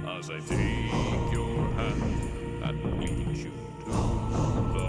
As I take your hand and lead you to the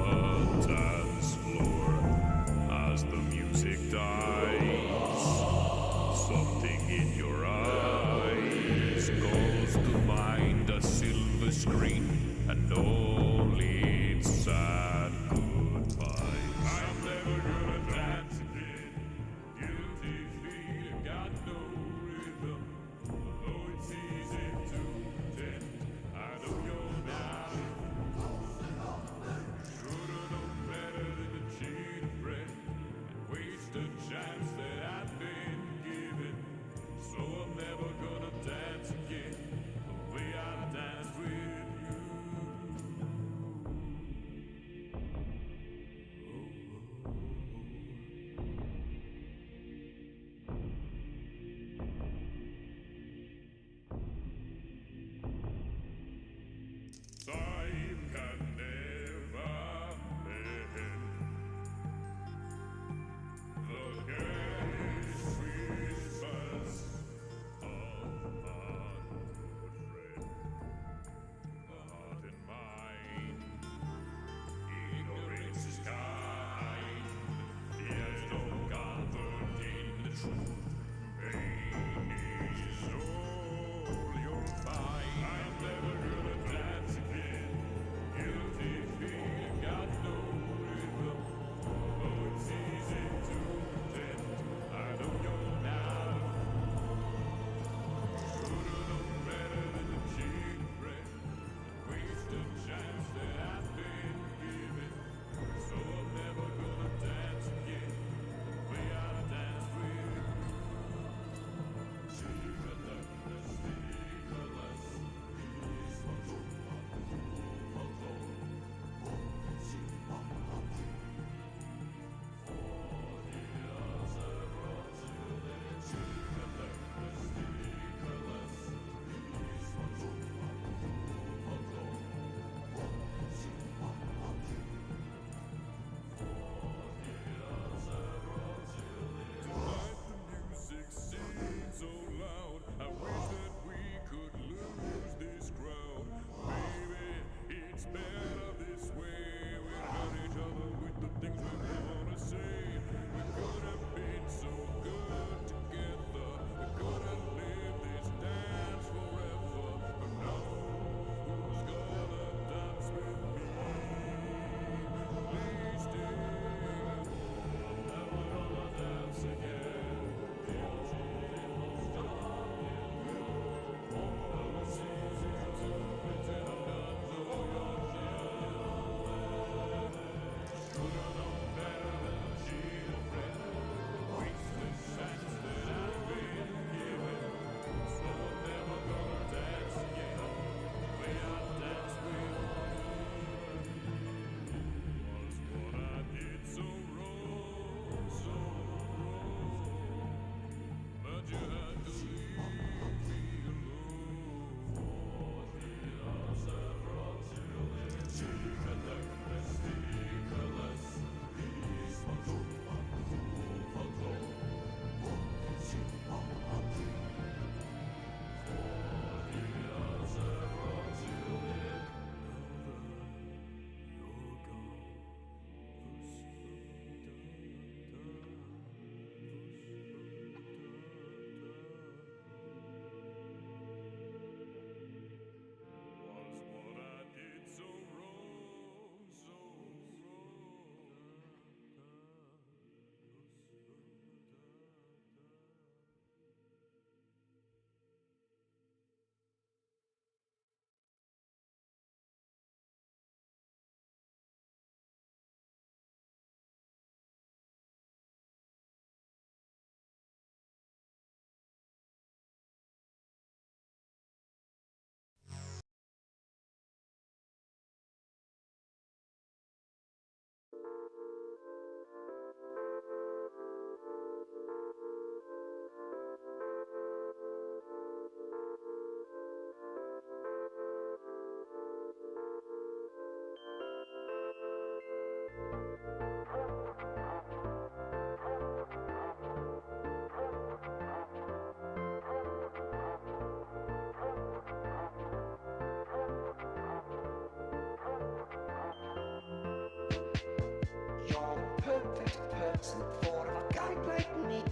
person for a guy like me.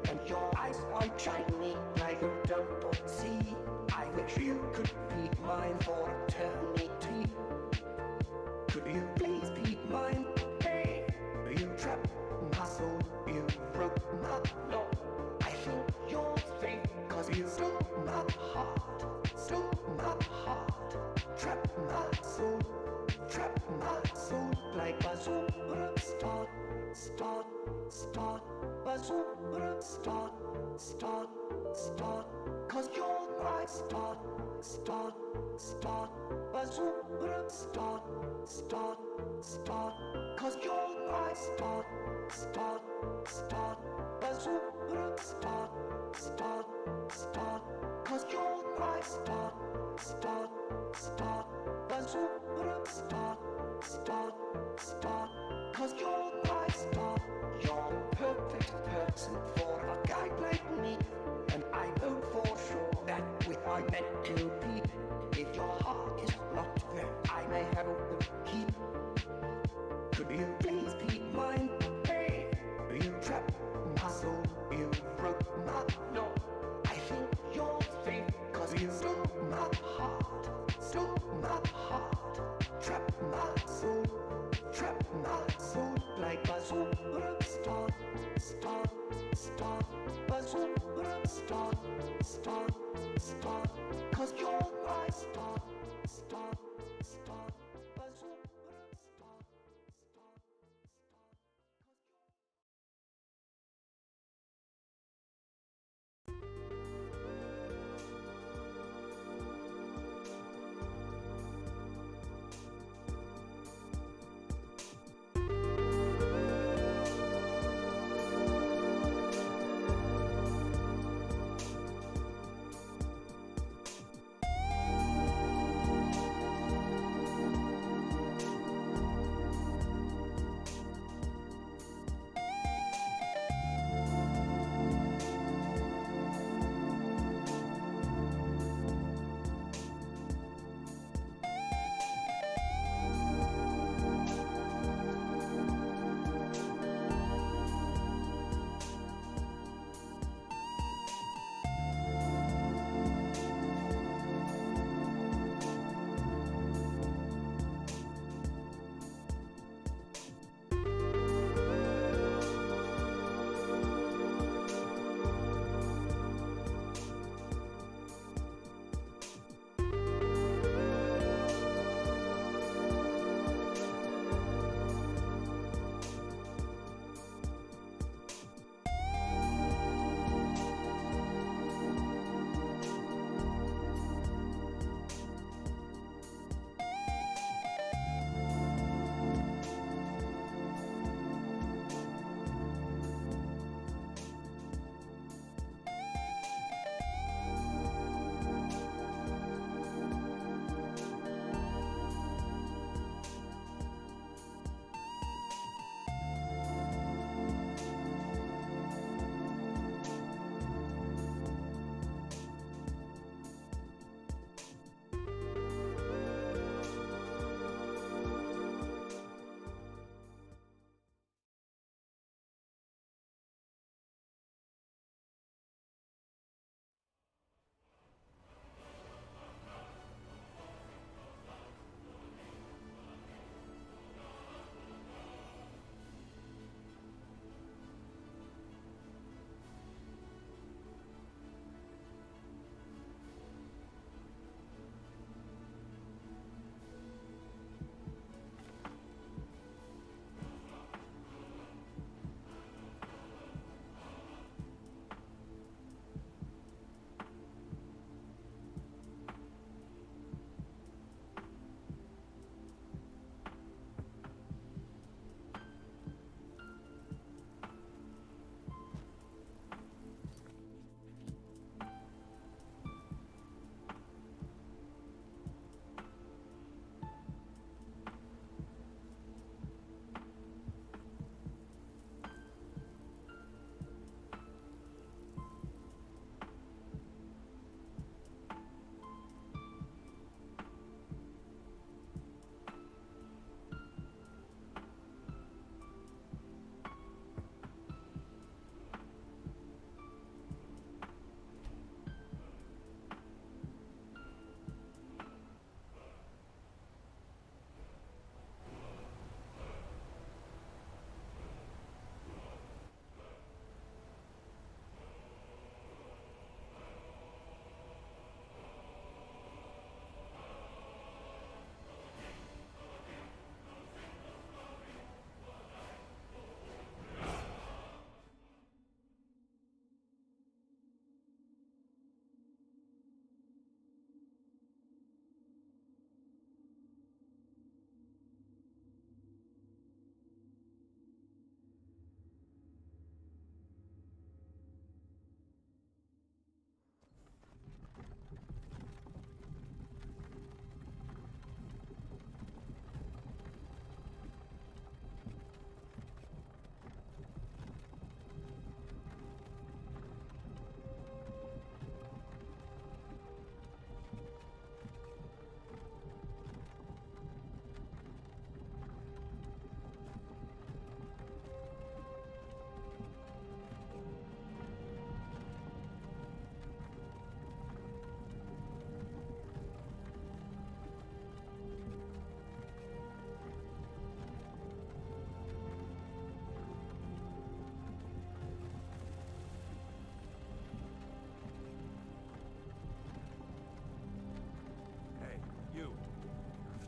And your eyes are shiny like you don't see. I wish you could be mine for eternity. Could you please be mine? Hey, you trapped my soul, you broke my law. I think you're fake, cause you stole my heart, stole my heart. Trap my soul like a superstar. Start, bazooka, start, cause you're my start, bazooka, start, cause you're my start, bazooka, start, cause you're my start, bazooka, start, cause you're my start. You're the perfect person for a guy like me. And I know for sure that we are meant to be. If your heart is locked there, I may have a key. Could you please be mine? Hey, you trapped my soul, you broke my law. I think you're fake, cause you stole my heart, trap my soul like a superstar. Bazooka, start, cause you're my star, bazooka, start, cause you're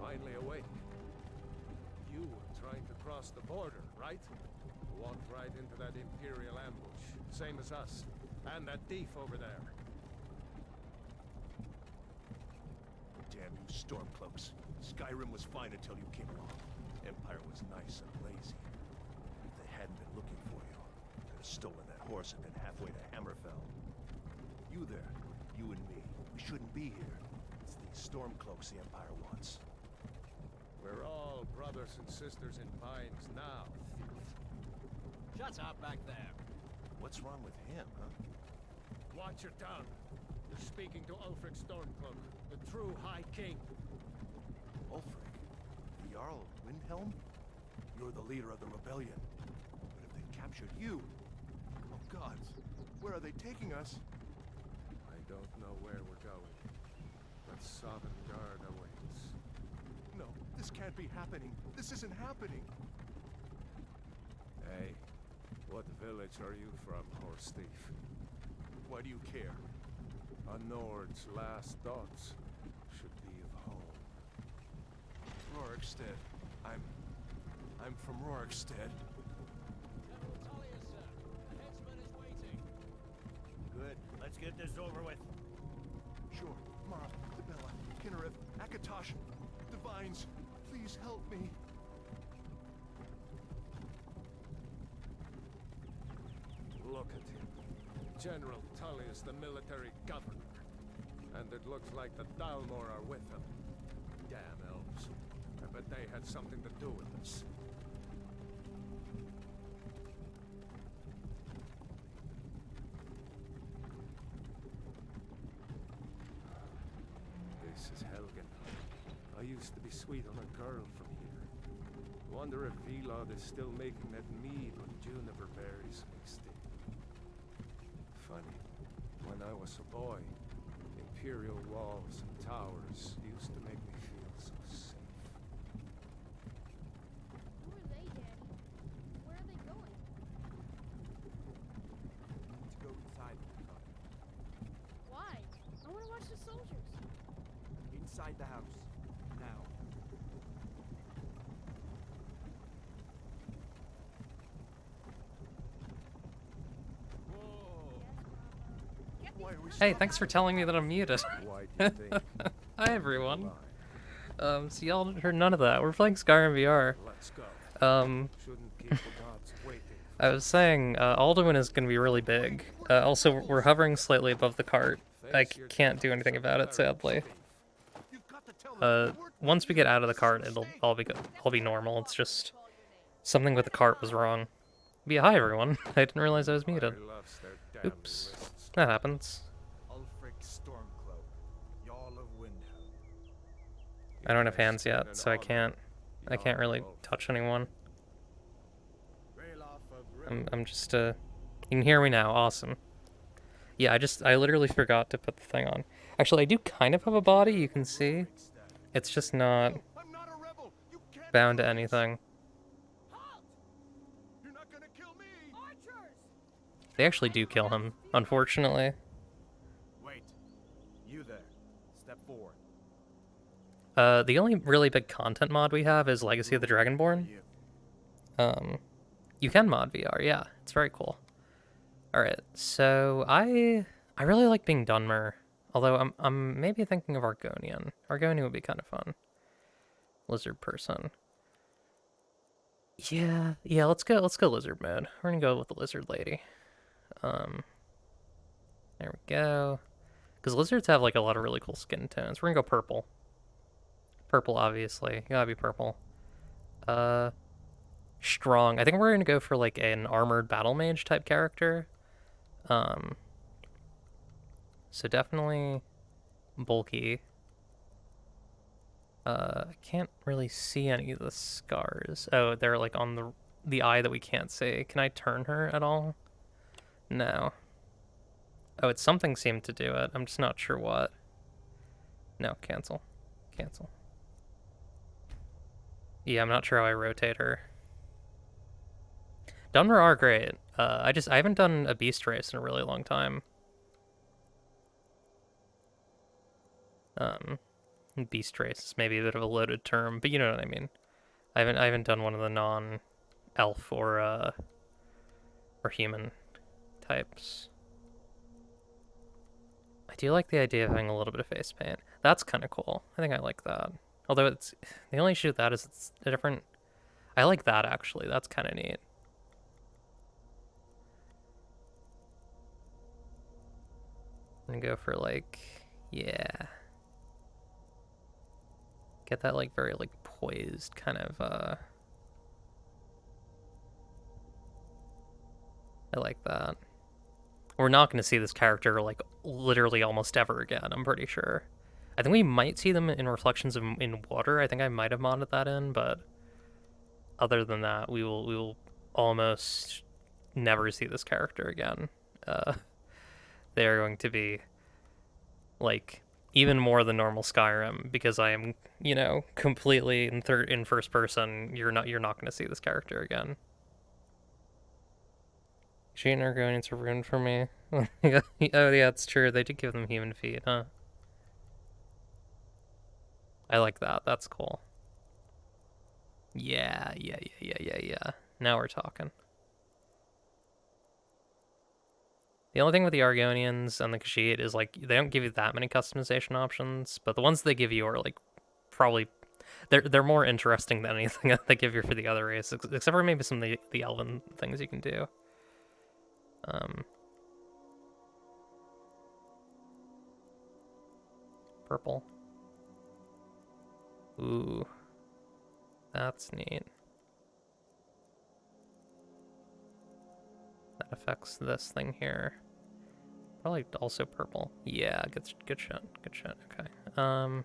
finally awake. You were trying to cross the border, right? Walked right into that Imperial ambush, same as us. And that thief over there. Damn you Stormcloaks. Skyrim was fine until you came along. Empire was nice and lazy. If they hadn't been looking for you, could have stolen that horse and been halfway to Hammerfell. You there, you and me, we shouldn't be here. It's these Stormcloaks the Empire wants. We're all brothers and sisters in Pines now, thief. Shut up back there. What's wrong with him, huh? Watch your tongue. You're speaking to Ulfric Stormcloak, the true High King. Ulfric? The Jarl of Windhelm? You're the leader of the rebellion. But if they've captured you... Oh gods, where are they taking us? I don't know where we're going, but Sovngarde awaits. No, this can't be happening. This isn't happening. Hey, what village are you from, horse thief? Why do you care? A Nord's last thoughts should be of home. Rorikstead. I'm from Rorikstead. General Tullius, sir. The headsman is waiting. Good. Let's get this over with. Sure. Mara, Dibella, Kinnereth, Akatosh, Divines, please help me. Look at him. General Tullius, the military governor. And it looks like the Dalmor are with him. Damn elves. I bet they had something to do with this. This is Helgen. I used to be sweet on a girl from here. Wonder if Vilod is still making that mead with juniper berries mixed in. Funny, when I was a boy, Imperial walls and towers used to make me feel so safe. Who are they, Daddy? Where are they going? To go inside, Why? I want to watch the soldiers. inside the house. Now. Why are we Hey, thanks for telling me that I'm muted. Why do you think? Hi everyone. Why? So y'all heard none of that. We're playing Skyrim VR. Let's go. Um, Shouldn't keep the gods waiting. I was saying, Alduin is gonna be really big. Also, we're hovering slightly above the cart. I can't do anything about it, sadly. You've got to tell them Once we get out of the cart, it'll all be normal. It's just something with the cart was wrong. But yeah, hi everyone. I didn't realize I was muted. Fire loves their damn Oops. lists. That happens. Ulfric Stormcloak, Jarl of Windhelm. I don't have hands yet, so I can't really touch anyone. Ralof of I'm just you can hear me now. Awesome. Yeah, I literally forgot to put the thing on. Actually, I do kind of have a body, you can see. It's just not I'm not a rebel. You can't bound do to this. anything. You're not gonna kill me. They actually do kill him, unfortunately. Wait. You there. Step forward. The only really big content mod we have is Legacy of the Dragonborn. You. You can mod VR, yeah. It's very cool. Alright, so I really like being Dunmer. Although I'm maybe thinking of Argonian. Argonian would be kind of fun. Lizard person. Yeah, let's go lizard mode. We're gonna go with the lizard lady. There we go. Because lizards have like a lot of really cool skin tones. We're gonna go purple. Purple, obviously. You gotta be purple. Strong. I think we're gonna go for like an armored battle mage type character. So definitely bulky. I can't really see any of the scars. Oh, they're like on the eye that we can't see. Can I turn her at all? No. Oh, it's something seemed to do it. I'm just not sure what. No, cancel. Cancel. Yeah, I'm not sure how I rotate her. Dunmer are great. I haven't done a beast race in a really long time. beast race is maybe a bit of a loaded term, but you know what I mean. I haven't done one of the non-elf or human types. I do like the idea of having a little bit of face paint. That's kind of cool. I think I like that. Although it's the only issue with that is it's a different. I like that actually. That's kind of neat. I'm gonna go for like, yeah. Get that like very like poised kind of I like that. We're not gonna see this character like literally almost ever again, I'm pretty sure. I think we might see them in reflections in water. I think I might have modded that in, but other than that, we will almost never see this character again. They are going to be like even more than normal Skyrim because I am, you know, completely in first person. You're not going to see this character again. She and Argonians are ruined for me. Oh yeah, it's true. They did give them human feet, huh? I like that. That's cool. Yeah. Now we're talking. The only thing with the Argonians and the Khajiit is like they don't give you that many customization options, but the ones they give you are like probably they're more interesting than anything that they give you for the other race, except for maybe some of the elven things you can do. Purple. Ooh, that's neat. That affects this thing here. Probably also purple. Yeah, good shot. Okay. I'm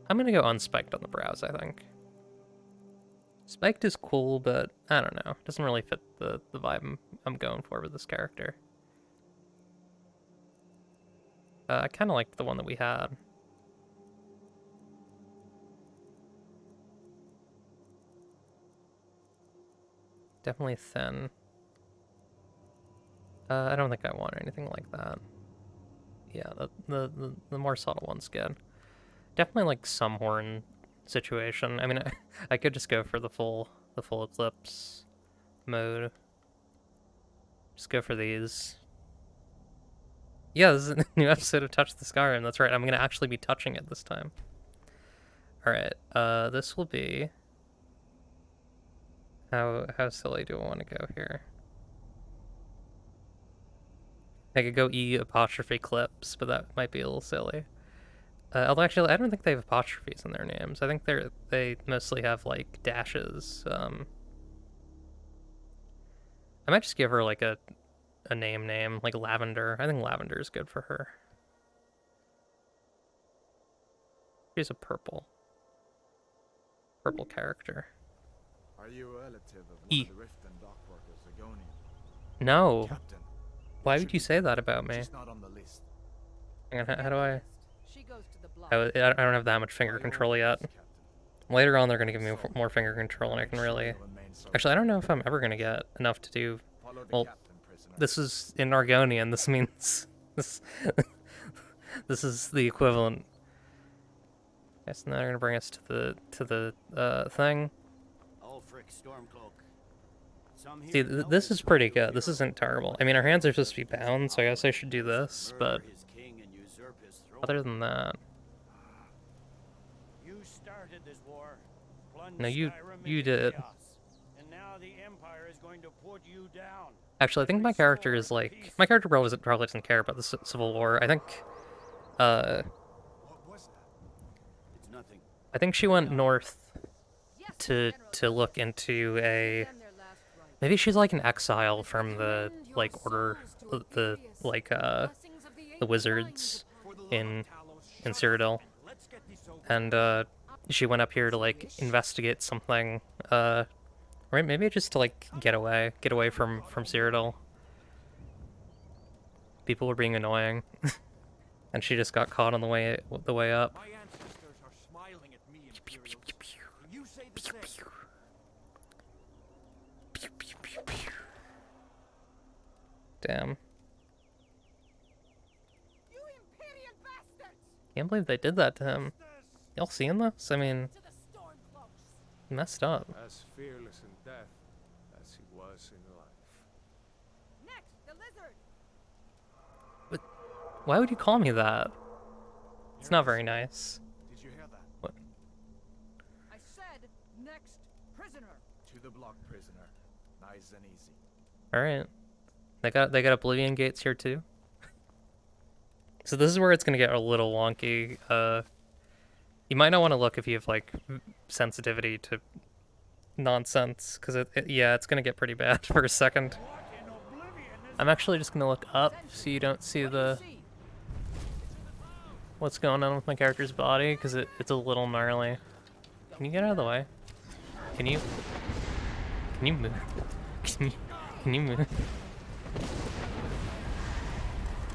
gonna go unspiked on the brows, I think. Spiked is cool, but I don't know. Doesn't really fit the vibe I'm going for with this character. I kind of liked the one that we had. Definitely thin. I don't think I want anything like that. Yeah, the more subtle one's good. Definitely like some horn situation. I mean, I could just go for the full eclipse mode. Just go for these. Yeah, this is a new episode of Touch the Skyrim. That's right. I'm gonna actually be touching it this time. All right. This will be. How silly do I want to go here? I could go E apostrophe clips, but that might be a little silly. Although actually, I don't think they have apostrophes in their names. I think they mostly have like dashes. I might just give her like a name, like Lavender. I think Lavender is good for her. She's a purple character. Are you a relative of one E. of the Rift and dock workers, Agoni? No. Captain. Why would you say that about me? She's not on the list. Hang on, how do I? She goes to the block. I don't have that much finger By control orders, yet. Captain. Later on, they're gonna give me more finger control, and I can really. Actually, I don't know if I'm ever gonna get enough to do. Follow the Well, captain, prisoner. this is in Argonian. This means this. This is the equivalent. Yes, now they're gonna bring us to the thing. Ulfric Stormcloak. Some See, here this know is pretty his good. This isn't terrible. I mean, our hands are supposed to be bound, so I guess I should do this. But murder his king and usurp his throne. other than that, You started this war. plunged No, you Skyrim you into did. chaos, and now the Empire is going to put you down. Actually, I think my character is like my character probably doesn't care about the Civil War. I think, What was that? It's nothing. I think she went north Yes, to General. look into a. Stand their last right. Maybe she's like an exile from the Commend your like order, souls to the Oblivious. like Blessings of the the ancient wizards lines in Cyrodiil, and she went up here to like investigate something. Right? Maybe just to like get away from Cyrodiil. People were being annoying, and she just got caught on the way up. My ancestors are smiling at me, Imperials. Can you say the same? Damn. You Imperial bastards! Can't believe they did that to him. Y'all seeing this? I mean, To the Stormcloaks! messed up. As fearless in death as he was in life. Next, the lizard! Why would you call me that? It's not very nice. Did you hear that? What? I said, next prisoner! To the block, prisoner. Nice and easy. All right. They got Oblivion gates here too. So this is where it's gonna get a little wonky. You might not want to look if you have like sensitivity to nonsense, because yeah, it's gonna get pretty bad for a second. I'm actually just gonna look up so you don't see what's going on with my character's body, because it's a little gnarly. Can you get out of the way? Can you move? Can you move?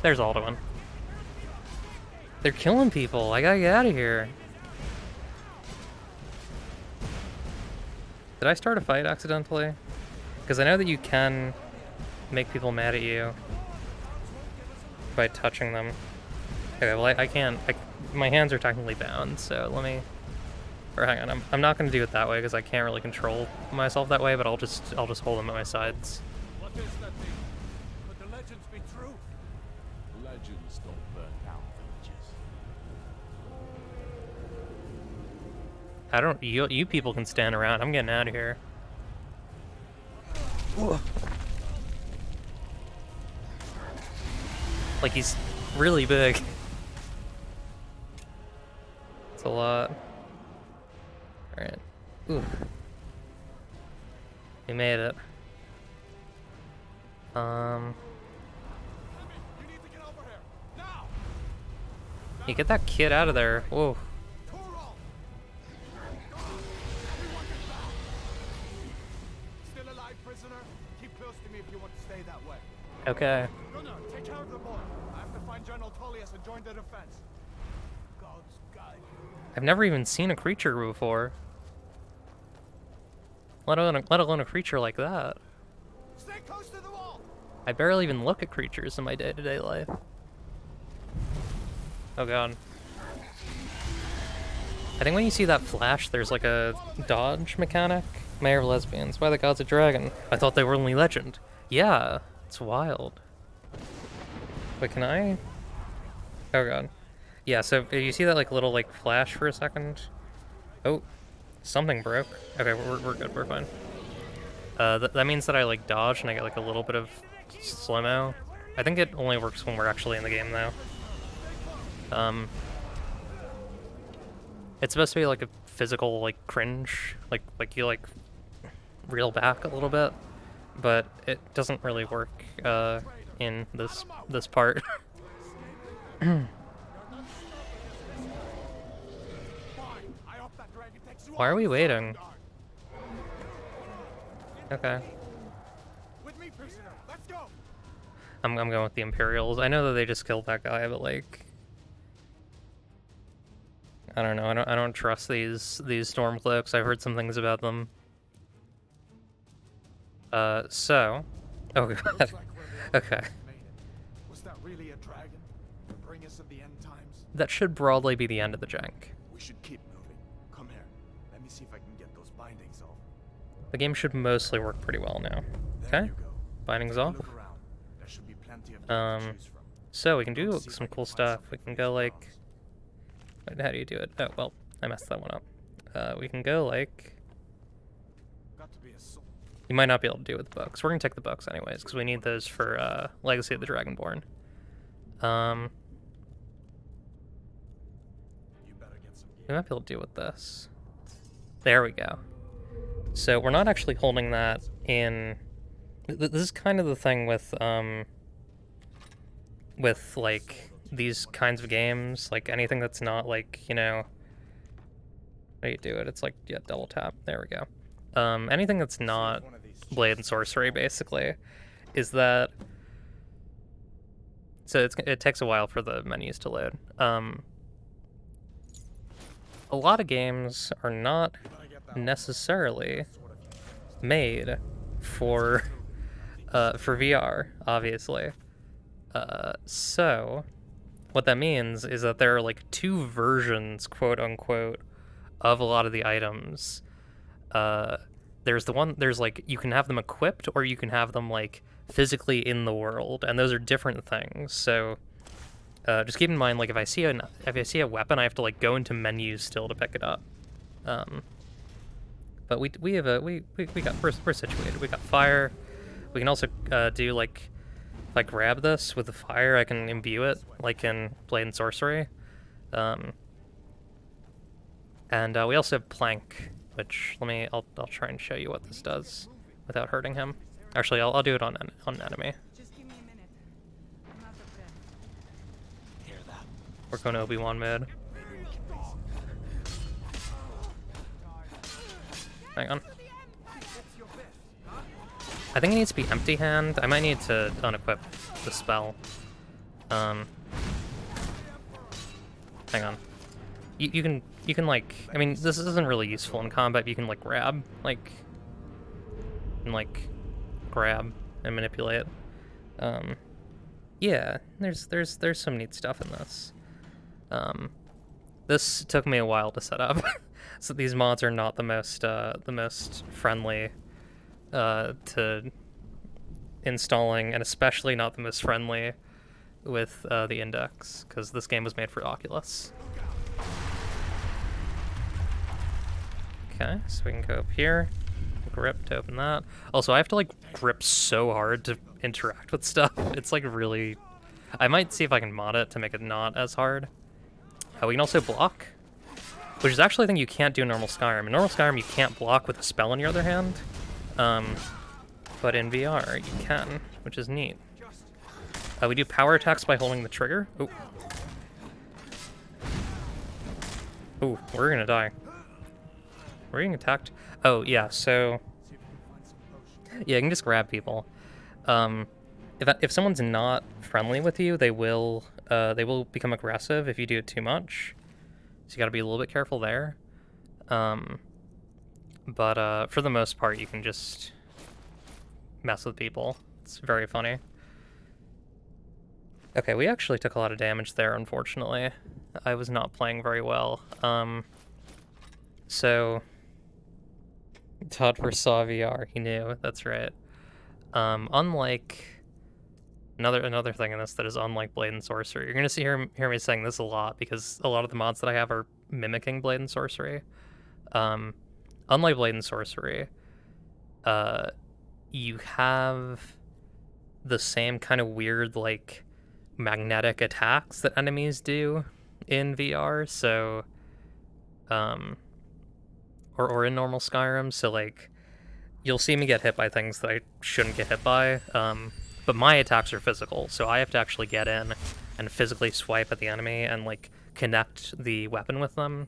There's Alduin. They're killing people. I gotta get out of here. Did I start a fight accidentally? Because I know that you can make people mad at you by touching them. Okay, well I can't. My hands are technically bound, so let me. Or hang on, I'm not gonna do it that way because I can't really control myself that way. But I'll just hold them at my sides. What is that thing? Could the legends be true? Legends don't burn down villages. I don't. You people can stand around. I'm getting out of here. Like he's really big. It's a lot. All right. Ooh. We made it. You need to get over here now. You get that kid out of there. Whoa. Toro! Everyone get back! Still alive, prisoner? Keep close to me if you want to stay that way. Okay. Gunnar, take care of the boy. I have to find General Tullius and join the defense. God's guide you. I've never even seen a creature before. Let alone a creature like that. Stay close to the wall! I barely even look at creatures in my day-to-day life. Oh god. I think when you see that flash, there's like a dodge mechanic. Mayor of Lesbians. Why the gods a dragon? I thought they were only legend. Yeah, it's wild. But can I? Oh god. Yeah, so you see that like little like flash for a second? Oh, something broke. Okay, we're good. We're fine. That means that I like dodge and I get like a little bit of slow-mo. I think it only works when we're actually in the game though. It's supposed to be like a physical like cringe, like you like reel back a little bit, but it doesn't really work in this part. Why are we waiting? Okay. With me, prisoner. Let's go. I'm going with the Imperials. I know that they just killed that guy, but like I don't know. I don't trust these Stormcloaks. I've heard some things about them. So oh god. Okay. Was that really a dragon? To bring us to the end times? That should broadly be the end of the jank. We should keep moving. Come here. Let me see if I can get those bindings off. The game should mostly work pretty well now. There Okay. you go. Bindings Take a off. look around. There should be plenty of them to choose from. So we can do Let's see if some I can cool find stuff. something We for can these go like bombs. wait, how do you do it? Oh well, I messed that one up. We can go like Got to be a soul. you might not be able to do it with the books. We're gonna take the books anyways, because we need those for Legacy of the Dragonborn. You better get some We gear. might be able to do it with this. There we go. So we're not actually holding that in. This is kind of the thing with like these kinds of games, like anything that's not like, you know, how do you do it? It's like, yeah, double tap. There we go. Anything that's not blade and sorcery basically is that. So it takes a while for the menus to load. A lot of games are not necessarily made for VR, obviously. So what that means is that there are like two versions, quote unquote, of a lot of the items. There's like, you can have them equipped or you can have them like physically in the world, and those are different things. So just keep in mind, like, if I see a weapon, I have to like go into menus still to pick it up. But we're situated. We got fire. We can also do like, if I grab this with the fire, I can imbue it like in Blade and Sorcery. And we also have plank, which I'll try and show you what this does without hurting him. Actually, I'll do it on an enemy. Just give me a minute. I'm out of breath. Hear that? We're going Obi-Wan mode. Hang on. I think it needs to be empty hand. I might need to unequip the spell. Hang on. You can like, I mean, this isn't really useful in combat. But you can like grab, like, grab and manipulate. Yeah, there's some neat stuff in this. This took me a while to set up. So these mods are not the most friendly to installing, and especially not the most friendly with the index, because this game was made for Oculus. Okay, so we can go up here, grip to open that. Also, I have to like grip so hard to interact with stuff. It's like really... I might see if I can mod it to make it not as hard. We can also block, which is actually a thing you can't do in normal Skyrim. In normal Skyrim, you can't block with a spell in your other hand. But in VR, you can, which is neat. We do power attacks by holding the trigger. Ooh. Ooh, we're gonna die. We're getting attacked. Oh, yeah, so... Yeah, you can just grab people. If someone's not friendly with you, they will become aggressive if you do it too much. So you gotta be a little bit careful there. But for the most part, you can just mess with people. It's very funny. Okay, we actually took a lot of damage there, unfortunately. I was not playing very well. So... Todd foresaw VR, he knew, that's right. Unlike... Another thing in this that is unlike Blade and Sorcery. You're gonna hear me saying this a lot, because a lot of the mods that I have are mimicking Blade and Sorcery. Unlike Blade and Sorcery, you have the same kind of weird, like, magnetic attacks that enemies do in VR, so, or in normal Skyrim, so, like, you'll see me get hit by things that I shouldn't get hit by, but my attacks are physical, so I have to actually get in and physically swipe at the enemy and, like, connect the weapon with them,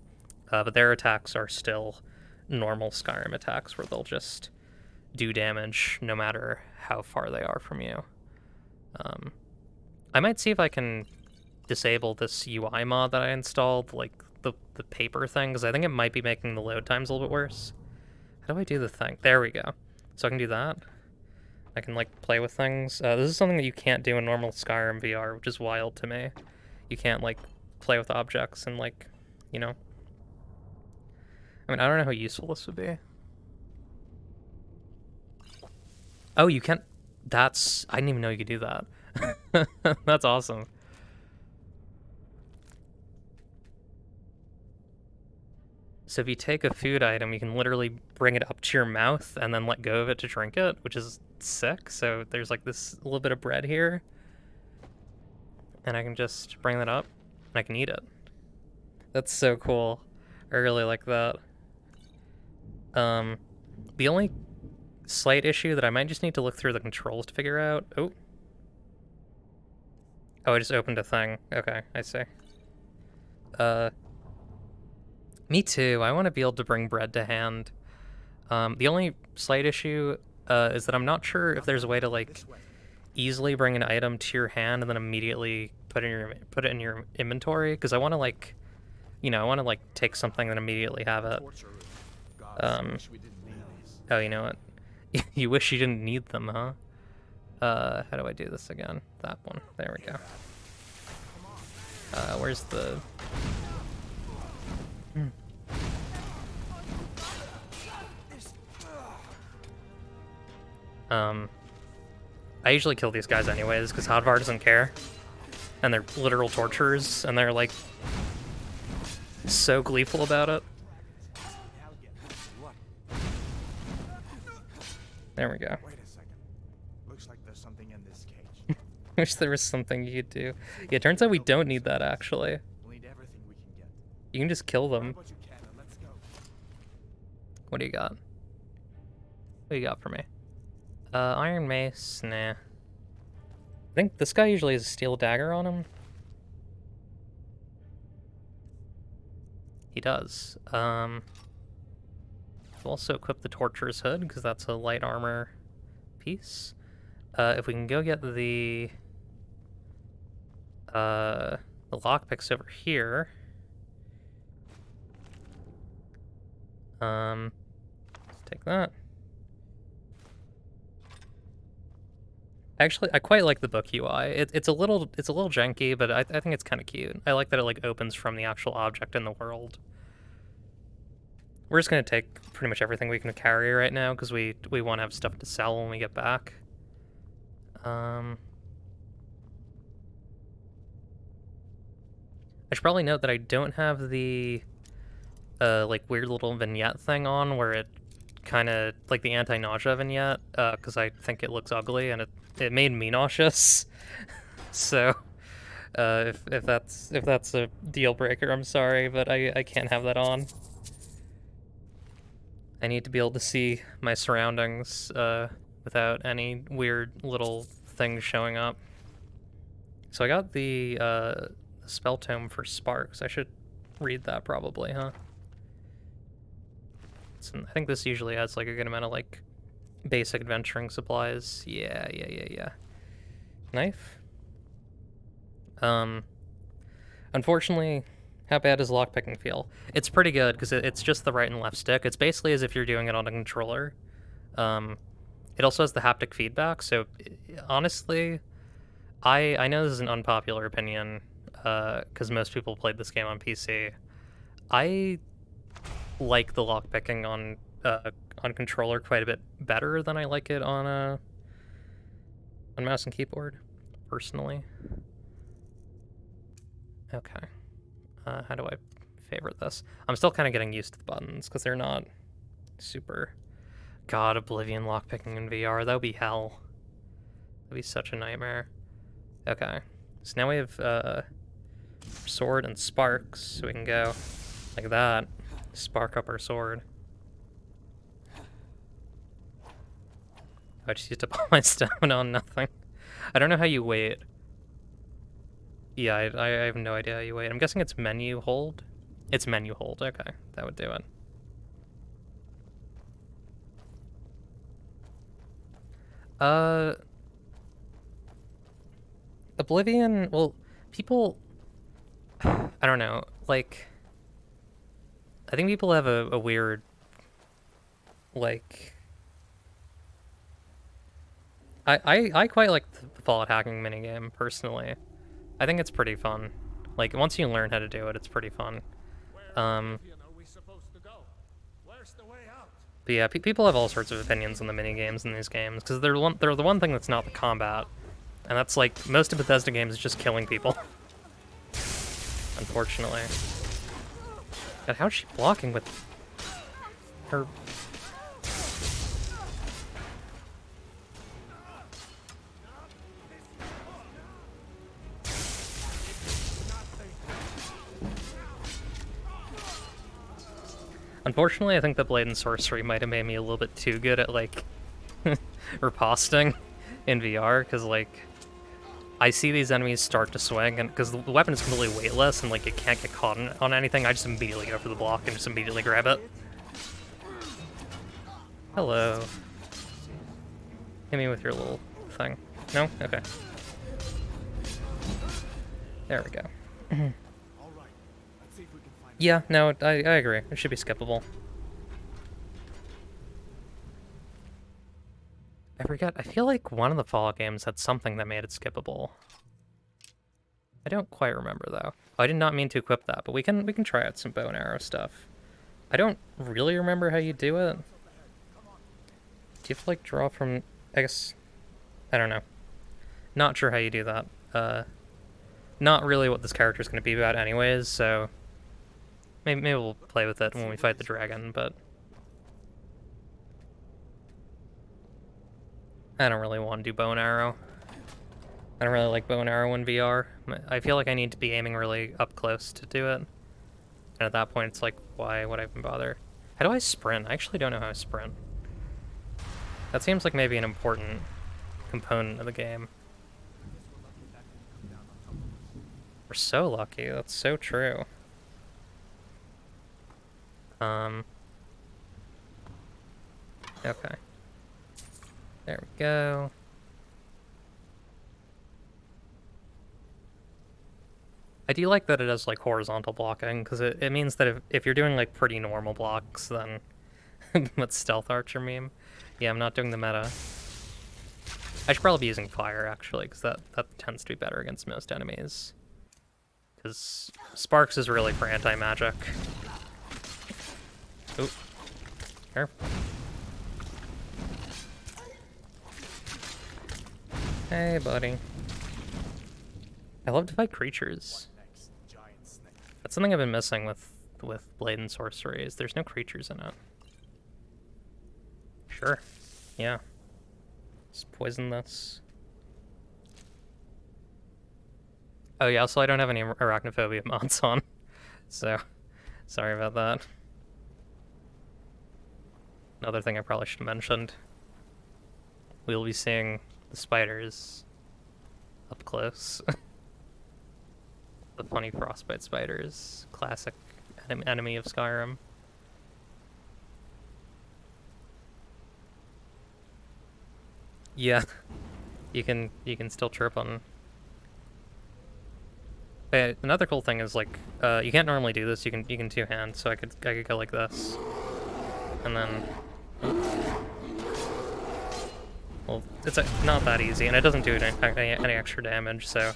but their attacks are still normal Skyrim attacks, where they'll just do damage no matter how far they are from you. I might see if I can disable this UI mod that I installed, like the paper thing, because I think it might be making the load times a little bit worse. How do I do the thing? There we go. So I can do that. I can, like, play with things. This is something that you can't do in normal Skyrim VR, which is wild to me. You can't, like, play with objects and, like, you know. I mean, I don't know how useful this would be. Oh, you can't... That's... I didn't even know you could do that. That's awesome. So if you take a food item, you can literally bring it up to your mouth and then let go of it to drink it, which is sick. So there's like this little bit of bread here. And I can just bring that up and I can eat it. That's so cool. I really like that. The only slight issue that I might just need to look through the controls to figure out... Oh, I just opened a thing. Okay, I see. Me too. I want to be able to bring bread to hand. The only slight issue is that I'm not sure if there's a way to, like, easily bring an item to your hand and then immediately put it in your inventory, because I want to, like, you know, I want to, like, take something and immediately have it. Oh, you know what? You wish you didn't need them, huh? How do I do this again? That one. There we go. Where's the... I usually kill these guys anyways, because Hadvar doesn't care. And they're literal torturers, and they're like so gleeful about it. There we go. Wait a second. Looks like there's something in this cage. Wish there was something you could do. Yeah, turns out we don't need that actually. We'll need everything we can get. You can just kill them. What you can, and let's go. What do you got? What do you got for me? Iron Mace, nah. I think this guy usually has a steel dagger on him. He does. We'll also equip the Torturer's Hood, because that's a light armor piece. If we can go get the lockpicks over here. Let's take that. Actually, I quite like the book UI. It's a little janky, but I think it's kind of cute. I like that it like opens from the actual object in the world. We're just gonna take pretty much everything we can carry right now because we want to have stuff to sell when we get back. I should probably note that I don't have the like weird little vignette thing on where it kind of like the anti-nausea vignette because I think it looks ugly and it made me nauseous. So if that's a deal breaker, I'm sorry, but I can't have that on. I need to be able to see my surroundings without any weird little things showing up. So I got the spell tome for Sparks. I should read that probably, huh? I think this usually has like a good amount of like basic adventuring supplies. Yeah. Knife. Unfortunately, how bad does lockpicking feel? It's pretty good because it's just the right and left stick. It's basically as if you're doing it on a controller. It also has the haptic feedback, so honestly, I know this is an unpopular opinion because most people played this game on PC. I like the lockpicking on controller quite a bit better than I like it on mouse and keyboard, personally. Okay. How do I favorite this? I'm still kind of getting used to the buttons because they're not super... God, Oblivion lockpicking in VR, that would be hell. That would be such a nightmare. Okay. So now we have sword and sparks, so we can go like that. Spark up our sword. I just used up all my stamina on nothing. I don't know how you wait. Yeah, I have no idea how you wait. I'm guessing it's menu hold. It's menu hold. Okay, that would do it. Oblivion, well, people, I don't know, like, I think people have a weird, like, I quite like the Fallout hacking minigame, personally. I think it's pretty fun. Like, once you learn how to do it, it's pretty fun. But yeah, people have all sorts of opinions on the minigames in these games, because they're the one thing that's not the combat. And that's like, most of Bethesda games is just killing people. Unfortunately. God, how's she blocking with her... Unfortunately, I think the Blade and Sorcery might have made me a little bit too good at, like, riposting in VR, because, like, I see these enemies start to swing, and because the weapon is completely weightless, and, like, it can't get caught on anything, I just immediately go for the block and just immediately grab it. Hello. Hit me with your little thing. No? Okay. There we go. Yeah, no, I agree. It should be skippable. I forget. I feel like one of the Fallout games had something that made it skippable. I don't quite remember though. I did not mean to equip that, but we can try out some bow and arrow stuff. I don't really remember how you do it. Do you have to like draw from? I guess I don't know. Not sure how you do that. Not really what this character is going to be about, anyways. So maybe we'll play with it when we fight the dragon, but I don't really want to do bow and arrow. I don't really like bow and arrow in VR. I feel like I need to be aiming really up close to do it. And at that point, it's like, why would I even bother? How do I sprint? I actually don't know how to sprint. That seems like maybe an important component of the game. We're so lucky. That's so true. Okay. There we go. I do like that it has like horizontal blocking, because it means that if you're doing like pretty normal blocks, then with stealth archer meme. Yeah, I'm not doing the meta. I should probably be using fire actually, because that tends to be better against most enemies. Because Sparks is really for anti-magic. Oop. Careful. Hey, buddy. I love to fight creatures. That's something I've been missing with Blade and Sorcery, is there's no creatures in it. Sure. Yeah. Just poison this. Oh yeah, also I don't have any arachnophobia mods on. So, sorry about that. Another thing I probably should have mentioned. We'll be seeing the spiders up close. The funny frostbite spiders, classic enemy of Skyrim. Yeah, you can still trip on. Another cool thing is like you can't normally do this. You can two hand, so I could go like this, and then. Well, it's not that easy, and it doesn't do any extra damage, so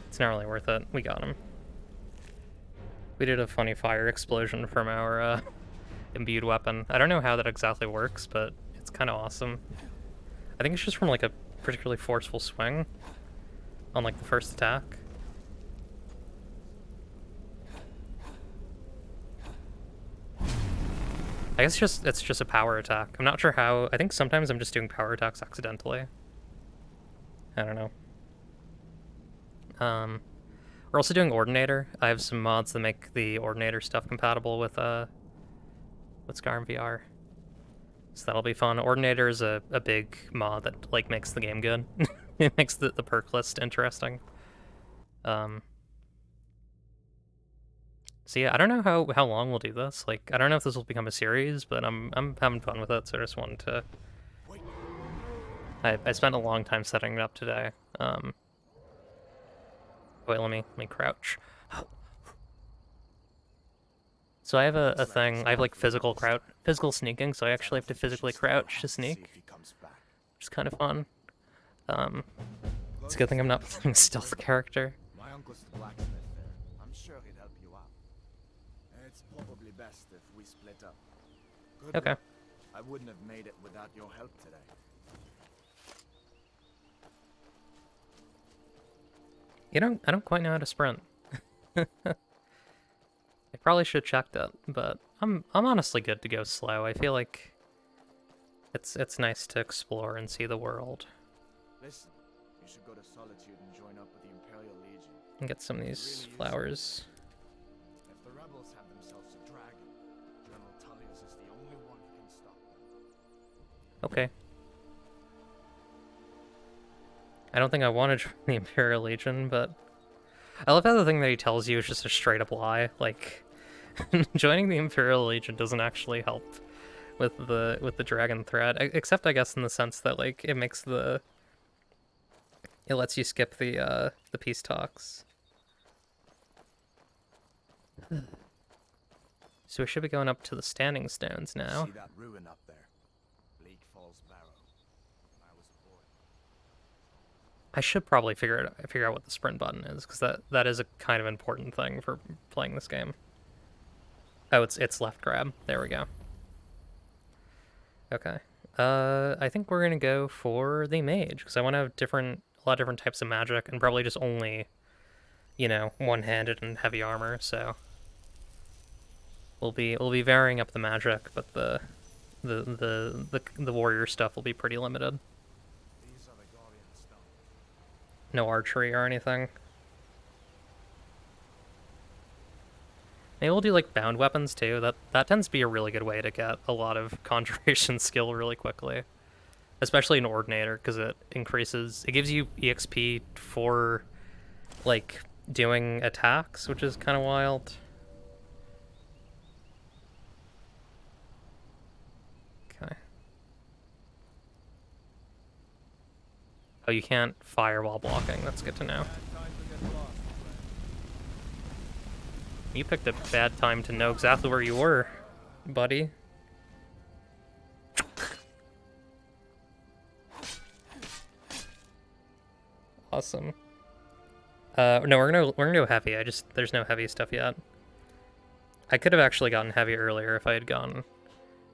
it's not really worth it. We got him. We did a funny fire explosion from our imbued weapon. I don't know how that exactly works, but it's kind of awesome. I think it's just from like a particularly forceful swing on like the first attack. I guess it's just a power attack. I'm not sure how. I think sometimes I'm just doing power attacks accidentally. I don't know. We're also doing Ordinator. I have some mods that make the Ordinator stuff compatible with Skyrim VR. So that'll be fun. Ordinator is a big mod that like makes the game good. It makes the perk list interesting. So yeah, I don't know how long we'll do this. Like, I don't know if this will become a series, but I'm having fun with it, so I just wanted to. I spent a long time setting it up today. Wait, let me crouch. So I have a thing. I have like physical sneaking, so I actually have to physically crouch to sneak, which is kind of fun. It's a good thing I'm not playing a stealth character. My uncle's the blacksmith there. I'm sure he'd help you out. It's probably best if we split up. Good Okay. luck. I wouldn't have made it without your help today. I don't quite know how to sprint. I probably should have checked it, but I'm honestly good to go slow. I feel like it's nice to explore and see the world. Listen, you should go to Solitude and join up with the Imperial Legion. And get some of these flowers. If the rebels have themselves a dragon, General Tullius is the only one who can stop them. Okay. I don't think I want to join the Imperial Legion, but I love how the thing that he tells you is just a straight up lie. Like, joining the Imperial Legion doesn't actually help with the dragon threat, except I guess in the sense that like it lets you skip the peace talks. So we should be going up to the Standing Stones now. See that ruin up there? Bleak Falls Barrow. When I was a boy. I should probably figure out what the sprint button is, because that is a kind of important thing for playing this game. Oh, it's left grab. There we go. Okay. I think we're gonna go for the mage, because I want to have a lot of different types of magic, and probably just only, one-handed and heavy armor. So we'll be varying up the magic, but the warrior stuff will be pretty limited. These are the Guardian stones. No archery or anything. Maybe we'll do like bound weapons too. That tends to be a really good way to get a lot of conjuration skill really quickly, especially in Ordinator, because it gives you EXP for like doing attacks, which is kind of wild. Okay. Oh, you can't fire while blocking. That's good to know. You picked a bad time to know exactly where you were, buddy. Awesome. No, we're gonna go heavy. There's no heavy stuff yet. I could have actually gotten heavy earlier if I had gone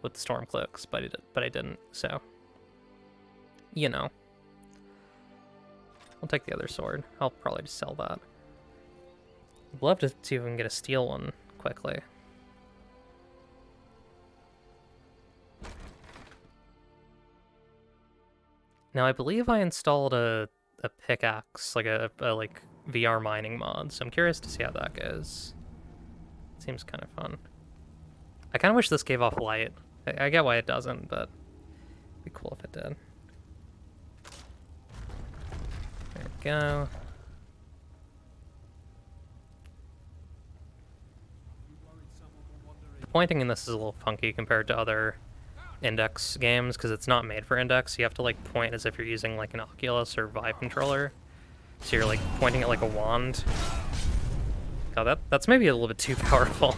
with the Stormcloaks, but I didn't. So, I'll take the other sword. I'll probably just sell that. I'd love to see if we can get a steel one quickly. Now I believe I installed a pickaxe, like a VR mining mod, so I'm curious to see how that goes. Seems kind of fun. I kind of wish this gave off light. I get why it doesn't, but it'd be cool if it did. There we go. Pointing in this is a little funky compared to other Index games, because it's not made for Index. You have to like point as if you're using like an Oculus or Vive controller. So you're like pointing it like a wand. God, that's maybe a little bit too powerful.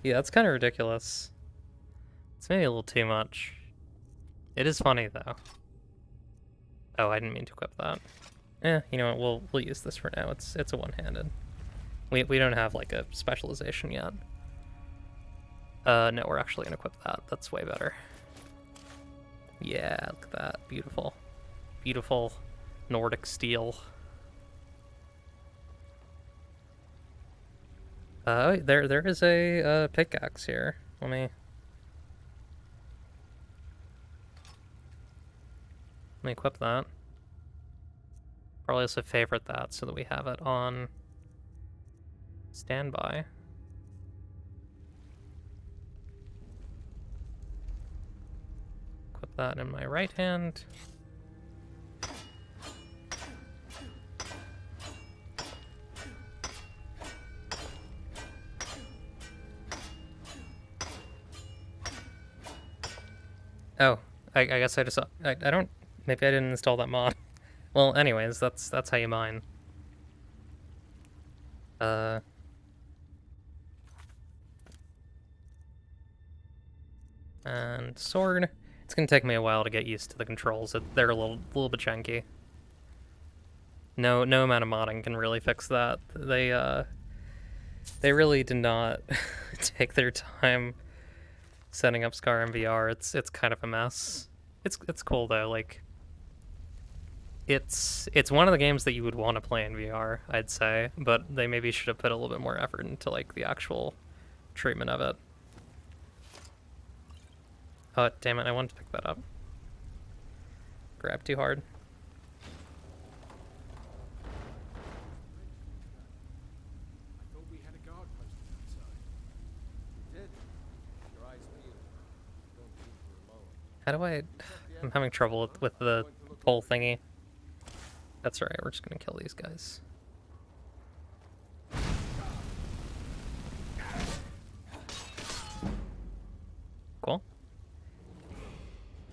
Yeah, that's kind of ridiculous. It's maybe a little too much. It is funny though. Oh, I didn't mean to equip that. You know what? We'll use this for now. It's a one-handed. We don't have like a specialization yet. No, we're actually gonna equip that. That's way better. Yeah, look at that. Beautiful. Beautiful Nordic steel. There is a pickaxe here. Let me equip that. Probably also favorite that so that we have it on standby. Equip that in my right hand. Oh, I guess I just I don't, maybe I didn't install that mod. Well, anyways, that's how you mine. And sword. It's gonna take me a while to get used to the controls. They're a little bit janky. No amount of modding can really fix that. They really did not take their time setting up Skyrim VR. It's kind of a mess. It's cool though. Like, it's one of the games that you would want to play in VR, I'd say, but they maybe should have put a little bit more effort into like the actual treatment of it. Oh, damn it, I wanted to pick that up. Grab too hard. I thought we had a guard posted outside. We did. Your eyes peeled. Don't think we're alone. How do I... I'm having trouble with the pole thingy. That's alright, we're just gonna kill these guys. Cool.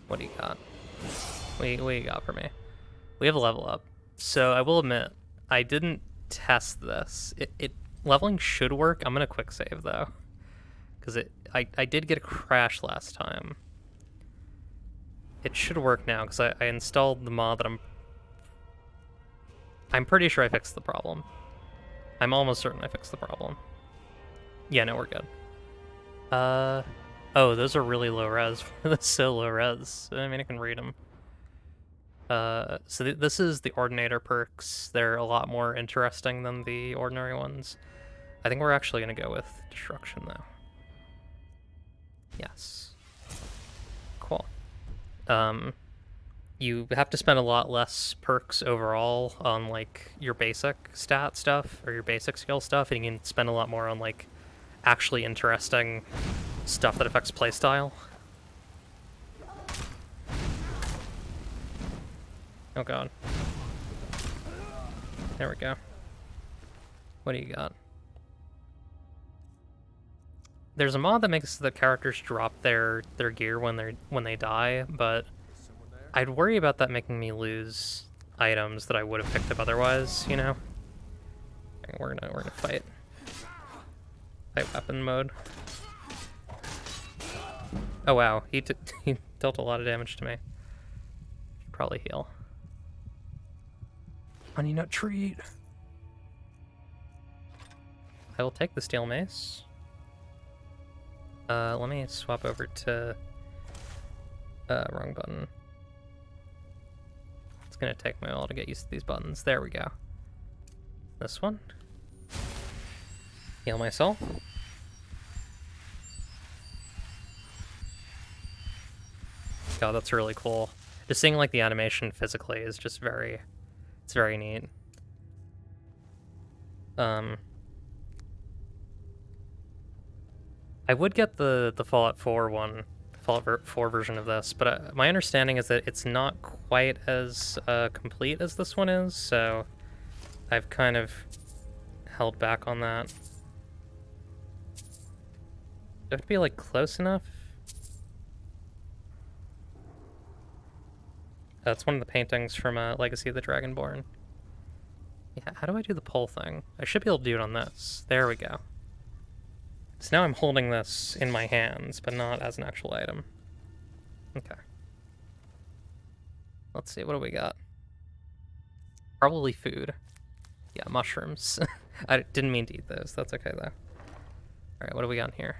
What do you got? What do you got for me? We have a level up. So I will admit, I didn't test this. Leveling should work. I'm gonna quick save though, because I did get a crash last time. It should work now because I installed the mod that I'm I'm pretty sure I fixed the problem. I'm almost certain I fixed the problem. Yeah, no, we're good. Oh, those are really low res. That's so low res. I mean, I can read them. So this is the Ordinator perks. They're a lot more interesting than the ordinary ones. I think we're actually gonna go with Destruction, though. Yes. Cool. You have to spend a lot less perks overall on, like, your basic stat stuff, or your basic skill stuff, and you can spend a lot more on, like, actually interesting stuff that affects playstyle. Oh god. There we go. What do you got? There's a mod that makes the characters drop their gear when they die, but I'd worry about that making me lose items that I would have picked up otherwise, you know? Okay, we're gonna fight. Fight weapon mode. Oh wow, he dealt a lot of damage to me. Should probably heal. Honey nut treat. I will take the steel mace. Let me swap over to wrong button. It's gonna take me a while to get used to these buttons. There we go. This one. Heal myself. God, that's really cool. Just seeing like the animation physically is just it's very neat. I would get the Fallout 4 one, Fallout 4 version of this, but my understanding is that it's not quite as complete as this one is, so I've kind of held back on that. Do I have to be like close enough? That's one of the paintings from Legacy of the Dragonborn. Yeah, how do I do the pull thing? I should be able to do it on this. There we go. So now I'm holding this in my hands, but not as an actual item. Okay. Let's see, what do we got? Probably food. Yeah, mushrooms. I didn't mean to eat those. That's okay, though. Alright, what do we got in here?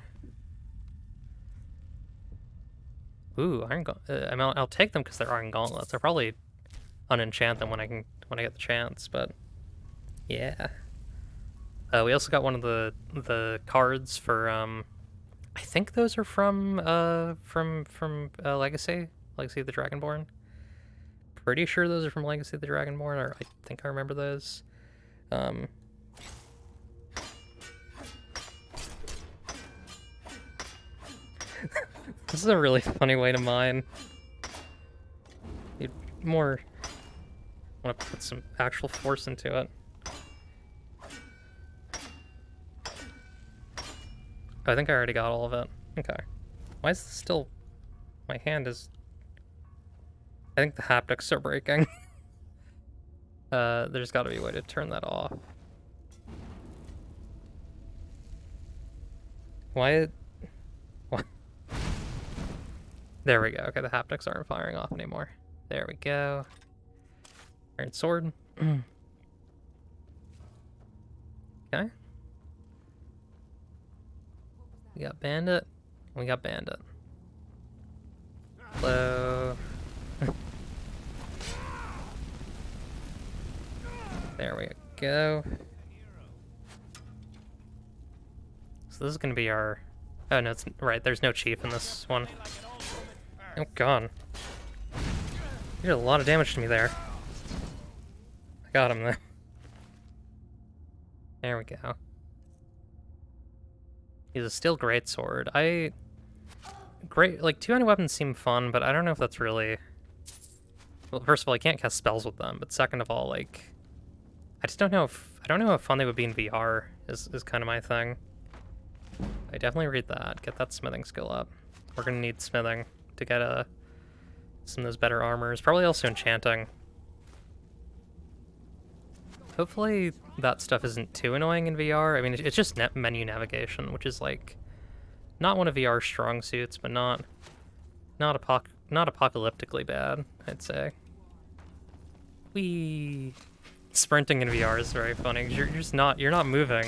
Ooh, iron gauntlets. I'll take them because they're iron gauntlets. I'll probably unenchant them when I get the chance, but yeah. We also got one of the cards for I think those are from Legacy of the Dragonborn. Pretty sure those are from Legacy of the Dragonborn, or I think I remember those. This is a really funny way to mine. You'd more want to put some actual force into it. I think I already got all of it. Okay. Why is this still... My hand is... I think the haptics are breaking. There's gotta be a way to turn that off. Why... What? There we go. Okay, the haptics aren't firing off anymore. There we go. Iron sword. Okay. We got Bandit. We got Bandit. Hello. There we go. So this is gonna be our... Oh no, it's right. There's no chief in this one. Oh god. You did a lot of damage to me there. I got him though. There we go. He's a steel greatsword. Like, two-handed weapons seem fun, but I don't know if that's really... Well, first of all, I can't cast spells with them, but second of all, like... I just don't know if... I don't know how fun they would be in VR, is kind of my thing. I definitely read that. Get that smithing skill up. We're gonna need smithing to get some of those better armors. Probably also enchanting. Hopefully that stuff isn't too annoying in VR. I mean, it's just menu navigation, which is like not one of VR's strong suits, but not apocalyptically bad, I'd say. Whee! Sprinting in VR is very funny, 'cause you're just you're not moving.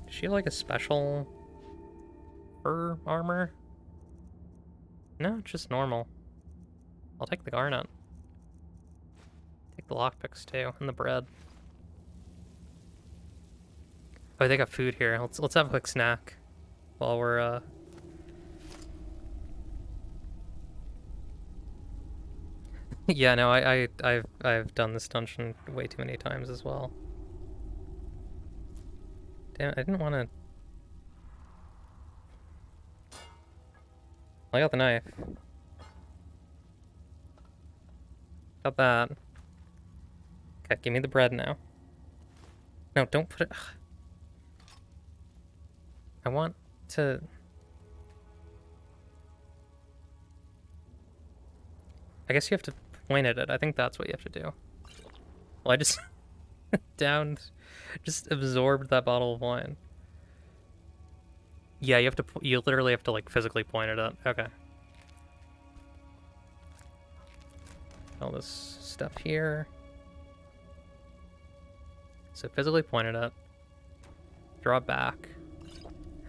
Does she have like a special fur armor? No, it's just normal. I'll take the garnet. Take the lockpicks too, and the bread. Oh, they got food here. Let's have a quick snack while we're Yeah, no, I've done this dungeon way too many times as well. Damn, I didn't want to. I got the knife. Got that. Okay, give me the bread now. No, don't put it. Ugh. I want to. I guess you have to point at it. I think that's what you have to do. Well, I just just absorbed that bottle of wine. Yeah, you literally have to like physically point at it. Okay. All this stuff here. So physically point at it. Draw it back.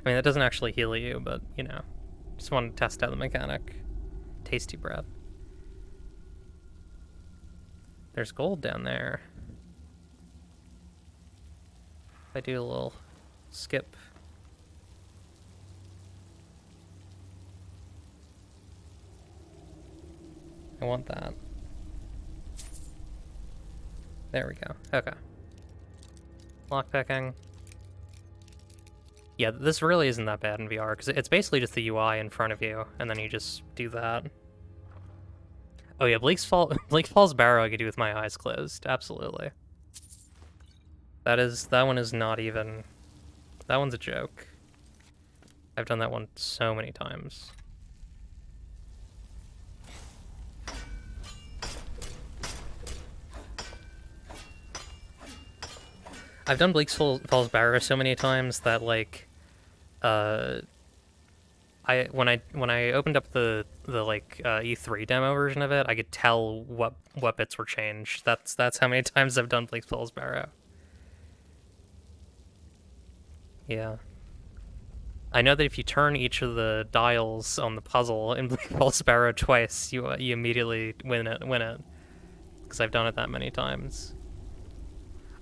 I mean, that doesn't actually heal you, but, you know. Just want to test out the mechanic. Tasty bread. There's gold down there. If I do a little skip. I want that. There we go. Okay. Lockpicking. Yeah, this really isn't that bad in VR, because it's basically just the UI in front of you, and then you just do that. Oh yeah, Bleak Falls Barrow I could do with my eyes closed, absolutely. That one is not even... That one's a joke. I've done that one so many times. I've done Bleak Falls Barrow so many times that, like, when I opened up the E3 demo version of it, I could tell what bits were changed. That's how many times I've done Bleak Falls Barrow. Yeah. I know that if you turn each of the dials on the puzzle in Bleak Falls Barrow twice, you immediately win it. Because I've done it that many times.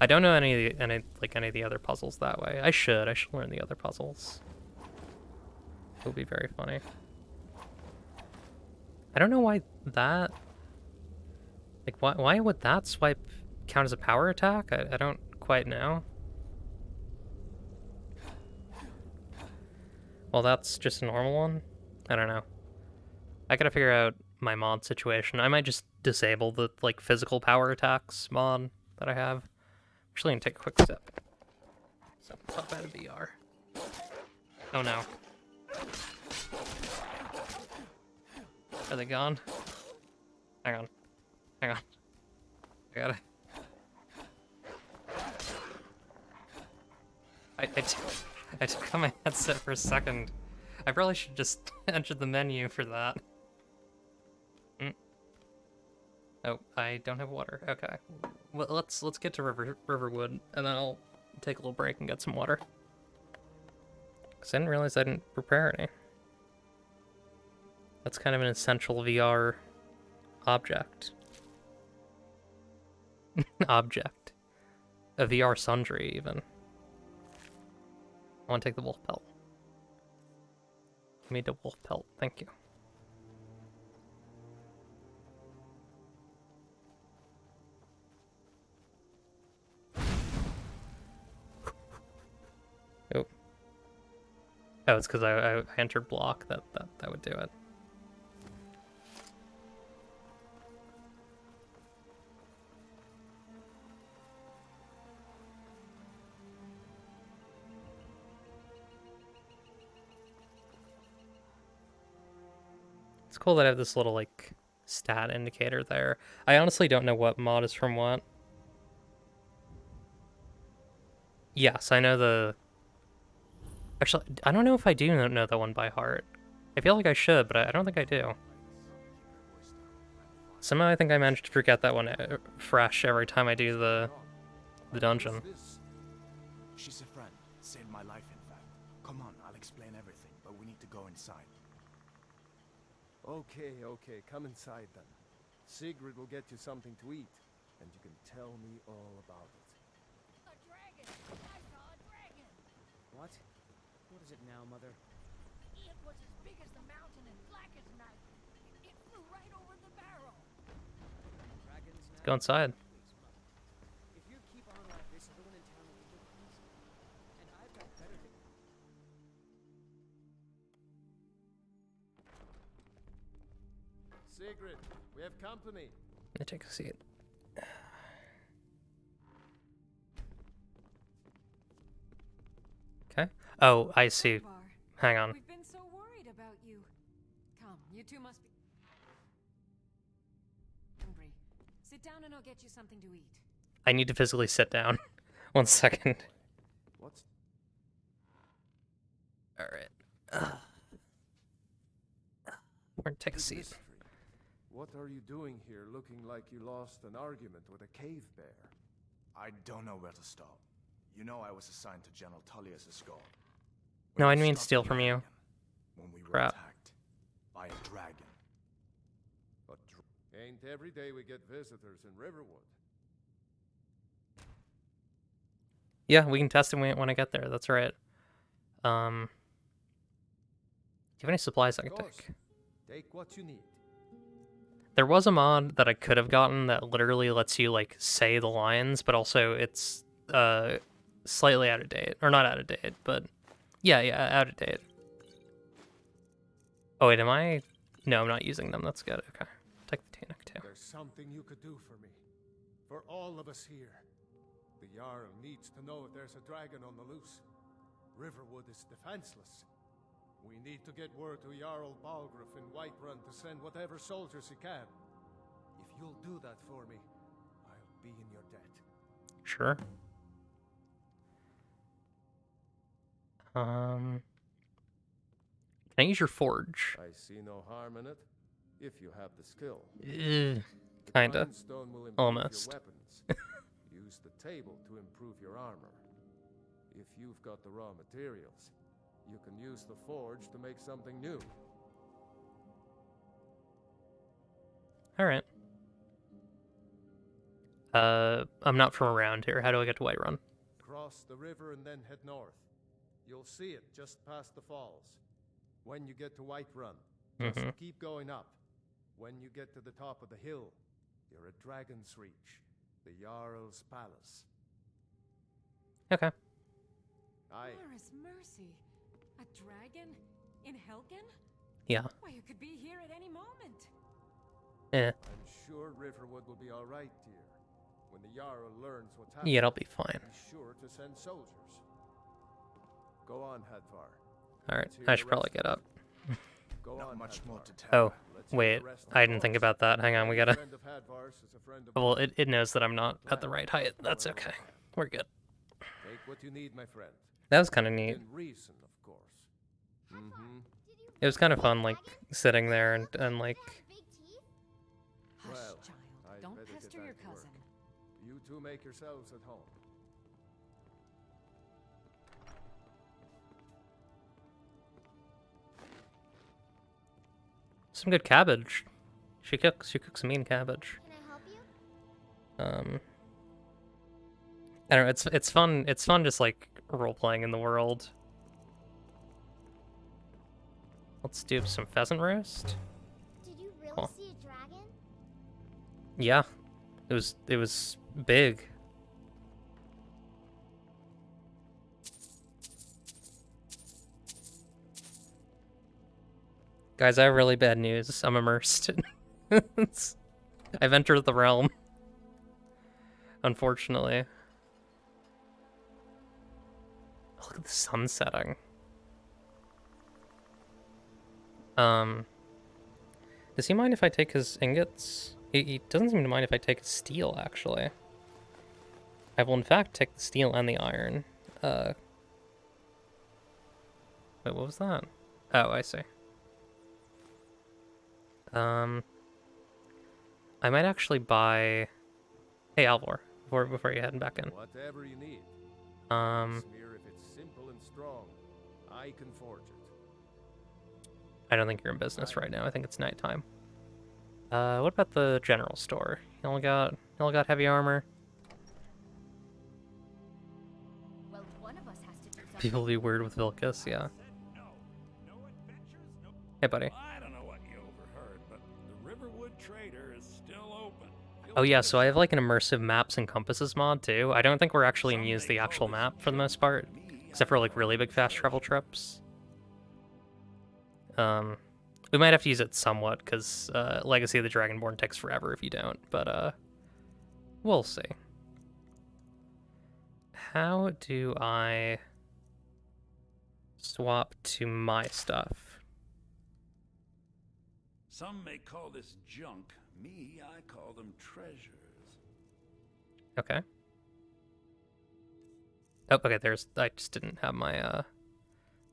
I don't know any of the other puzzles that way. I should learn the other puzzles. It would be very funny. I don't know why that... Like, why would that swipe count as a power attack? I don't quite know. Well, that's just a normal one? I don't know. I gotta figure out my mod situation. I might just disable the, like, physical power attacks mod that I have. Actually, I'm gonna take a quick step. So, pop out of VR. Oh no. Are they gone? Hang on. Hang on. I gotta... I took out my headset for a second. I probably should just enter the menu for that. Oh, I don't have water. Okay. Well, let's get to Riverwood, and then I'll take a little break and get some water. Because I didn't realize I didn't prepare any. That's kind of an essential VR object. Object. A VR sundry, even. I want to take the wolf pelt. Give me the wolf pelt, thank you. Oh. Oh, it's because I entered block. That would do it. It's cool that I have this little, like, stat indicator there. I honestly don't know what mod is from what. Yes, I know the... Actually, I don't know if I do know that one by heart. I feel like I should, but I don't think I do. Somehow I think I managed to forget that one fresh every time I do the dungeon. Who's this? She's a friend. Saved my life, in fact. Come on, I'll explain everything, but we need to go inside. Okay, come inside then. Sigrid will get you something to eat, and you can tell me all about it. A dragon! I saw a dragon! What? What is it now, Mother? It was as big as the mountain and black as night. It flew right over the barrel. Dragons now? Go inside. Please, Mother. If you keep on like this, everyone in town will think you're crazy. And I've got better things. Sigrid, we have company. Let me take a seat. Okay. Oh, I see. Bar. Hang on. We've been so worried about you. Come, you two must be hungry. Sit down and I'll get you something to eat. I need to physically sit down. 1 second. What's... Alright. We're gonna take a seat. mystery? What are you doing here looking like you lost an argument with a cave bear? I don't know where to start. You know I was assigned to General Tullius' guard. No, I We didn't mean to stopped steal the from you. dragon when we were Crap. attacked by a dragon. But ain't every day we get visitors in Riverwood. Yeah, we can test it when I get there. That's right. Do you have any supplies I Of can course. take? Take what you need. There was a mod that I could have gotten that literally lets you, like, say the lines, but also it's, slightly out of date. Or not out of date, but... Yeah, out of date. Oh, wait, am I... No, I'm not using them. That's good. Okay. Take the tunic, too. There's something you could do for me. For all of us here. The Jarl needs to know if there's a dragon on the loose. Riverwood is defenseless. We need to get word to Jarl Balgruuf in Whiterun to send whatever soldiers he can. If you'll do that for me, I'll be in your debt. Sure. Can I use your forge? I see no harm in it, if you have the skill. Eh, The kinda. grindstone will improve Almost. your weapons. Use the table to improve your armor. If you've got the raw materials, you can use the forge to make something new. Alright. I'm not from around here. How do I get to Whiterun? Cross the river and then head north. You'll see it just past the falls. When you get to Whiterun, just Mhm. keep going up. When you get to the top of the hill, you're at Dragon's Reach, the Jarl's Palace. Okay. Aye. Laura's mercy. A dragon? In Helgen? Yeah. Why, you could be here at any moment. Eh. I'm sure Riverwood will be all right, dear. When the Jarl learns what's happening, Yeah, it'll be fine. be sure to send soldiers. Go on, Hadvar. Alright, Let's hear I the should probably rest get up. Go Not on, much more Hadvar. to tell. Oh, Let's hear wait. the rest of I the didn't think thoughts. about that. Hang on, we Any gotta... friend of Hadvar's is a friend of Well, mine. it knows that I'm not at the right height. That's okay. We're good. Take what you need, my friend. That was kind of neat. In reason, of course. Mm-hmm. It was kind of fun, like, sitting there and like... Hush, Well, child. I'd Don't better get pester back your to work. cousin. You two make yourselves at home. Some good cabbage. She cooks mean cabbage. Can I help you? I don't know, it's fun just like role-playing in the world. Let's do some pheasant roast. Did you really Oh. see a dragon? Yeah. It was big. Guys, I have really bad news. I'm immersed. I've entered the realm. Unfortunately. Look at the sun setting. Does he mind if I take his ingots? He doesn't seem to mind if I take his steel, actually. I will in fact take the steel and the iron. Wait, what was that? Oh, I see. I might actually buy... Hey, Alvor, before you heading back in. Whatever you need. Smear, if it's simple and strong, I can forge it. I don't think you're in business right now. I think it's nighttime. What about the general store? You only got heavy armor? Well, one of us has to do something. People be weird with Vilcus, yeah. Hey, buddy. I don't know what you overheard, but the Riverwood Trader is still open. Oh yeah, so I have like an immersive maps and compasses mod too. I don't think we're actually gonna use the actual map for the most part, except for like really big fast travel trips. We might have to use it somewhat because Legacy of the Dragonborn takes forever if you don't, but we'll see. How do I swap to my stuff? Some may call this junk. Me, I call them treasures. Okay. Oh, okay, I just didn't have my,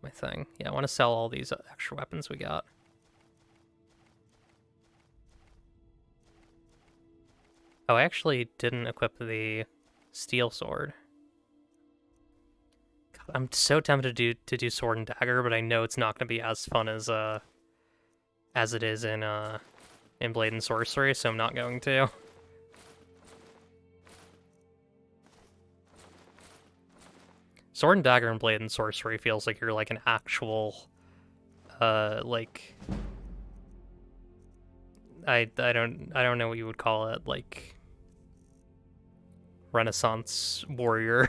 my thing. Yeah, I want to sell all these extra weapons we got. Oh, I actually didn't equip the steel sword. God, I'm so tempted to do sword and dagger, but I know it's not going to be as fun as it is in Blade and Sorcery, so I'm not going to. Sword and Dagger and Blade and Sorcery feels like you're like an actual, like, I don't know what you would call it, like, Renaissance warrior,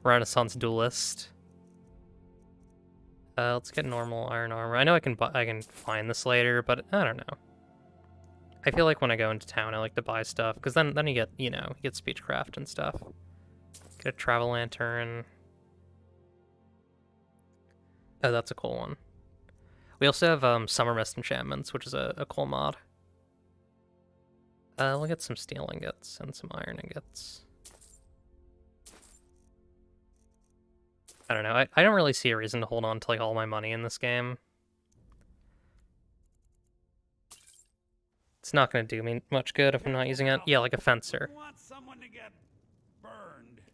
Renaissance duelist. Let's get normal iron armor. I know I can find this later, but I don't know. I feel like when I go into town, I like to buy stuff, because then you get, you know, you get speechcraft and stuff. Get a travel lantern. Oh, that's a cool one. We also have Summer Mist enchantments, which is a cool mod. We'll get some steel ingots and some iron ingots. I don't know. I don't really see a reason to hold on to like all my money in this game. It's not going to do me much good if I'm not using it. Yeah, like a fencer.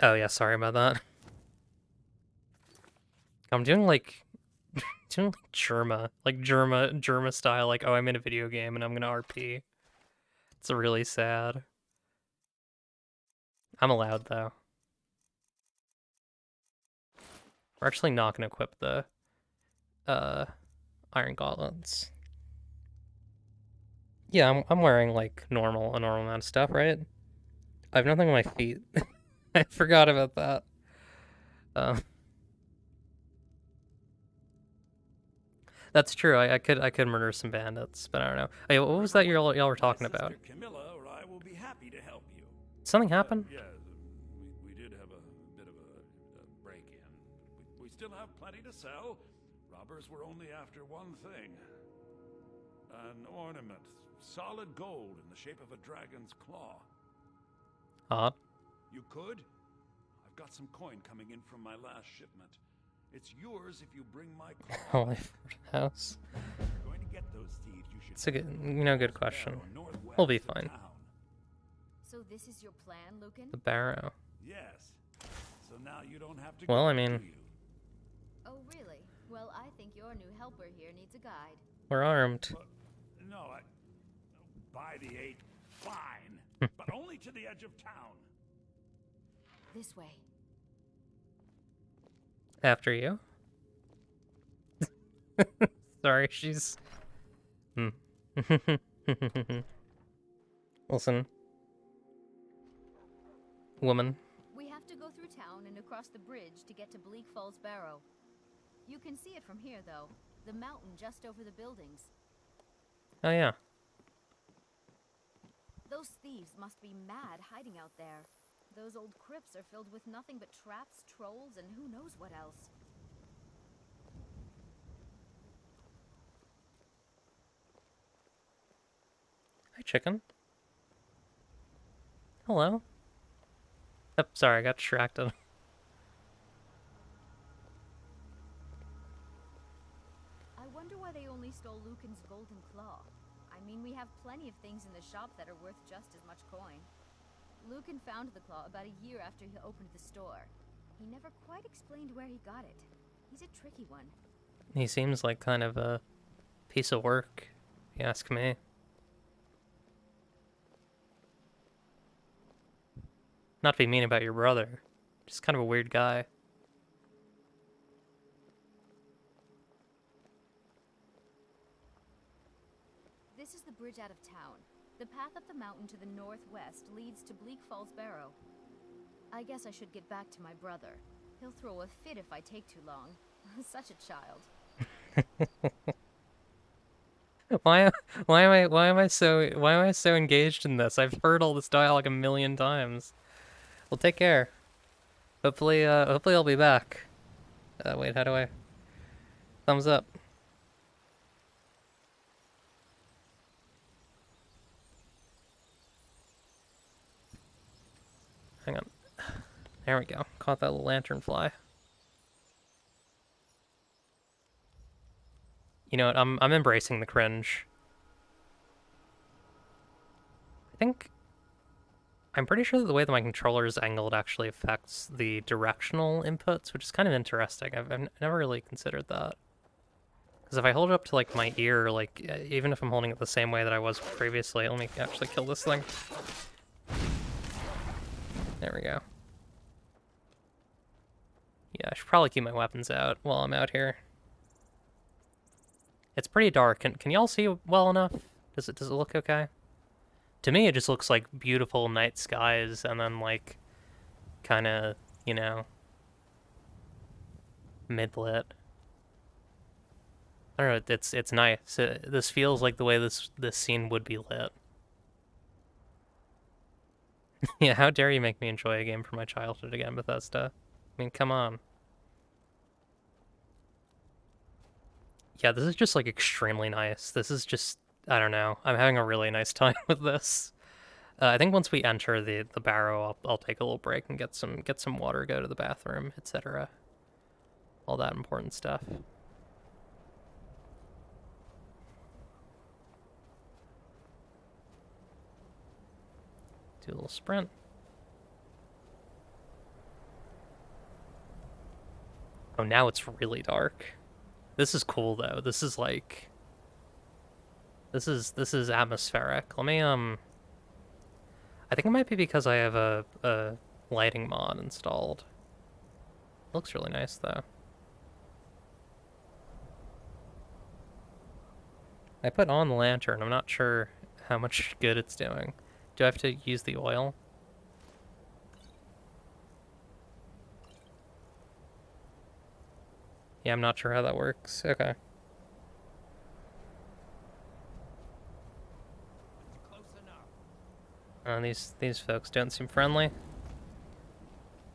Oh yeah, sorry about that. I'm doing like Germa style, like, oh, I'm in a video game and I'm gonna RP. It's really sad. I'm allowed though. We're actually not gonna equip the iron gauntlets. Yeah, I'm wearing like a normal amount of stuff, right? I have nothing on my feet. I forgot about that. That's true. I could murder some bandits, but I don't know. Hey, what was that y'all were talking about? Camilla or I will be happy to help you. Something happened? Yeah, we did have a bit of a break-in. We still have plenty to sell. Robbers were only after one thing. An ornament. Solid gold in the shape of a dragon's claw. Odd. You could? I've got some coin coming in from my last shipment. It's yours if you bring my claw. Holy house. Going to get those thieves, you should. It's a good, good question. We'll be fine. So this is your plan, Lucan? The barrow. Yes. So now you don't have to. Well, I mean. Oh really? Well, I think your new helper here needs a guide. We're armed. No, by the 8, fine, but only to the edge of town. This way. After you. Sorry, she's... Listen. Woman. We have to go through town and across the bridge to get to Bleak Falls Barrow. You can see it from here, though. The mountain just over the buildings. Oh, yeah. Those thieves must be mad hiding out there. Those old crypts are filled with nothing but traps, trolls, and who knows what else. Hi, chicken. Hello. Oh, sorry, I got distracted. I wonder why they only stole Lucan's golden claw. I I mean, we have plenty of things in the shop that are worth just as much coin. Lucan found the claw about a year after he opened the store. He never quite explained where he got it. He's a tricky one. He seems like kind of a piece of work, if you ask me. Not to be mean about your brother, just kind of a weird guy. This is the bridge out of town. The path up the mountain to the northwest leads to Bleak Falls Barrow. I guess I should get back to my brother. He'll throw a fit if I take too long. Such a child. Why am I so engaged in this? I've heard all this dialogue a million times. Well, take care. Hopefully I'll be back. Wait, how do I? Thumbs up. Hang on. There we go. Caught that little lantern fly. You know what? I'm embracing the cringe. I'm pretty sure that the way that my controller is angled actually affects the directional inputs, which is kind of interesting. I've never really considered that. Because if I hold it up to like my ear, like even if I'm holding it the same way that I was previously, let me actually kill this thing. There we go. Yeah, I should probably keep my weapons out while I'm out here. It's pretty dark. Can y'all see well enough? Does it look okay? To me, it just looks like beautiful night skies and then like kind of, you know, mid-lit. I don't know. It's nice. This feels like the way this scene would be lit. Yeah, how dare you make me enjoy a game from my childhood again, Bethesda? I mean, come on. Yeah, this is just, like, extremely nice. This is just, I don't know. I'm having a really nice time with this. I think once we enter the barrow, I'll take a little break and get some water, go to the bathroom, etc. All that important stuff. Do a little sprint. Oh, now it's really dark. This is cool though. This is like this is atmospheric. Let me I think it might be because I have a lighting mod installed. It looks really nice though. I put on the lantern. I'm not sure how much good it's doing. Do I have to use the oil? Yeah, I'm not sure how that works. Okay. These folks don't seem friendly.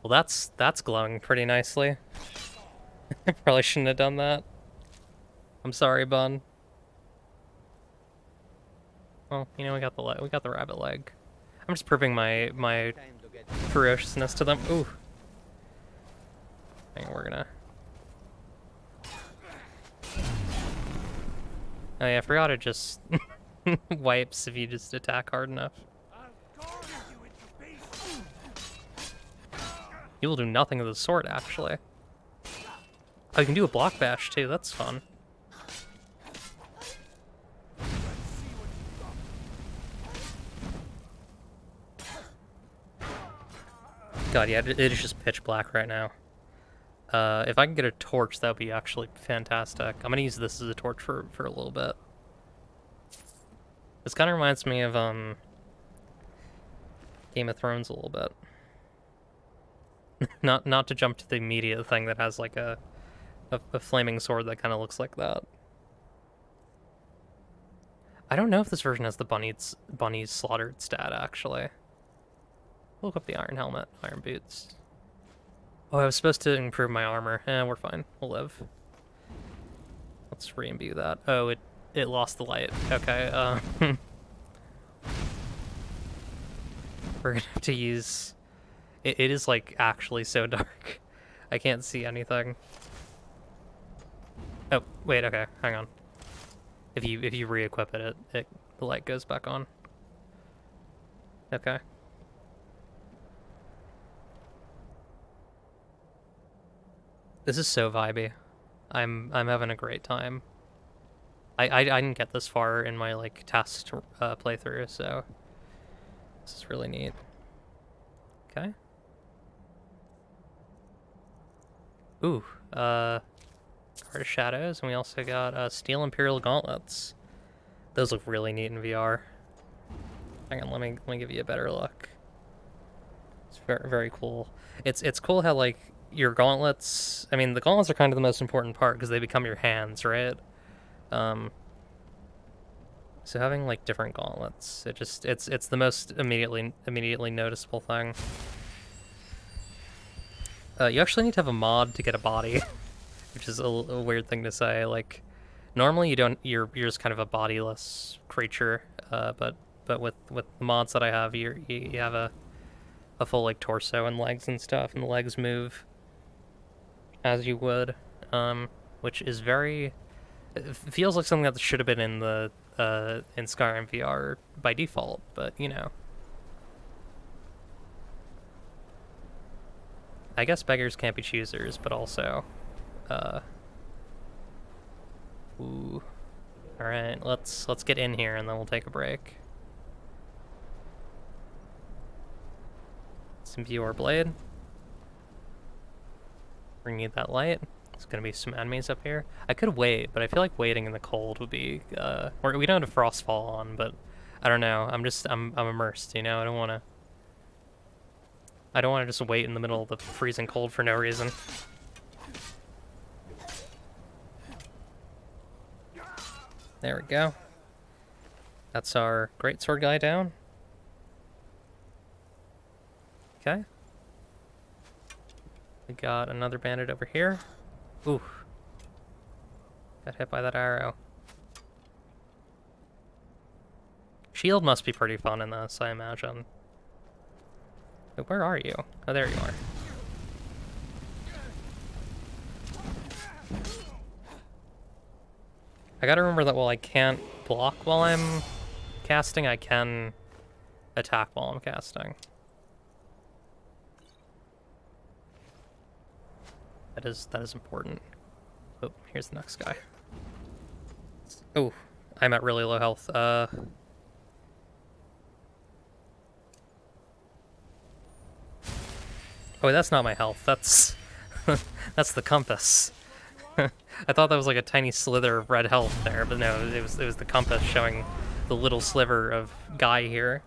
Well, that's glowing pretty nicely. I probably shouldn't have done that. I'm sorry, Bun. Well, you know, we got the rabbit leg. I'm just proving my ferociousness to them. Ooh. I think we're gonna. Oh yeah, I forgot it just wipes if you just attack hard enough. You will do nothing of the sort, actually. Oh, you can do a block bash too. That's fun. God, yeah, it is just pitch black right now. If I can get a torch, that would be actually fantastic. I'm gonna use this as a torch for a little bit. This kind of reminds me of Game of Thrones a little bit. not to jump to the immediate thing that has like a flaming sword that kind of looks like that. I don't know if this version has the bunnies slaughtered stat actually. Look up the iron helmet, iron boots. Oh, I was supposed to improve my armor. We're fine. We'll live. Let's re-imbue that. Oh, it lost the light. Okay, we're gonna have to use... It is, like, actually so dark. I can't see anything. Oh, wait, okay. Hang on. If you re-equip it, the light goes back on. Okay. This is so vibey. I'm having a great time. I didn't get this far in my like test playthrough, so this is really neat. Okay. Ooh, Heart of Shadows, and we also got Steel Imperial Gauntlets. Those look really neat in VR. Hang on, let me give you a better look. It's very very cool. It's cool how like your gauntlets. I mean, the gauntlets are kind of the most important part because they become your hands, right? So having like different gauntlets, it's the most immediately noticeable thing. You actually need to have a mod to get a body, which is a weird thing to say. Like, normally you don't. You're just kind of a bodiless creature. But with the mods that I have, you have a full like torso and legs and stuff, and the legs move as you would, which is very. It feels like something that should have been in the in Skyrim VR by default, but you know. I guess beggars can't be choosers, but also, ooh. All right, let's get in here and then we'll take a break. Some view our blade. We need that light. There's gonna be some enemies up here. I could wait, but I feel like waiting in the cold would be. We don't have frostfall on, but I don't know. I'm immersed. You know, I don't want to just wait in the middle of the freezing cold for no reason. There we go. That's our greatsword guy down. Okay. We got another bandit over here. Ooh. Got hit by that arrow. Shield must be pretty fun in this, I imagine. Wait, where are you? Oh, there you are. I gotta remember that while I can't block while I'm casting, I can attack while I'm casting. That is important. Oh, here's the next guy. Oh, I'm at really low health. Oh, that's not my health. That's that's the compass. I thought that was like a tiny slither of red health there, but no, it was the compass showing the little sliver of guy here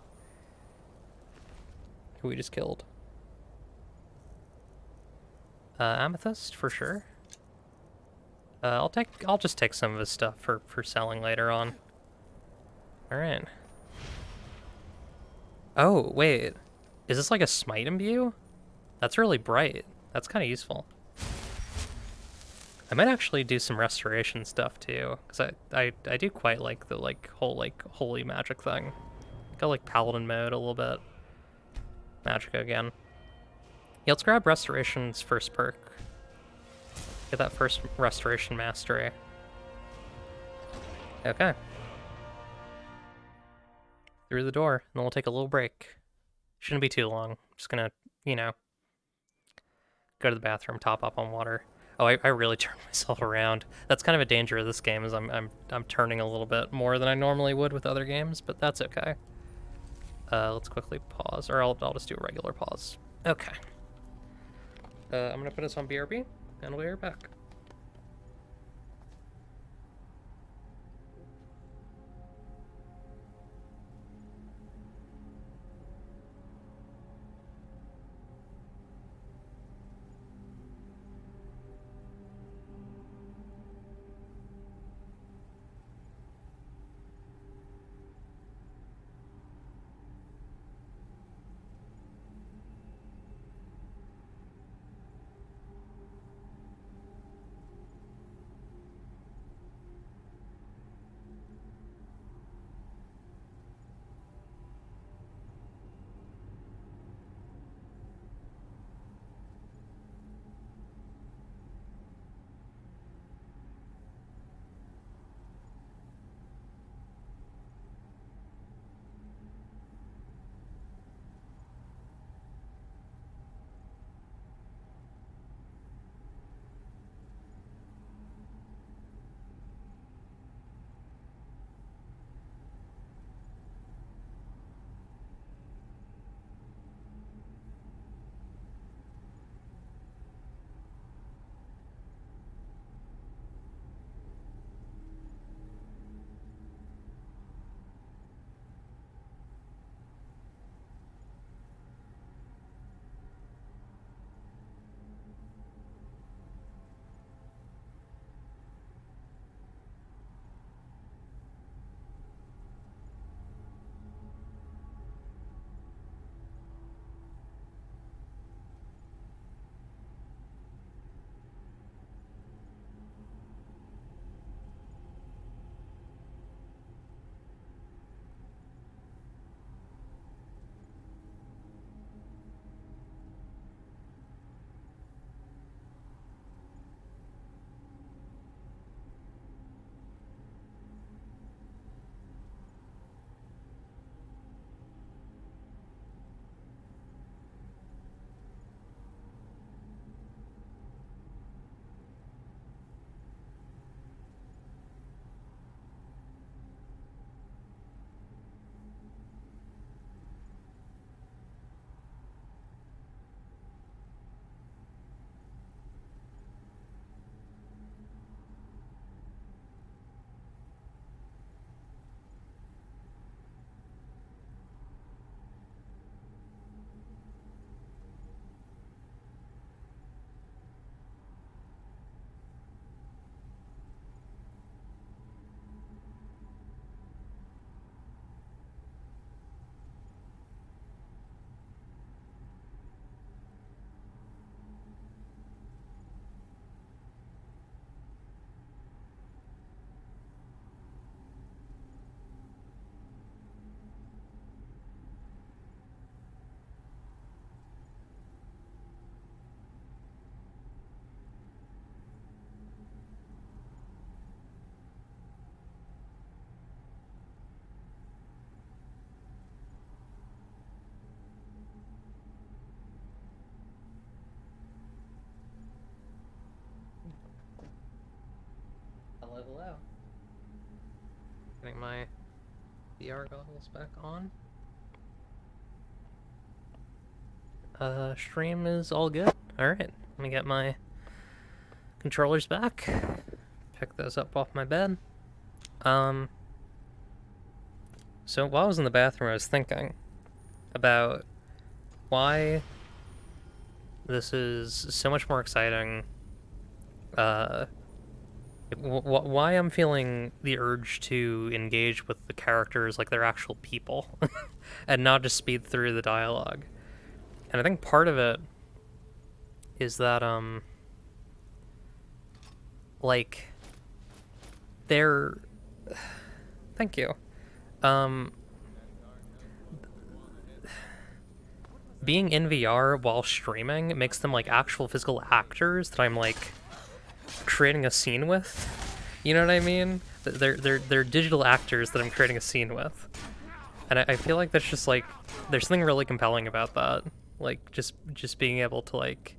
who we just killed. Amethyst for sure. I'll just take some of his stuff for selling later on. All right. Oh wait, is this like a smite imbue? That's really bright. That's kind of useful. I might actually do some restoration stuff too, because I do quite like the whole holy magic thing. Got like paladin mode a little bit. Magica again. Yeah, let's grab restoration's first perk. Get that first restoration mastery. Okay. Through the door, and then we'll take a little break. Shouldn't be too long. Just gonna, you know, go to the bathroom, top up on water. Oh, I really turned myself around. That's kind of a danger of this game, is I'm turning a little bit more than I normally would with other games, but that's okay. Let's quickly pause, or I'll just do a regular pause. Okay. I'm gonna put us on BRB, and we'll be right back. hello. Getting my VR goggles back on. Stream is all good. Alright, let me get my controllers back. Pick those up off my bed. So while I was in the bathroom, I was thinking about why this is so much more exciting. Why I'm feeling the urge to engage with the characters like they're actual people and not just speed through the dialogue. And I think part of it is that, like, they're... Thank you. Being in VR while streaming makes them, like, actual physical actors that I'm, like, creating a scene with. You know what I mean? They're digital actors that I'm creating a scene with. And I feel like that's just, like, there's something really compelling about that. Like, just being able to, like,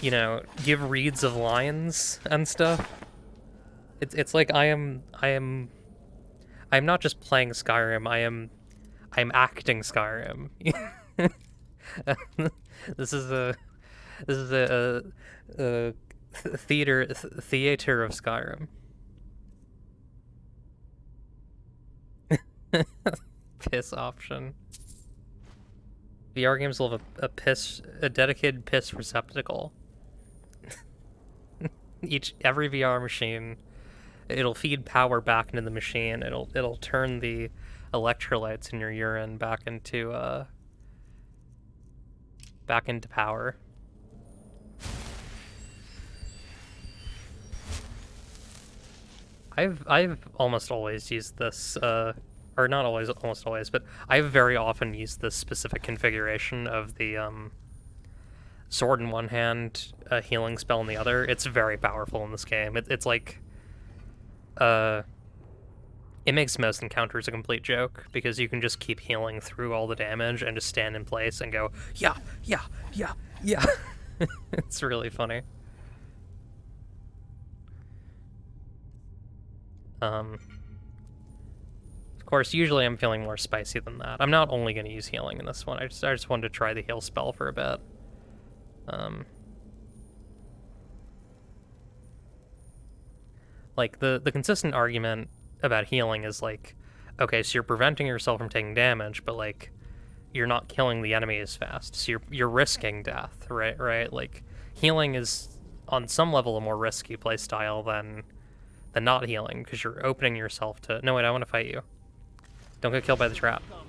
you know, give reads of lines and stuff. It's like I'm not just playing Skyrim, I'm acting Skyrim. This is a theater of Skyrim. Piss option. VR games will have a dedicated piss receptacle. Every VR machine, it'll feed power back into the machine. It'll turn the electrolytes in your urine back into power. I've almost always used this, or not always, almost always, but I've very often used this specific configuration of the sword in one hand, a healing spell in the other. It's very powerful in this game. It's like, it makes most encounters a complete joke, because you can just keep healing through all the damage and just stand in place and go, yeah, yeah, yeah, yeah. It's really funny. Of course, usually I'm feeling more spicy than that. I'm not only going to use healing in this one. I just wanted to try the heal spell for a bit. Like, the consistent argument about healing is like, okay, so you're preventing yourself from taking damage, but like, you're not killing the enemy as fast, so you're risking death, right? Like, healing is on some level a more risky playstyle than not healing, because you're opening yourself to... No, wait, I want to fight you. Don't get killed by the trap. Well,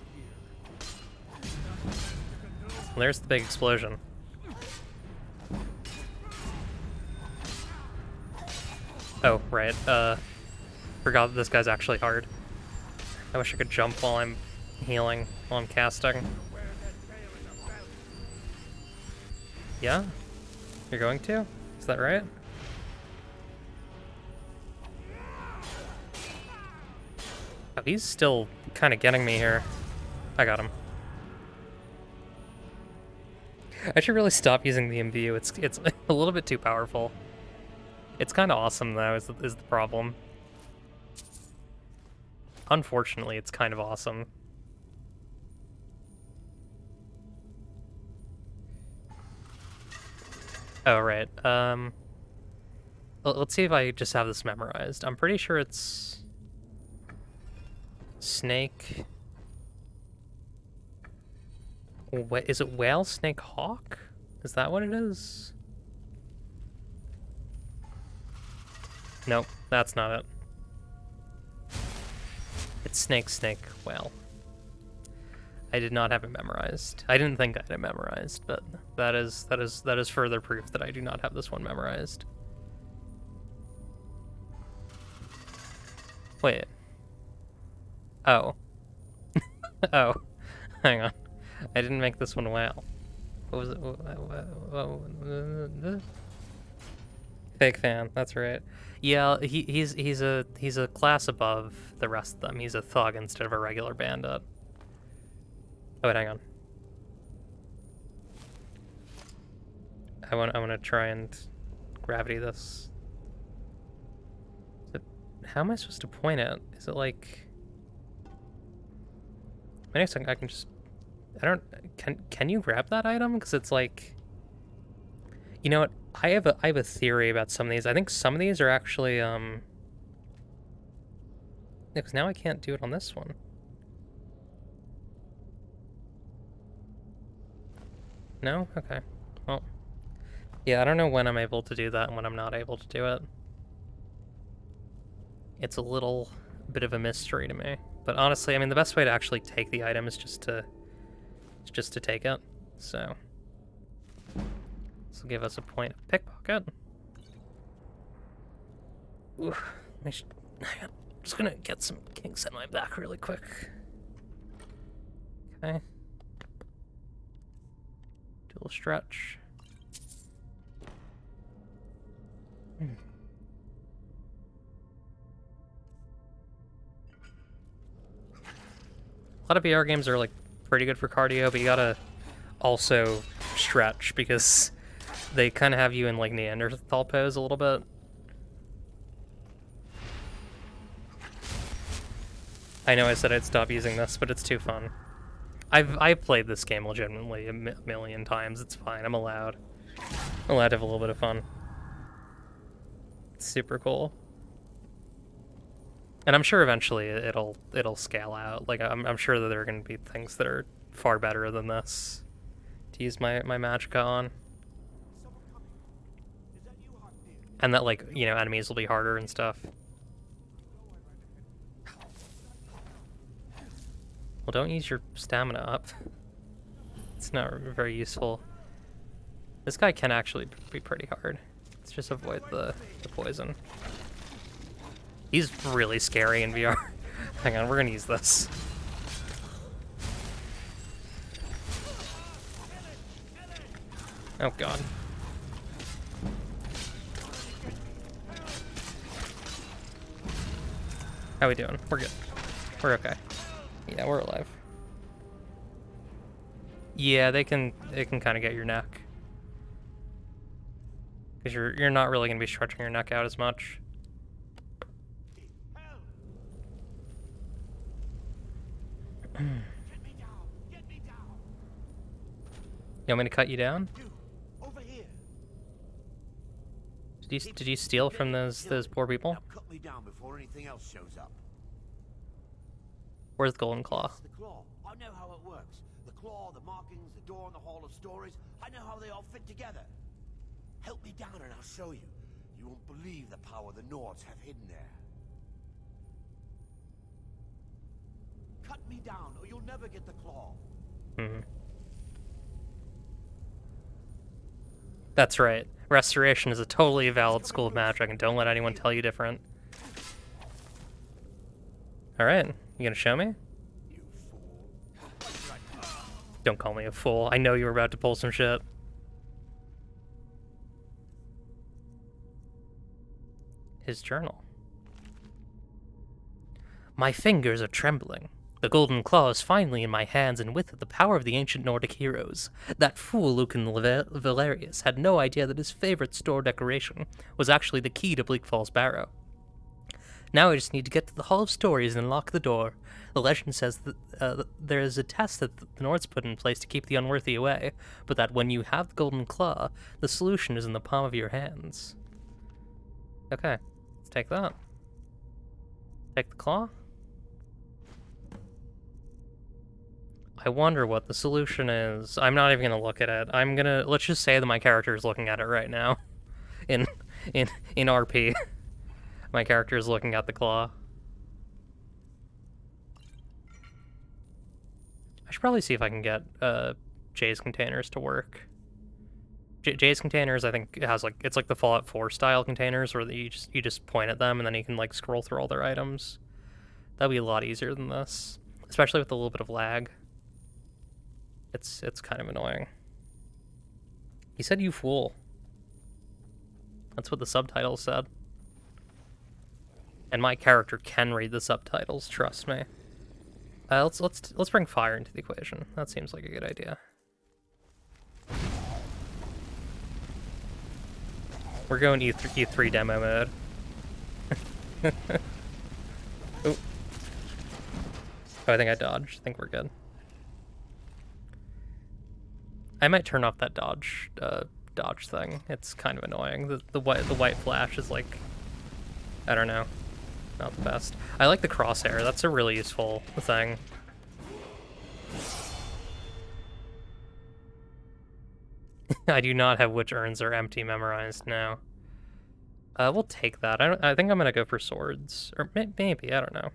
there's the big explosion. Oh, right. Forgot that this guy's actually hard. I wish I could jump while I'm healing, while I'm casting. Yeah? You're going to? Is that right? Oh, he's still kind of getting me here. I got him. I should really stop using the MBU. It's a little bit too powerful. It's kind of awesome, though, is the problem. Unfortunately, it's kind of awesome. Oh, right. Let's see if I just have this memorized. I'm pretty sure it's... Snake... Is it whale, snake, hawk? Is that what it is? Nope, that's not it. It's snake, snake, whale. I did not have it memorized. I didn't think I had it memorized, but that is further proof that I do not have this one memorized. Wait. Oh. Oh. Hang on. I didn't make this one whale. What was it? Fake fan, that's right. Yeah, he's a class above the rest of them. He's a thug instead of a regular bandit. Oh wait, hang on. I want to try and gravity this How am I supposed to point it? Is it like... Maybe I can just... I don't... Can you grab that item? Because it's like... You know what? I have a theory about some of these. I think some of these are actually, because now I can't do it on this one. No? Okay. Well... Yeah, I don't know when I'm able to do that and when I'm not able to do it. It's a little bit of a mystery to me. But honestly, I mean, the best way to actually take the item is just to take it. So this will give us a point of pickpocket. Oof. Hang on. Just gonna get some kinks in my back really quick. Okay. Do a little stretch. A lot of VR games are like pretty good for cardio, but you gotta also stretch because they kind of have you in like Neanderthal pose a little bit. I know I said I'd stop using this, but it's too fun. I've played this game legitimately a million times. It's fine. I'm allowed to have a little bit of fun. It's super cool. And I'm sure eventually it'll scale out. Like I'm sure that there are going to be things that are far better than this to use my magicka on. And that, like, you know, enemies will be harder and stuff. Well, don't use your stamina up. It's not very useful. This guy can actually be pretty hard. Let's just avoid the poison. He's really scary in VR. Hang on, we're gonna use this. Oh god. How we doing? We're good. We're okay. Yeah, we're alive. Yeah, it can kind of get your neck. Because you're not really gonna be stretching your neck out as much. You want me to cut you down? Over here. Did you steal from those poor people? Now cut me down before anything else shows up. Where's the golden claw? It's the claw. I know how it works. The claw, the markings, the door in the Hall of Stories. I know how they all fit together. Help me down and I'll show you. You won't believe the power the Nords have hidden there. Cut me down or you'll never get the claw. Mm-hmm. That's right. Restoration is a totally valid school of magic, and don't let anyone tell you different. Alright, you gonna show me? You fool. Don't call me a fool. I know you were about to pull some shit. His journal. My fingers are trembling. The golden claw is finally in my hands, and with it the power of the ancient Nordic heroes. That fool Lucan Valerius had no idea that his favorite store decoration was actually the key to Bleak Falls Barrow. Now I just need to get to the Hall of Stories and unlock the door. The legend says that there is a test that the Nords put in place to keep the unworthy away, but that when you have the golden claw, the solution is in the palm of your hands. Okay, let's take that. Take the claw. I wonder what the solution is. I'm not even gonna look at it. Let's just say that my character is looking at it right now. In RP. My character is looking at the claw. I should probably see if I can get Jay's containers to work. Jay's containers, I think, it's like the Fallout 4 style containers where you just point at them and then you can like scroll through all their items. That'd be a lot easier than this, especially with a little bit of lag. It's kind of annoying. He said, "You fool." That's what the subtitles said. And my character can read the subtitles, trust me. Let's bring fire into the equation. That seems like a good idea. We're going E3 demo mode. Oh. Oh, I think I dodged. I think we're good. I might turn off that dodge thing. It's kind of annoying. The white flash is like, I don't know, not the best. I like the crosshair. That's a really useful thing. I do not have which urns are empty memorized now. We'll take that. I think I'm gonna go for swords, or maybe, I don't know.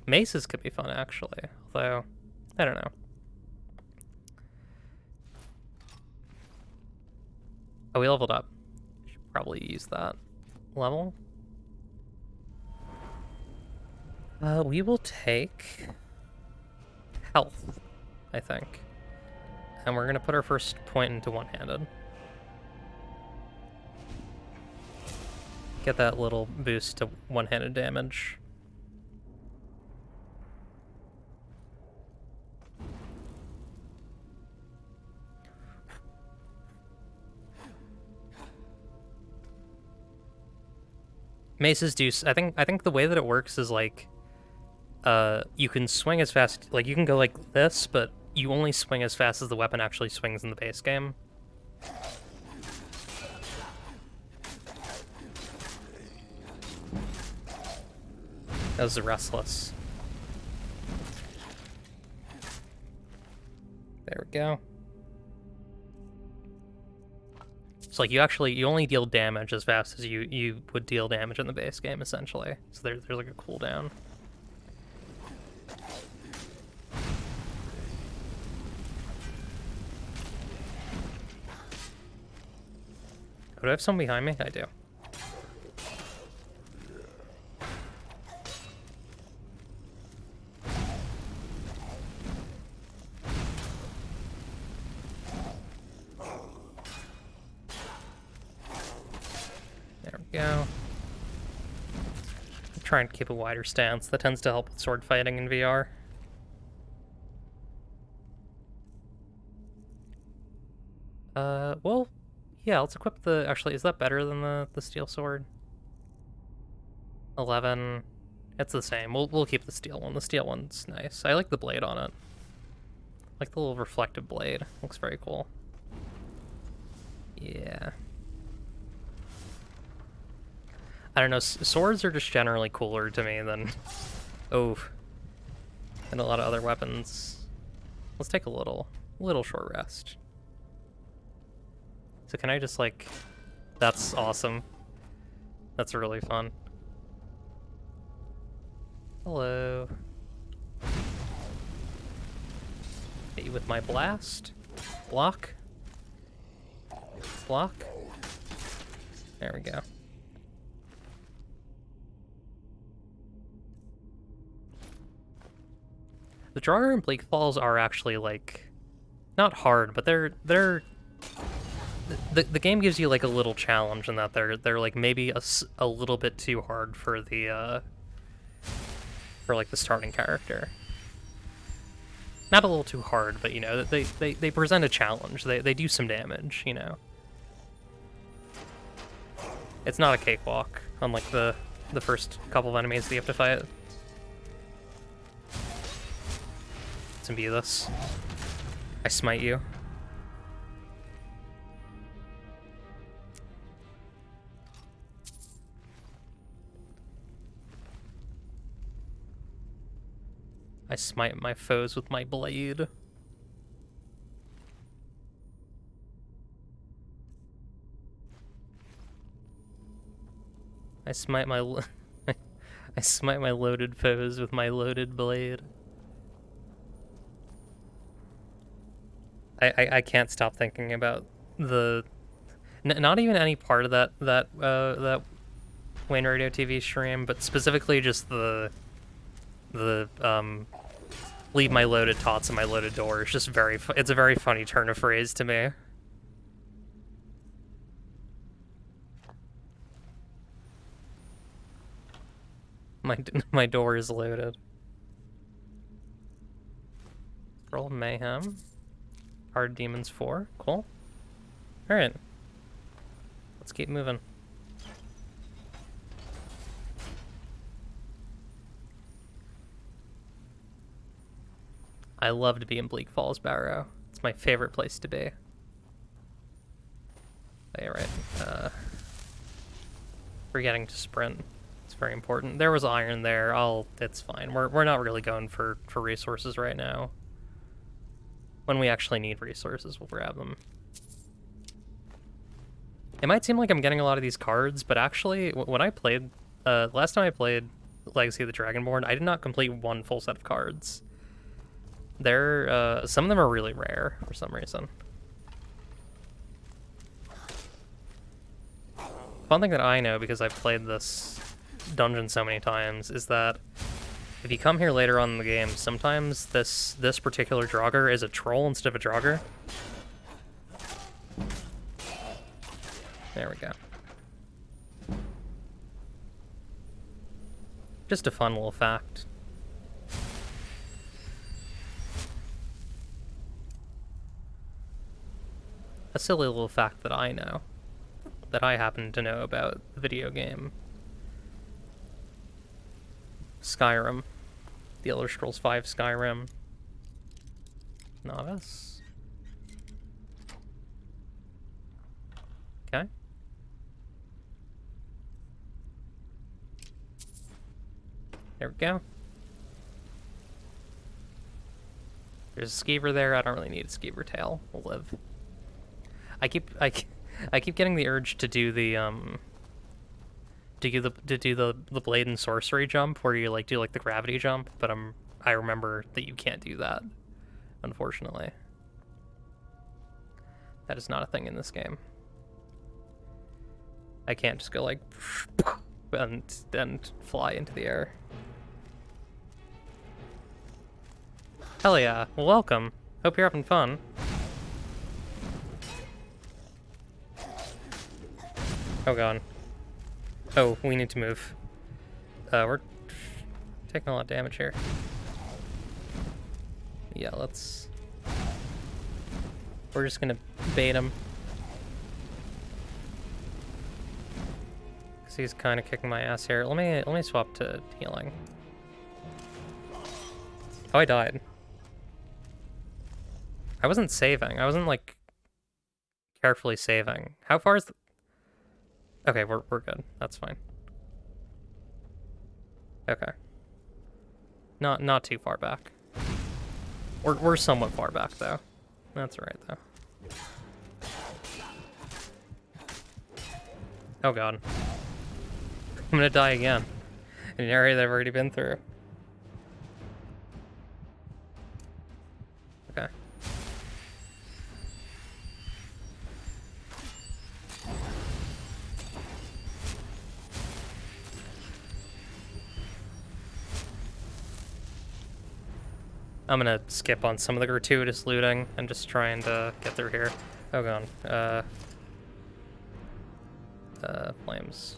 Maces could be fun actually, although I don't know. Oh, we leveled up. Should probably use that level. We will take health, I think. And we're gonna put our first point into one-handed. Get that little boost to one-handed damage. Maces do. I think the way that it works is like, you can swing as fast. Like you can go like this, but you only swing as fast as the weapon actually swings in the base game. That was the Restless. There we go. So like you only deal damage as fast as you would deal damage in the base game, essentially. So there's like a cooldown. Oh, do I have someone behind me? I do. There we go. I'm trying to keep a wider stance. That tends to help with sword fighting in VR. Well, yeah, let's equip the... Actually, is that better than the steel sword? 11. It's the same. We'll keep the steel one. The steel one's nice. I like the blade on it. I like the little reflective blade. Looks very cool. Yeah. I don't know, swords are just generally cooler to me than... Oh. Than a lot of other weapons. Let's take a little short rest. So can I just like... That's awesome. That's really fun. Hello. Hit you with my blast. Block. Block. There we go. The Draugr and Bleak Falls are actually like not hard, but they're the game gives you like a little challenge in that they're like maybe a little bit too hard for the for like the starting character. Not a little too hard, but you know, they present a challenge. They do some damage, you know. It's not a cakewalk, unlike the first couple of enemies that you have to fight. Let's imbue this. I smite you. I smite my foes with my blade. I smite my I smite my loaded foes with my loaded blade. I can't stop thinking about the not even any part of that Wayne Radio TV stream, but specifically just the leave my loaded tots and my loaded door. It's just it's a very funny turn of phrase to me. My door is loaded. Roll Mayhem. Hard Demons 4. Cool. Alright. Let's keep moving. I love to be in Bleak Falls Barrow. It's my favorite place to be. Oh, yeah, right. Forgetting to sprint. It's very important. There was iron there. It's fine. We're not really going for resources right now. When we actually need resources, we'll grab them. It might seem like I'm getting a lot of these cards, but actually, when I played, last time I played Legacy of the Dragonborn, I did not complete one full set of cards. Some of them are really rare for some reason. One thing that I know, because I've played this dungeon so many times, is that if you come here later on in the game, sometimes this particular Draugr is a troll instead of a Draugr. There we go. Just a fun little fact. A silly little fact that I know. That I happen to know about the video game. Skyrim. The Elder Scrolls V Skyrim. Novice. Okay. There we go. There's a skeever there. I don't really need a skeever tail. We'll live. I keep getting the urge to do the the blade and sorcery jump where you do the gravity jump, but I remember that you can't do that, unfortunately. That is not a thing in this game. I can't just go and then fly into the air. Hell yeah. Well, welcome. Hope you're having fun. Oh god. Oh, we need to move. We're taking a lot of damage here. Yeah, we're just gonna bait him. Cause he's kind of kicking my ass here. Let me swap to healing. Oh, I died. I wasn't saving. I wasn't carefully saving. How far is the... Okay, we're good. That's fine. Okay. Not too far back. We're somewhat far back though. That's alright though. Oh god. I'm gonna die again. In an area that I've already been through. Okay. I'm gonna skip on some of the gratuitous looting and just trying to get through here. Oh god. Flames.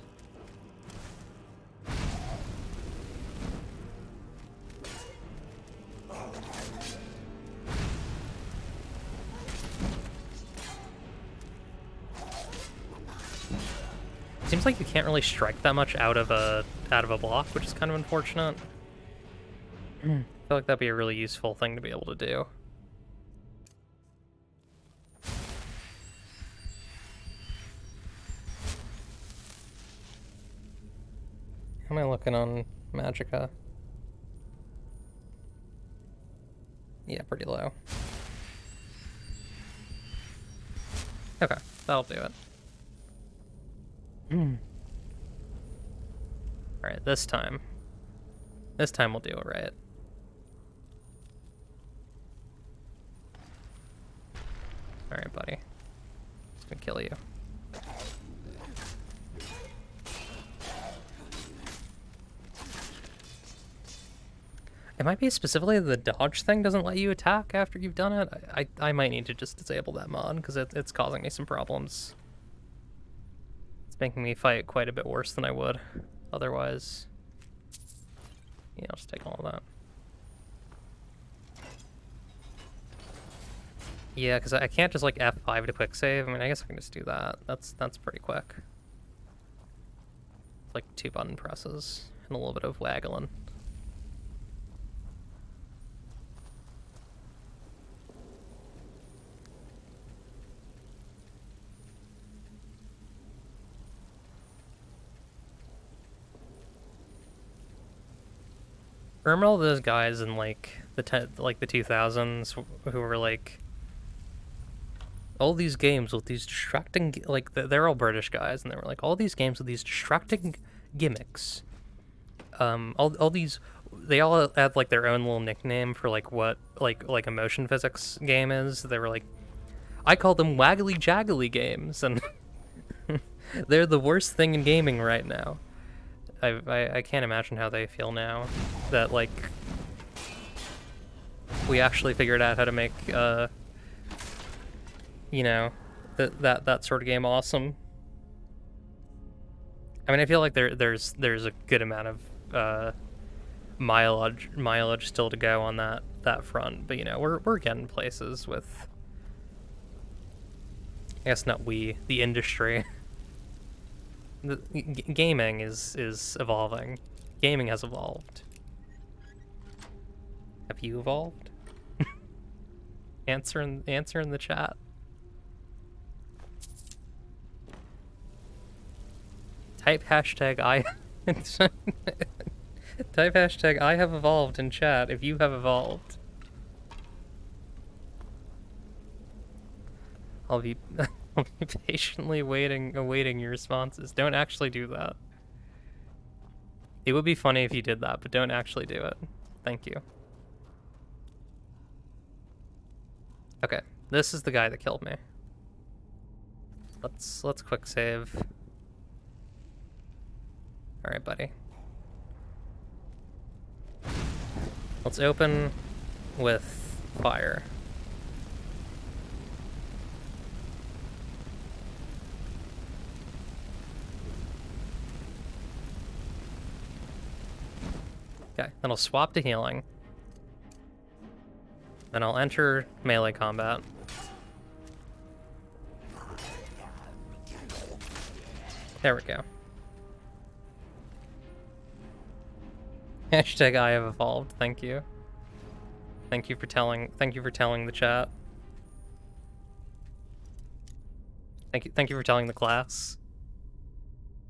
Seems like you can't really strike that much out of a block, which is kind of unfortunate. I feel like that'd be a really useful thing to be able to do. How am I looking on Magicka? Yeah, pretty low. Okay, that'll do it. Alright, this time. This time we'll do it right. Alright, buddy. Just gonna kill you. It might be specifically the dodge thing doesn't let you attack after you've done it. I might need to just disable that mod, because it's causing me some problems. It's making me fight quite a bit worse than I would otherwise. Yeah, I'll just take all of that. Yeah, because I can't just F5 to quick save. I mean, I guess I can just do that. That's pretty quick. It's like 2 button presses and a little bit of waggling. Remember all those guys in like the 2000s who were like, all these games with these distracting, like they're all British guys, and they were like, all these games with these distracting gimmicks. All these, they all had like their own little nickname for like what like a motion physics game is. They were like, I call them waggly jaggly games, and they're the worst thing in gaming right now. I can't imagine how they feel now that like we actually figured out how to make you know, that sort of game awesome. I mean, I feel like there's a good amount of mileage still to go on that front, but you know, we're getting places with, I guess not we, the industry. Gaming is evolving. Gaming has evolved. Have you evolved? Answer in the chat. Type hashtag I type hashtag I have evolved in chat if you have evolved. I'll be patiently awaiting your responses. Don't actually do that. It would be funny if you did that, but don't actually do it. Thank you. Okay, this is the guy that killed me. Let's quick save. All right, buddy. Let's open with fire. Okay, then I'll swap to healing. Then I'll enter melee combat. There we go. Hashtag I have evolved. Thank you. Thank you for telling the chat. Thank you for telling the class.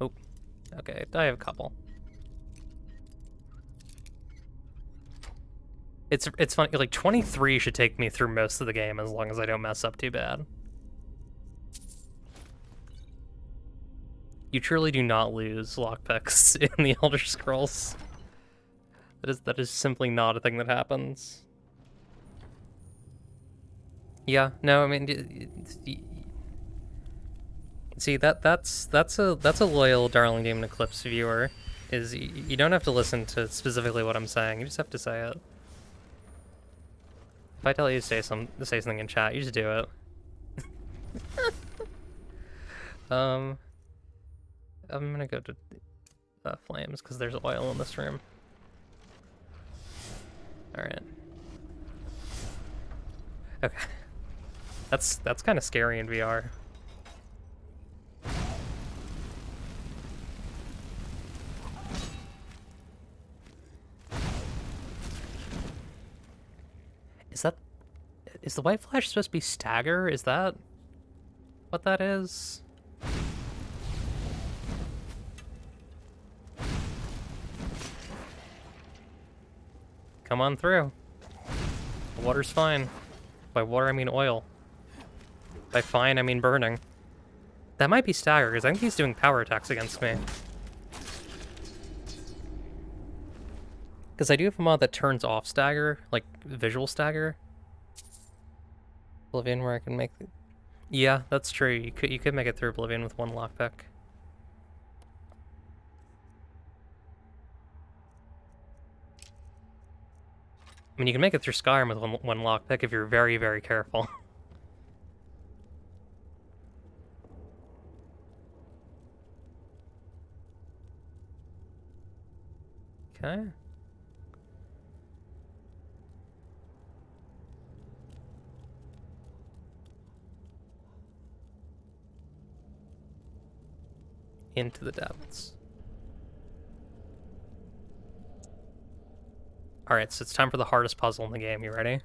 Oh, okay. I have a couple. It's funny, like 23 should take me through most of the game as long as I don't mess up too bad. You truly do not lose lockpicks in the Elder Scrolls. That is simply not a thing that happens. Yeah, no, I mean, see that's a loyal Darling Game and Eclipse viewer. Is you don't have to listen to specifically what I'm saying. You just have to say it. If I tell you to say something in chat, you just do it. I'm gonna go to flames because there's oil in this room. All right. Okay. That's kind of scary in VR. Is the white flash supposed to be stagger? Is that what that is? Come on through. The water's fine. By water, I mean oil. By fine, I mean burning. That might be stagger, because I think he's doing power attacks against me. Because I do have a mod that turns off stagger, like visual stagger. Oblivion, where I can make... Yeah, that's true. You could make it through Oblivion with one lockpick. I mean, you can make it through Skyrim with one lockpick if you're very, very careful. Okay. Into the depths. Alright, so it's time for the hardest puzzle in the game. You ready?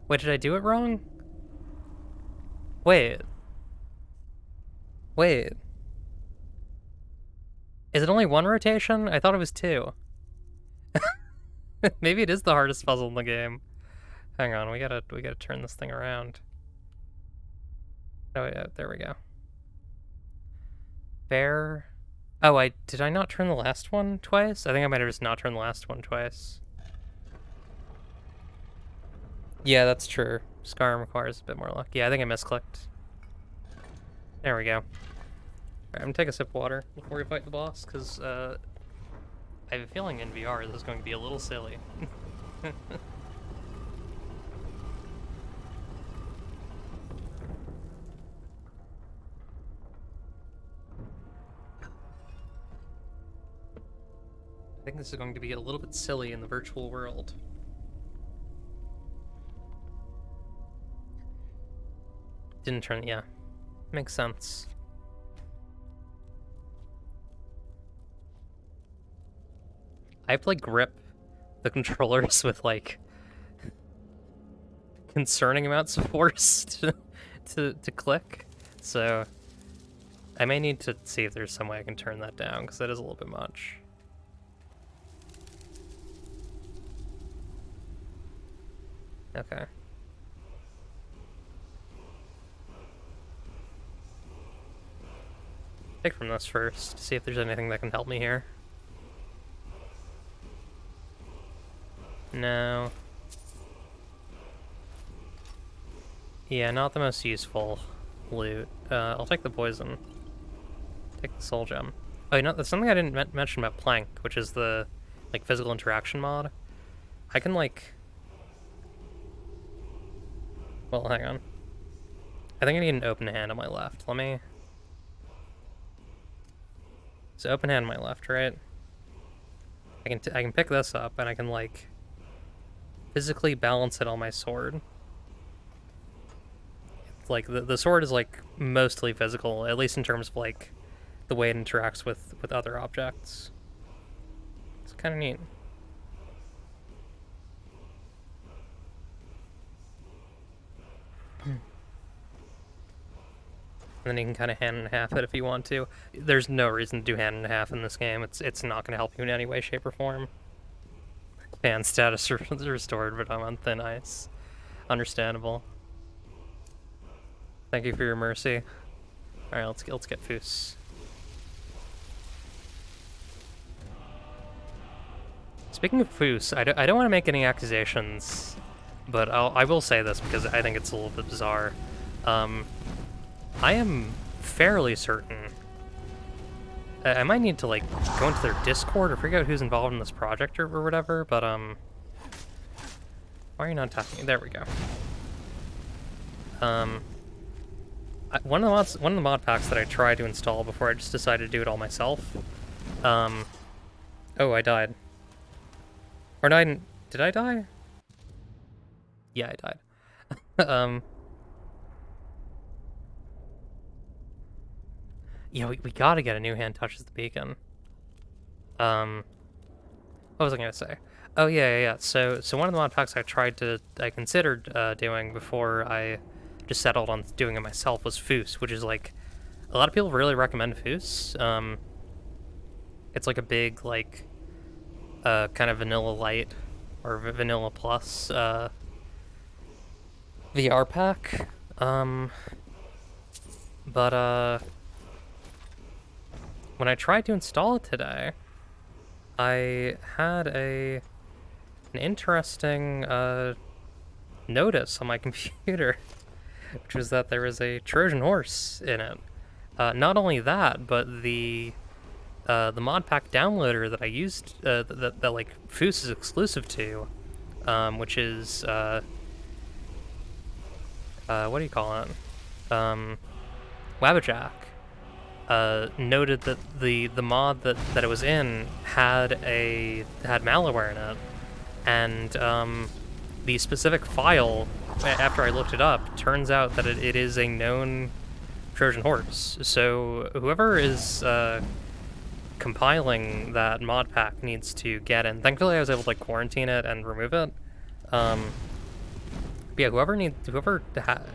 Wait, did I do it wrong? Wait. Wait. Is it only one rotation? I thought it was two. Maybe it is the hardest puzzle in the game. Hang on, we gotta turn this thing around. Oh yeah, there we go. Bear. Oh, did I not turn the last one twice? I think I might have just not turned the last one twice. Yeah, that's true. Skyrim requires a bit more luck. Yeah, I think I misclicked. There we go. Alright, I'm gonna take a sip of water before we fight the boss, because I have a feeling in VR this is going to be a little silly. I think this is going to be a little bit silly in the virtual world. Didn't turn, yeah. Makes sense. I have to, like, grip the controllers with, like, concerning amounts of force to click. So, I may need to see if there's some way I can turn that down, because that is a little bit much. Okay. Take from this first, see if there's anything that can help me here. No. Yeah, not the most useful loot. I'll take the poison. Take the soul gem. Oh, you know, that's something I didn't mention about Plank, which is the, like, physical interaction mod. I can, like... Well, hang on. I think I need an open hand on my left. Let me... So open hand on my left, right? I can pick this up, and I can, like, physically balance it on my sword. Like, the sword is, like, mostly physical, at least in terms of, like, the way it interacts with other objects. It's kind of neat. And then you can kind of hand and half it if you want to. There's no reason to do hand and half in this game. It's not going to help you in any way, shape, or form. Fan status restored, but I'm on thin ice. Understandable. Thank you for your mercy. All right, let's get Foos. Speaking of Foos, I don't want to make any accusations, but I will say this because I think it's a little bit bizarre. I am fairly certain. I might need to, like, go into their Discord or figure out who's involved in this project or whatever, but, why are you not attacking me? There we go. One of the mod packs that I tried to install before I just decided to do it all myself. Oh, I died. Or no, did I die? Yeah, I died. Yeah, we gotta get a new hand touches the beacon. What was I gonna say? Oh yeah. So one of the mod packs I considered doing before I just settled on doing it myself was Foos, which is like, a lot of people really recommend Foos. It's like a big, like, kind of vanilla light or vanilla plus VR pack. But when I tried to install it today, I had an interesting notice on my computer, which was that there was a Trojan horse in it. Not only that, but the mod pack downloader that I used, that like Foos is exclusive to, which is what do you call it? Wabbajack. Noted that the mod that it was in had malware in it, and the specific file, after I looked it up, turns out that it is a known Trojan horse. So whoever is compiling that mod pack needs to get in. Thankfully, I was able to, like, quarantine it and remove it. But yeah, whoever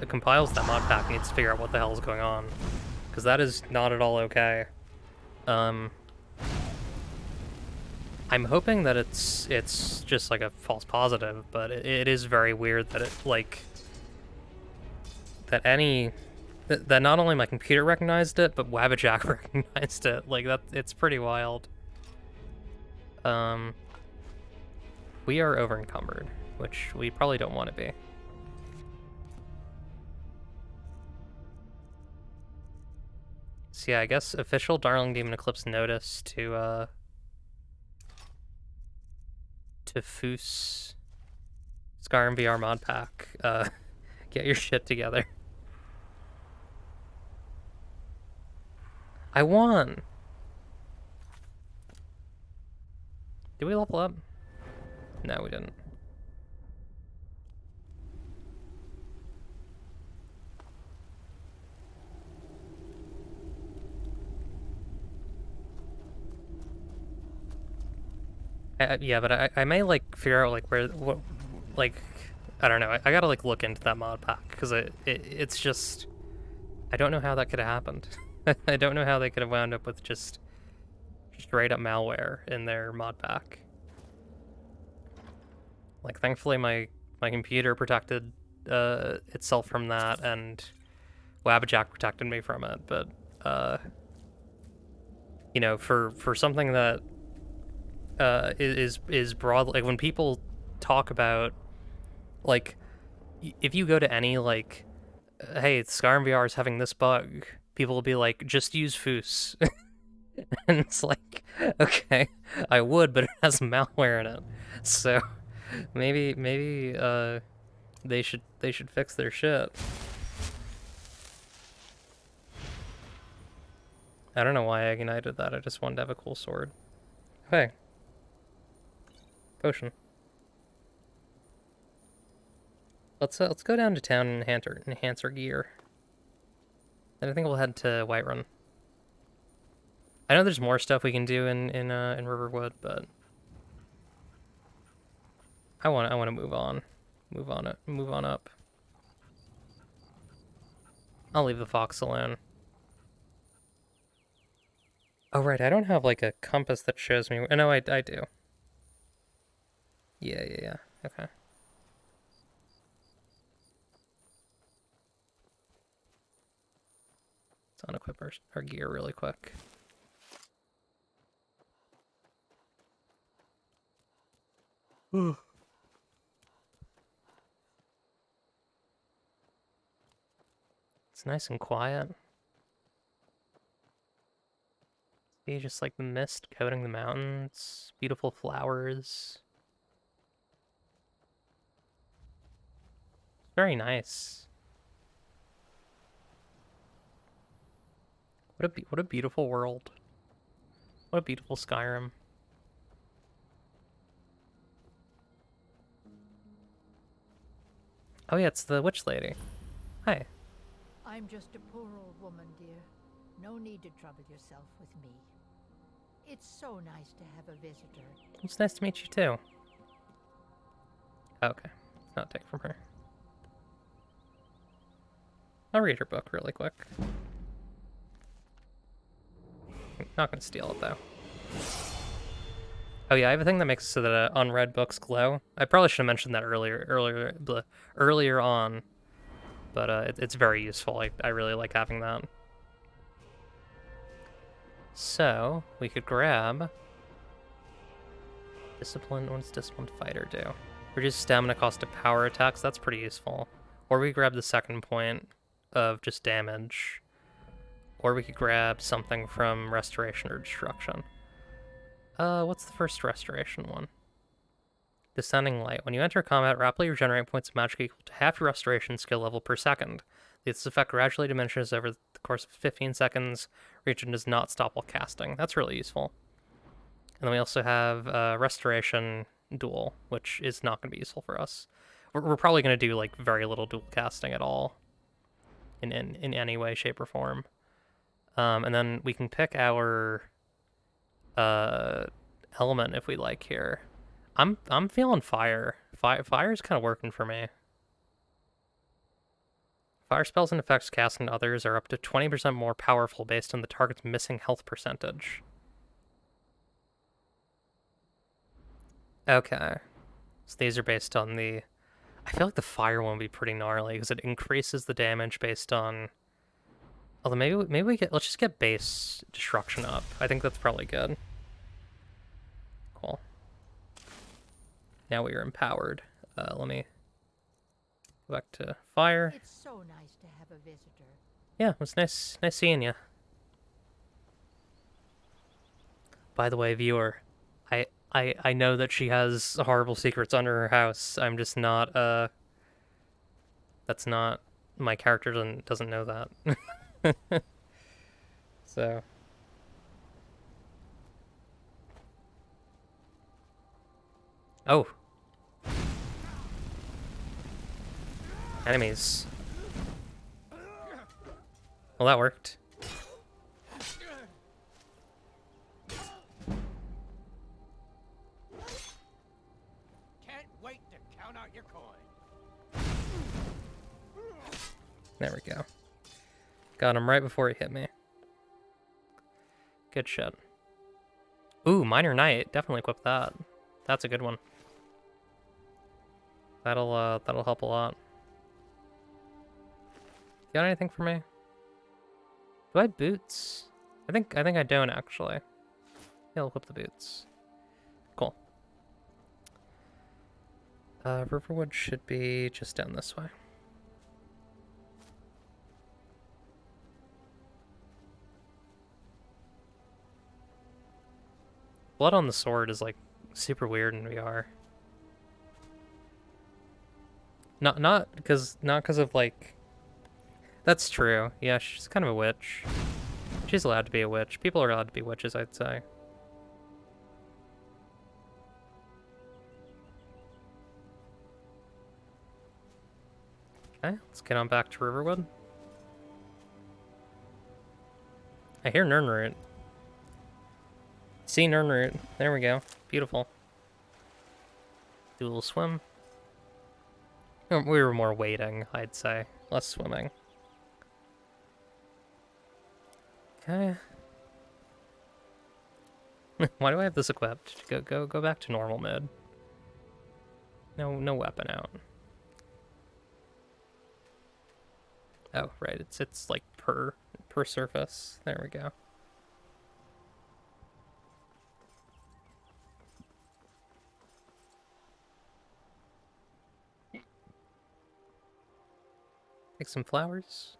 compiles that mod pack needs to figure out what the hell is going on, because that is not at all okay. I'm hoping that it's just like a false positive, but it is very weird that that not only my computer recognized it, but Wabbajack recognized it. Like it's pretty wild. We are over encumbered, which we probably don't want to be. So yeah, I guess official Darling Demon Eclipse notice to Foos Skyrim VR mod pack. Get your shit together. I won! Did we level up? No, we didn't. Yeah, but I may like figure out like what like I don't know. I gotta like look into that mod pack because it's just I don't know how that could have happened. I don't know how they could have wound up with just straight up malware in their mod pack. Like thankfully my computer protected itself from that, and Wabbajack protected me from it. But you know, for something that is broad, like when people talk about like if you go to any like hey, Skyrim VR is having this bug, people will be like, just use Foos. And it's like, okay, I would, but it has malware in it. So maybe they should fix their shit. I don't know why I ignited that. I just wanted to have a cool sword. Hey. Potion. Let's go down to town and enhance our gear. And I think we'll head to Whiterun. I know there's more stuff we can do in Riverwood, but I want to move on up. I'll leave the fox alone. Oh right, I don't have like a compass that shows me. No, I do. Yeah. Okay. Let's unequip our gear really quick. It's nice and quiet. See, just like the mist coating the mountains, beautiful flowers. Very nice. What a beautiful world. What a beautiful Skyrim. Oh yeah, it's the witch lady. Hi. I'm just a poor old woman, dear. No need to trouble yourself with me. It's so nice to have a visitor. It's nice to meet you too. Okay, I'll take from her. I'll read her book really quick. I'm not gonna steal it though. Oh yeah, I have a thing that makes it so that unread books glow. I probably should have mentioned that earlier on, but it's very useful. I really like having that. So we could grab discipline. What does disciplined fighter do? Reduce stamina cost to power attacks. That's pretty useful. Or we grab the second point of just damage. Or we could grab something from restoration or destruction. What's the first restoration one? Descending Light. When you enter combat, rapidly regenerate points of magic equal to half your restoration skill level per second. This effect gradually diminishes over the course of 15 seconds. Regen does not stop while casting. That's really useful. And then we also have Restoration Duel, which is not going to be useful for us. We're probably going to do like very little dual casting at all. In any way, shape, or form. And then we can pick our element if we like here. I'm feeling fire. Fire's kind of working for me. Fire spells and effects cast on others are up to 20% more powerful based on the target's missing health percentage. Okay. So these are based on the... I feel like the fire one would be pretty gnarly because it increases the damage based on... Although maybe we get... Let's just get base destruction up. I think that's probably good. Cool. Now we are empowered. Let me go back to fire. It's so nice to have a visitor. Yeah, it was nice seeing you. By the way, viewer, I know that she has horrible secrets under her house. I'm just not, that's not, my character doesn't know that. So. Oh. Enemies. Well, that worked. There we go. Got him right before he hit me. Good shit. Ooh, Minor Knight. Definitely equip that. That's a good one. That'll help a lot. Got anything for me? Do I have boots? I think I don't actually. Yeah, I'll equip the boots. Cool. Riverwood should be just down this way. Blood on the sword is like super weird in VR. Not because of like. That's true. Yeah, she's kind of a witch. She's allowed to be a witch. People are allowed to be witches, I'd say. Okay, let's get on back to Riverwood. I hear Nirnroot. See Nirnroot. There we go. Beautiful. Do a little swim. We were more wading, I'd say. Less swimming. Okay. Why do I have this equipped? Go back to normal mode. No weapon out. Oh, right. It's like per surface. There we go. Take some flowers.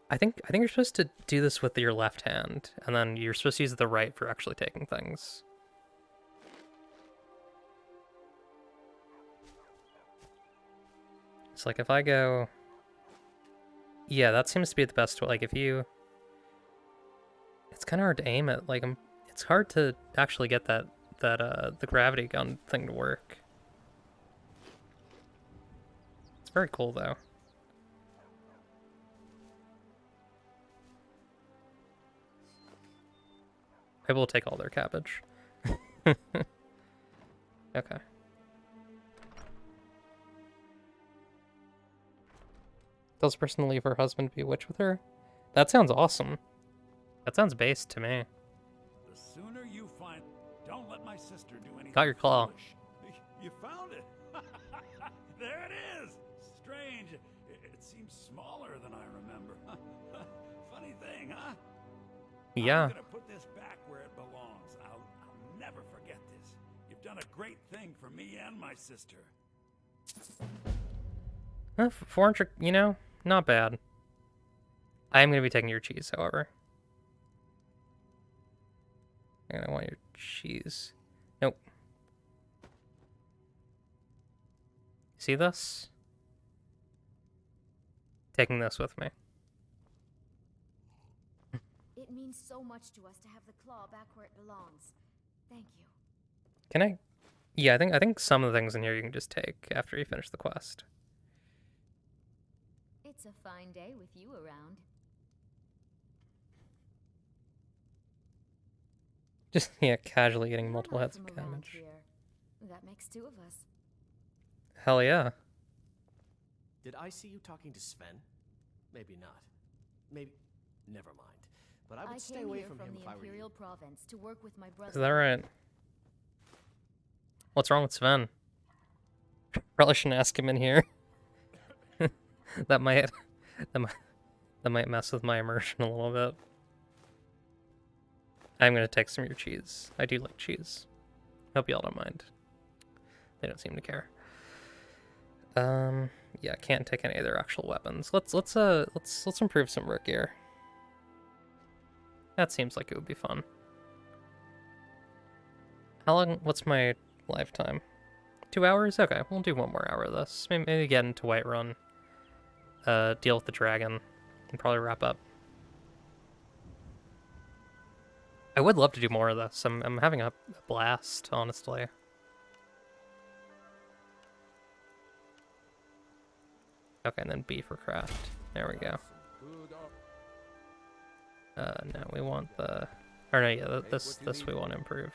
I think you're supposed to do this with your left hand, and then you're supposed to use the right for actually taking things. It's like if I go... Yeah, that seems to be the best way. Like if you... It's kind of hard to aim it. Like it's hard to actually get the gravity gun thing to work. It's very cool though. Maybe we'll take all their cabbage. Okay. Tells the person to leave her husband to be a witch with her. That sounds awesome. That sounds based to me. The sooner you find... Don't let my sister do anything. Got your claw. Foolish. You found it. There it is. Strange. It seems smaller than I remember. Funny thing, huh? Yeah. I'm gonna put this back where it belongs. I'll never forget this. You've done a great thing for me and my sister. 400, you know, not bad. I am going to be taking your cheese, however. And I want your cheese. Nope. See this? Taking this with me. It means so much to us to have the claw back where it belongs. Thank you. Can I? Yeah, I think some of the things in here you can just take after you finish the quest. It's a fine day with you around. Just, yeah, casually getting You're multiple not hits of from around damage. here. That makes two of us. Hell yeah. Did I see you talking to Sven? Maybe not. Maybe... Never mind. But I would stay away from him if I were you. Imperial Province to work with my brother. Is that right? What's wrong with Sven? Probably shouldn't ask him in here. that might mess with my immersion a little bit. I'm gonna take some of your cheese. I do like cheese. Hope y'all don't mind. They don't seem to care. Yeah, can't take any of their actual weapons. Let's improve some work gear. That seems like it would be fun. How long? What's my lifetime? 2 hours? Okay, we'll do 1 more hour of this. Maybe get into Whiterun. Deal with the dragon, and probably wrap up. I would love to do more of this. I'm having a blast, honestly. Okay, and then B for craft. There we go. No, we want the... Or no, yeah, this we want to improve.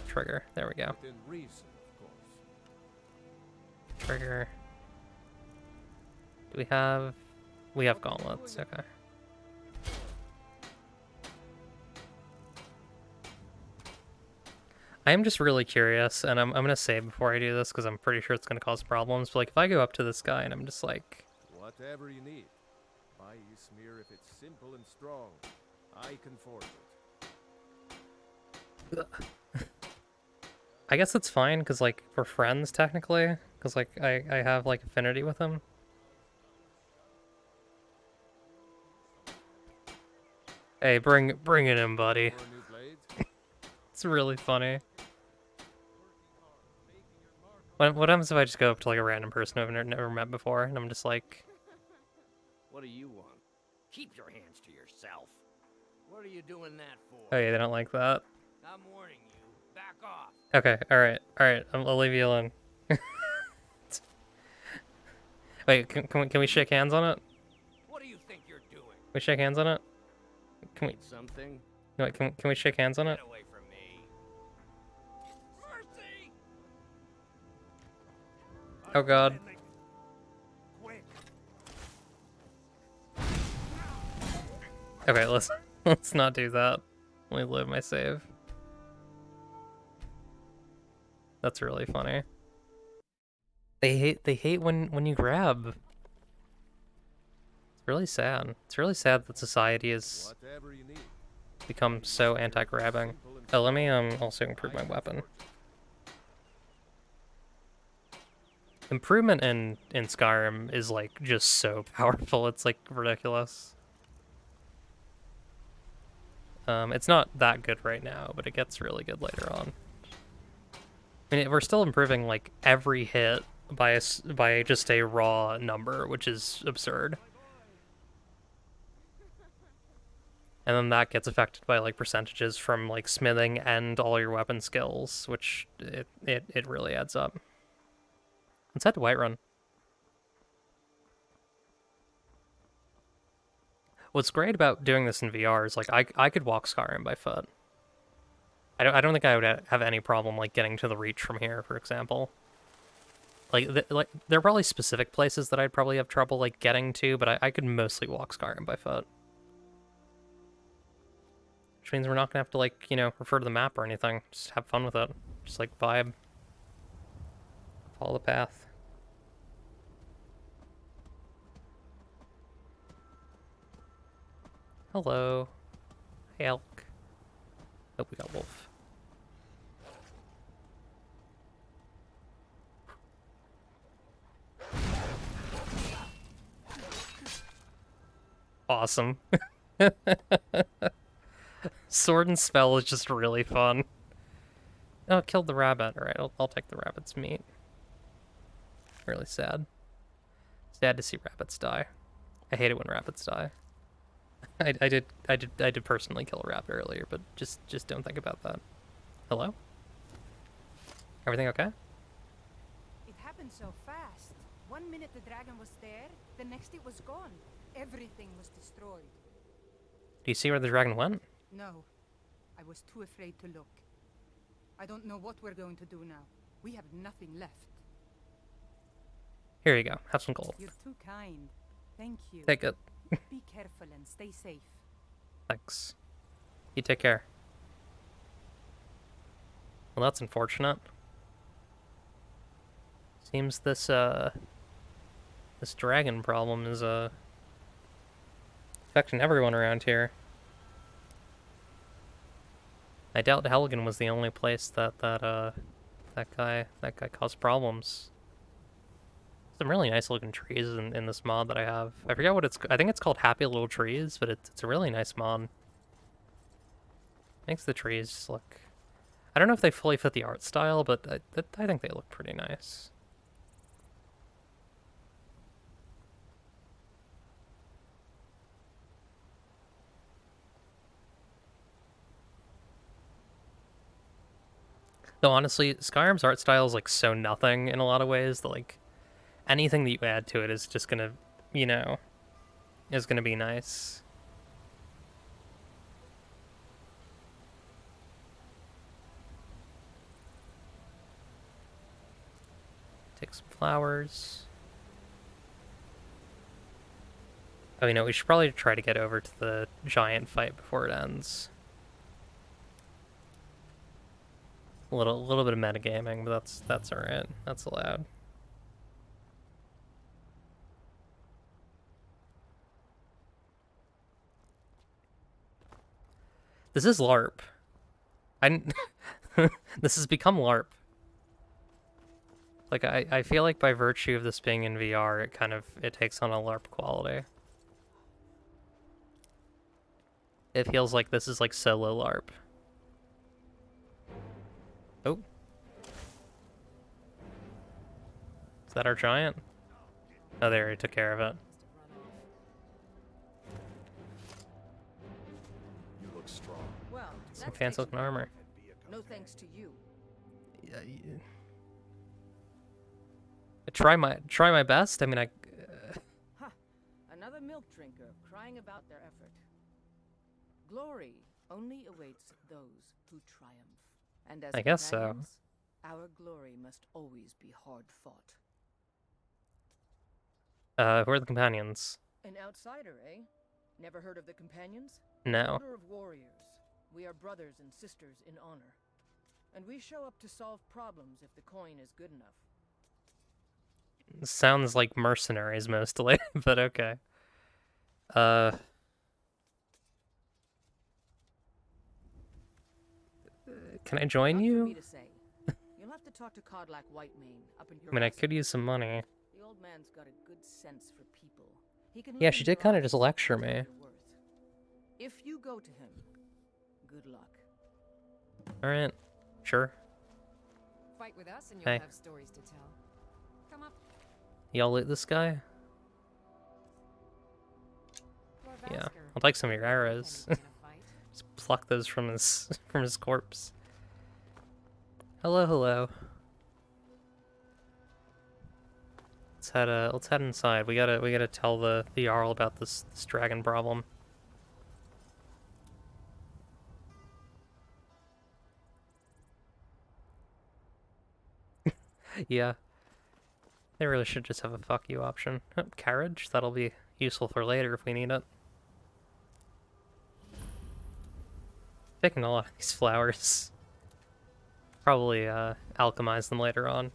Trigger, there we go. Trigger. Do we have... We have gauntlets, okay. I am just really curious, and I'm gonna say before I do this, because I'm pretty sure it's gonna cause problems, but like, if I go up to this guy and I'm just like... Whatever you need. Buy Ysmir if it's simple and strong. I can forge it. I guess it's fine, because like, we're friends, technically. Because like, I have like affinity with him. Hey, bring it in, buddy. It's really funny. What happens if I just go up to like a random person I've never met before, and I'm just like... What do you want? Keep your hands to yourself. What are you doing that for? Oh yeah, they don't like that. I'm warning you. Back off. Okay, alright, I'll leave you alone. Wait, can we shake hands on it? What do you think you're doing? Can we shake hands on it? Can we... Need something? No, can we shake hands on it? Get away from me. Mercy! Oh god. Okay, let's not do that. Let me load my save. That's really funny. They hate when you grab. It's really sad. It's really sad that society has become so anti-grabbing. Oh, let me also improve my weapon. Improvement in Skyrim is like just so powerful. It's like ridiculous. It's not that good right now, but it gets really good later on. I mean, we're still improving like every hit by just a raw number, which is absurd. And then that gets affected by like percentages from like smithing and all your weapon skills, which it really adds up. Let's head to Whiterun. What's great about doing this in VR is like I could walk Skyrim by foot. I don't think I would have any problem like getting to the Reach from here, for example. Like there are probably specific places that I'd probably have trouble like getting to, but I could mostly walk Skyrim by foot. Which means we're not gonna have to like, you know, refer to the map or anything. Just have fun with it. Just like vibe. Follow the path. Hello. Hey, elk. Oh, we got wolf. Awesome. Sword and spell is just really fun. Oh, it killed the rabbit. Alright, I'll take the rabbit's meat. Really sad. Sad to see rabbits die. I hate it when rabbits die. I did personally kill a rabbit earlier, but just don't think about that. Hello? Everything okay? It happened so fast. 1 minute the dragon was there, the next it was gone. Everything was destroyed. Do you see where the dragon went? No. I was too afraid to look. I don't know what we're going to do now. We have nothing left. Here you go. Have some gold. You're too kind. Thank you. Take it. Be careful and stay safe. Thanks. You take care. Well, that's unfortunate. Seems this dragon problem is affecting everyone around here. I doubt Helgen was the only place that guy caused problems. Some really nice looking trees in this mod that I have. I forget what I think it's called Happy Little Trees, but it's a really nice mod. Makes the trees look... I don't know if they fully fit the art style, but I think they look pretty nice. Though honestly, Skyrim's art style is like so nothing in a lot of ways that like anything that you add to it is just gonna, you know, is gonna be nice. Take some flowers. Oh, you know, we should probably try to get over to the giant fight before it ends. A little bit of metagaming, but that's alright. That's allowed. This is LARP. This has become LARP. Like, I feel like by virtue of this being in VR, it takes on a LARP quality. It feels like this is like solo LARP. Oh. Is that our giant? Oh, there, he took care of it. You look strong. Well, Some fancy looking armor. no thanks to you. Yeah, Try my best. I mean, Another milk drinker crying about their effort. Glory only awaits those who triumph. And as I guess so. companions, our glory must always be hard fought. Who are the companions? An outsider, eh? Never heard of the companions? No. Order of warriors. We are brothers and sisters in honor. And we show up to solve problems if the coin is good enough. Sounds like mercenaries mostly, but okay. Can I join you? You'll have to talk to Codlack Whitemane up in your I mean, I could use some money. The old man's got a good sense for people. He can Yeah, look she in did your kind of eyes just and lecture tell me. your worth. If you go to him, good luck. Alright, sure. Fight with us and you'll Hey. have stories to tell. Come up. Y'all loot this guy? Yeah, I'll take some of your arrows. Just pluck those from his corpse. Hello, hello. Let's head inside. We gotta tell the Jarl about this dragon problem. Yeah. They really should just have a fuck you option. Oh, carriage? That'll be useful for later if we need it. Taking a lot of these flowers. Probably alchemize them later on.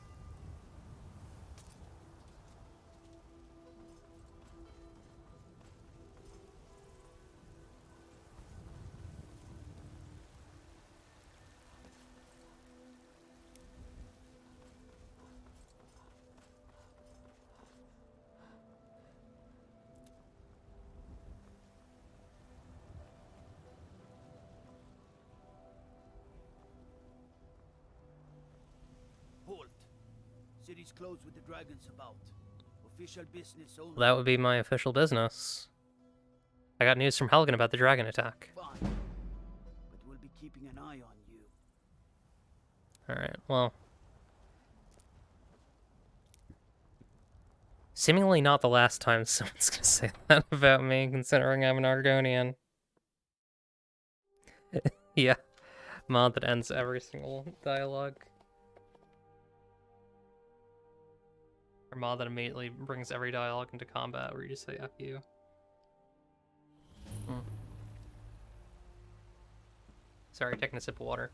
Halt. City's closed with the dragons about. Official business only. Well, that would be my official business. I got news from Helgen about the dragon attack. Fine. But we'll be keeping an eye on you. Alright, well. Seemingly not the last time someone's gonna say that about me, considering I'm an Argonian. Yeah. Mod that ends every single dialogue. Or mod that immediately brings every dialogue into combat where you just say F you. Sorry, taking a sip of water.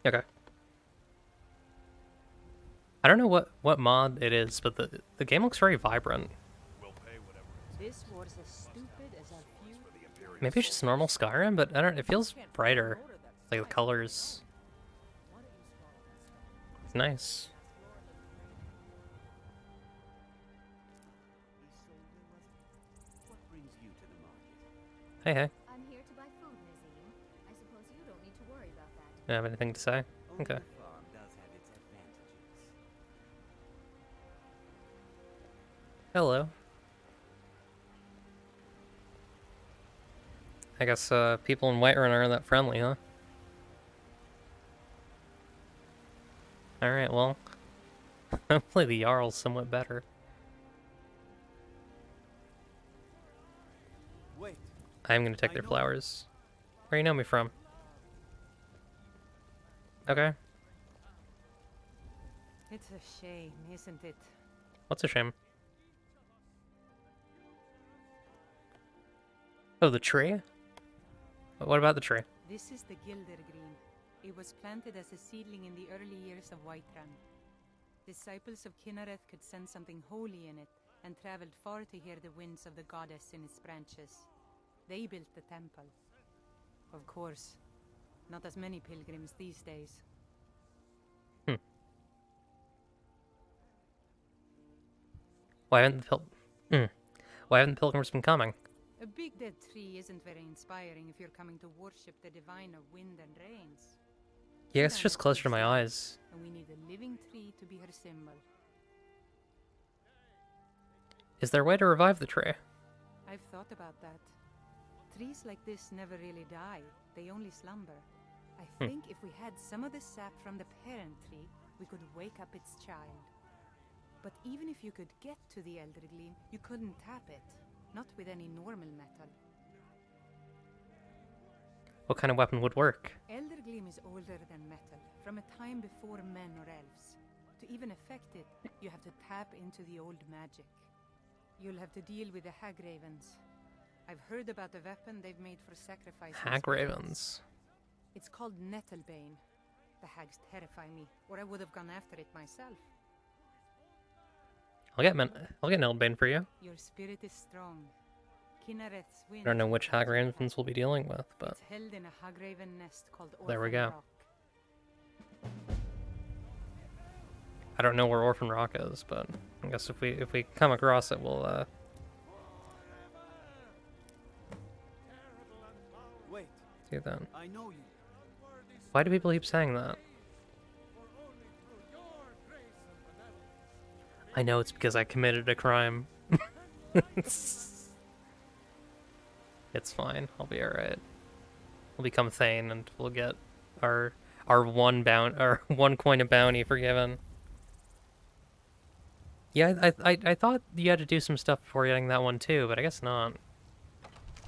Okay. I don't know what mod it is, but the game looks very vibrant. This was as stupid as a few. Maybe it's just normal Skyrim, but I don't. It feels brighter, like the colors. It's nice. Hey, hey. I'm here to buy food, Nazim. I suppose you don't need to worry about that. You have anything to say? Okay. Hello. I guess people in Whiterun aren't that friendly, huh? Alright, well. Hopefully the Jarl's somewhat better. Wait. I'm gonna take their flowers. Where you know me from? Okay. It's a shame, isn't it? What's a shame? Oh, the tree? What about the tree? This is the Gildergreen. It was planted as a seedling in the early years of Whiterun. Disciples of Kinnereth could sense something holy in it, and traveled far to hear the winds of the goddess in its branches. They built the temple. Of course, not as many pilgrims these days. Why haven't Why haven't the pilgrims been coming? A big dead tree isn't very inspiring if you're coming to worship the divine of wind and rains. Yeah, it's just closer to my eyes. And we need a living tree to be her symbol. Is there a way to revive the tree? I've thought about that. Trees like this never really die. They only slumber. I think if we had some of the sap from the parent tree, we could wake up its child. But even if you could get to the Elder Gleam, you couldn't tap it. Not with any normal metal. What kind of weapon would work? Elder Gleam is older than metal, from a time before men or elves. To even affect it, you have to tap into the old magic. You'll have to deal with the Hag Ravens. I've heard about a weapon they've made for sacrifice. Hag Ravens. It's called Nettlebane. The hags terrify me, or I would have gone after it myself. I'll get Nettlebane for you. Your spirit is strong. Kinnereth's wind. I don't know which Hag Ravens we'll be dealing with, but it's held in a Hag Raven nest called there we Orphan go. Rock. I don't know where Orphan Rock is, but I guess if we come across it, we'll Wait. do that. I know you. Why do people keep saying that? I know it's because I committed a crime. It's fine. I'll be alright. We'll become Thane and we'll get our one coin of bounty forgiven. Yeah, I thought you had to do some stuff before getting that one too, but I guess not.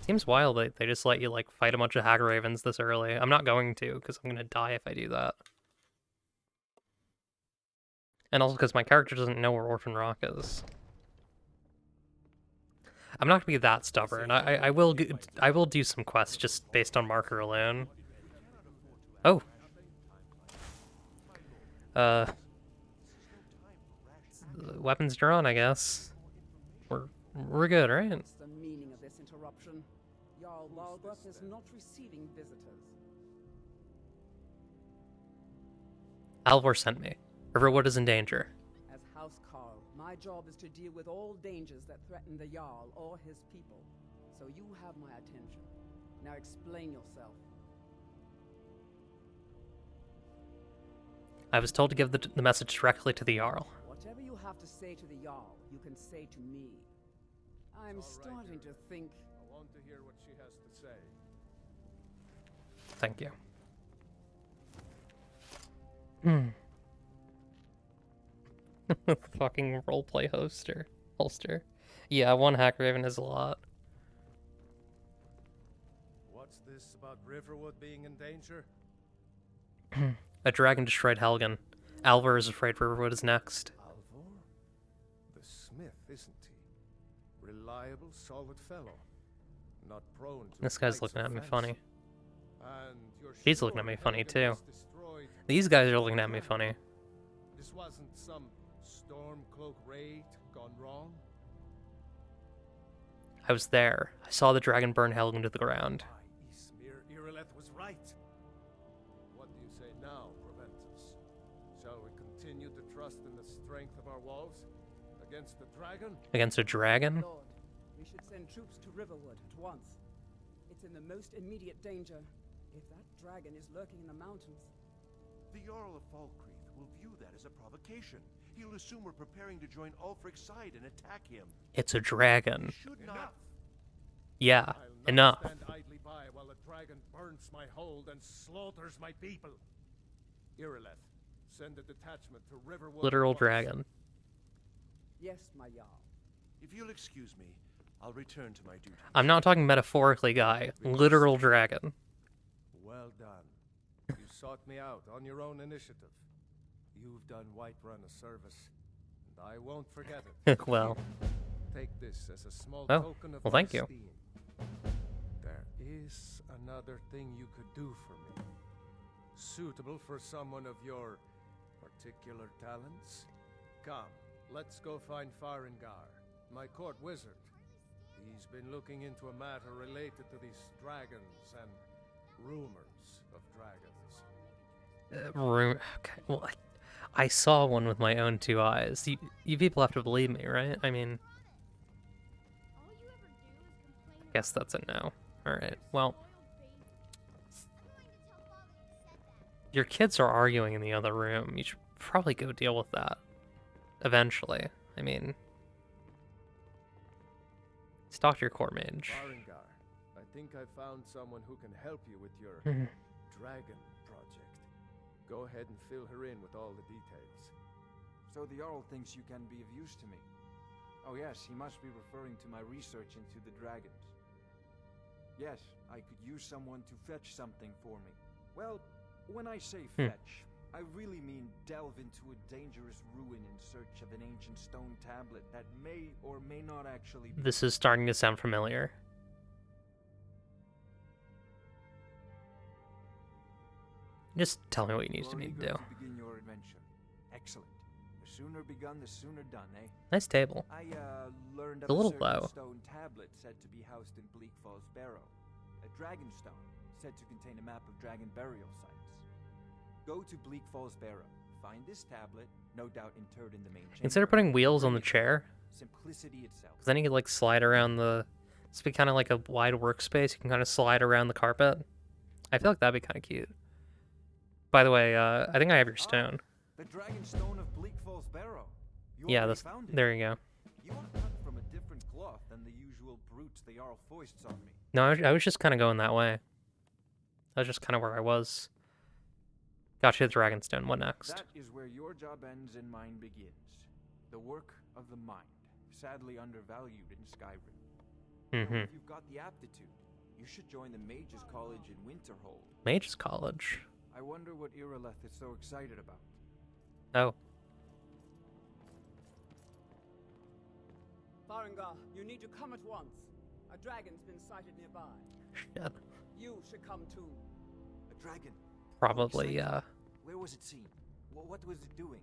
Seems wild that they just let you like fight a bunch of Hag Ravens this early. I'm not going to, because I'm gonna die if I do that. And also because my character doesn't know where Orphan Rock is. I'm not gonna be that stubborn. I will do some quests just based on marker alone. Oh. Weapons drawn, I guess. We're good, right? What's the meaning of this interruption? Jarl Balgruth is not receiving visitors. Alvor sent me. Riverwood is in danger. As House Carl, my job is to deal with all dangers that threaten the Jarl or his people. So you have my attention. Now explain yourself. I was told to give the message directly to the Jarl. Whatever you have to say to the Jarl, you can say to me. I'm starting to think... I want to hear what she has to say. Thank you. Fucking roleplay holster. Yeah, one Hag Raven is a lot. What's this about Riverwood being in danger? A dragon destroyed Helgen. Alvar is afraid Riverwood is next. Alvar? The smith, isn't he? Reliable, solid fellow. Not prone to This guy's flights looking of at me fancy. funny. And you're He's sure looking at me funny Helgen too. was destroyed? These guys are looking at me funny. This wasn't some Stormcloak raid gone wrong? I was there. I saw the dragon burn Helgen to the ground. Ismir Irileth was right. What do you say now, Proventus? Shall we continue to trust in the strength of our walls? Against the dragon? Against a dragon? Lord, we should send troops to Riverwood at once. It's in the most immediate danger. If that dragon is lurking in the mountains. The Jarl of Falkreath will view that as a provocation. He'll assume we're preparing to join Ulfric's side and attack him. It's a dragon. Should not. Yeah, I'll not enough. stand idly by while the dragon burns my hold and slaughters my people. Irileth, send a detachment to Riverwood. Literal at once. dragon. Yes, my Jarl. If you'll excuse me, I'll return to my duty. I'm not talking metaphorically, guy. Literal dragon. Well done. You sought me out on your own initiative. You've done Whiterun a service, and I won't forget it. Well. Take this as a small Oh, token of well, my thank you. esteem. There is another thing you could do for me. Suitable for someone of your particular talents. Come, let's go find Farengar, my court wizard. He's been looking into a matter related to these dragons and rumors of dragons. Okay, well, I saw one with my own two eyes. You people have to believe me, right? I mean, I guess that's a no. Alright, well. Your kids are arguing in the other room. You should probably go deal with that. Eventually. I mean, let's talk to your core mage. Farengar, I think I found someone who can help you with your dragon project. Go ahead and fill her in with all the details. So the Jarl thinks you can be of use to me. Oh yes, he must be referring to my research into the dragons. Yes, I could use someone to fetch something for me. Well, when I say fetch, I really mean delve into a dangerous ruin in search of an ancient stone tablet that may or may not actually be... This is starting to sound familiar. Just tell me what you need me to do. To begin your adventure. Excellent. The sooner begun, the sooner done, eh? Nice table. I learned It's of a little certain low. stone tablet said to be housed in Bleak Falls Barrow. A dragon stone said to contain a map of dragon burial sites. Go to Bleak Falls Barrow. Find this tablet, no doubt interred in the main chamber. Consider putting wheels on the chair. Simplicity itself. Because then you could like slide around the... This would be kind of like a wide workspace. You can kind of slide around the carpet. I feel like that'd be kind of cute. By the way, I think I have your stone. The dragon stone of Bleak Falls Barrow. You Yeah, already this, found it. there you go. You are cut from a different cloth than the usual brutes the Jarl foists on me. No, I was just kind of going that way. That's just kind of where I was. Got you the Dragonstone. What next? That is where your job ends and mine begins. The work of the mind, sadly undervalued in Skyrim. If you've got the aptitude, you should join the Mages College in Winterhold. Mages College? I wonder what Irileth is so excited about. Oh. Farengar, you need to come at once. A dragon's been sighted nearby. Shit. You should come too. A dragon? Probably, Where was it seen? What was it doing?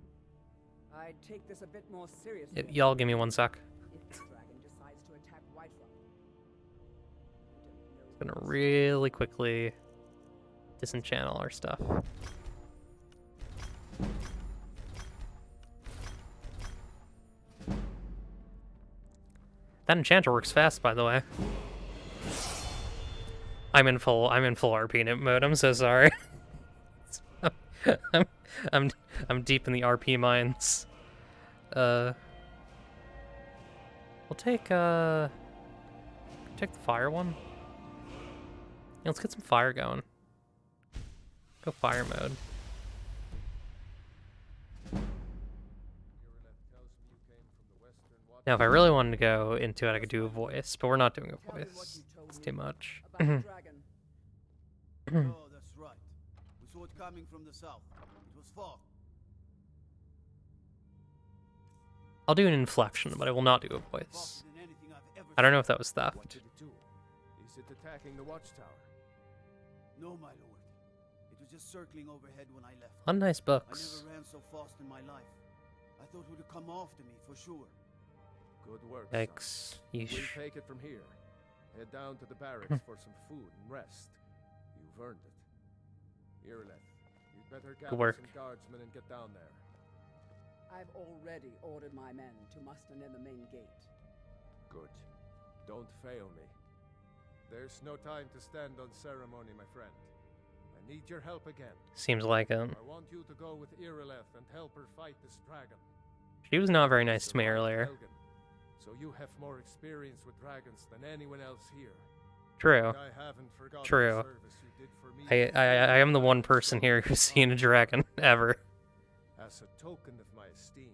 I take this a bit more seriously. Y'all give me 1 sec. If the dragon decides to attack Whiterun. Gonna really quickly disenchant all our stuff. That enchanter works fast, by the way. I'm in full RP mode. I'm so sorry. I'm deep in the RP mines. We'll take the fire one. Yeah, let's get some fire going. Go fire mode. Now, if I really wanted to go into it, I could do a voice, but we're not doing a voice. It's too much. Dragon. Oh, that's right. We saw it coming from the south. It was far. I'll do an inflection, but I will not do a voice. I don't know if that was theft. What did it do? Is it attacking the watchtower? No, my lord. It was just circling overhead when I left. On nice I books. never ran so fast in my life. I thought it would come after me for sure. Good work, Yikes. son. Yeesh. We'll take it from here. Head down to the barracks for some food and rest. You've earned it. Irileth, you'd better gather work. some guardsmen and get down there. I've already ordered my men to muster near the main gate. Good. Don't fail me. There's no time to stand on ceremony, my friend. I need your help again. Seems like it. I want you to go with Irileth and help her fight this dragon. She was not very nice to me earlier. Helgen, so you have more experience with dragons than anyone else here. True. And I haven't forgotten True. the service you did for me. I am the one person here who's seen a dragon ever. As a token of my esteem,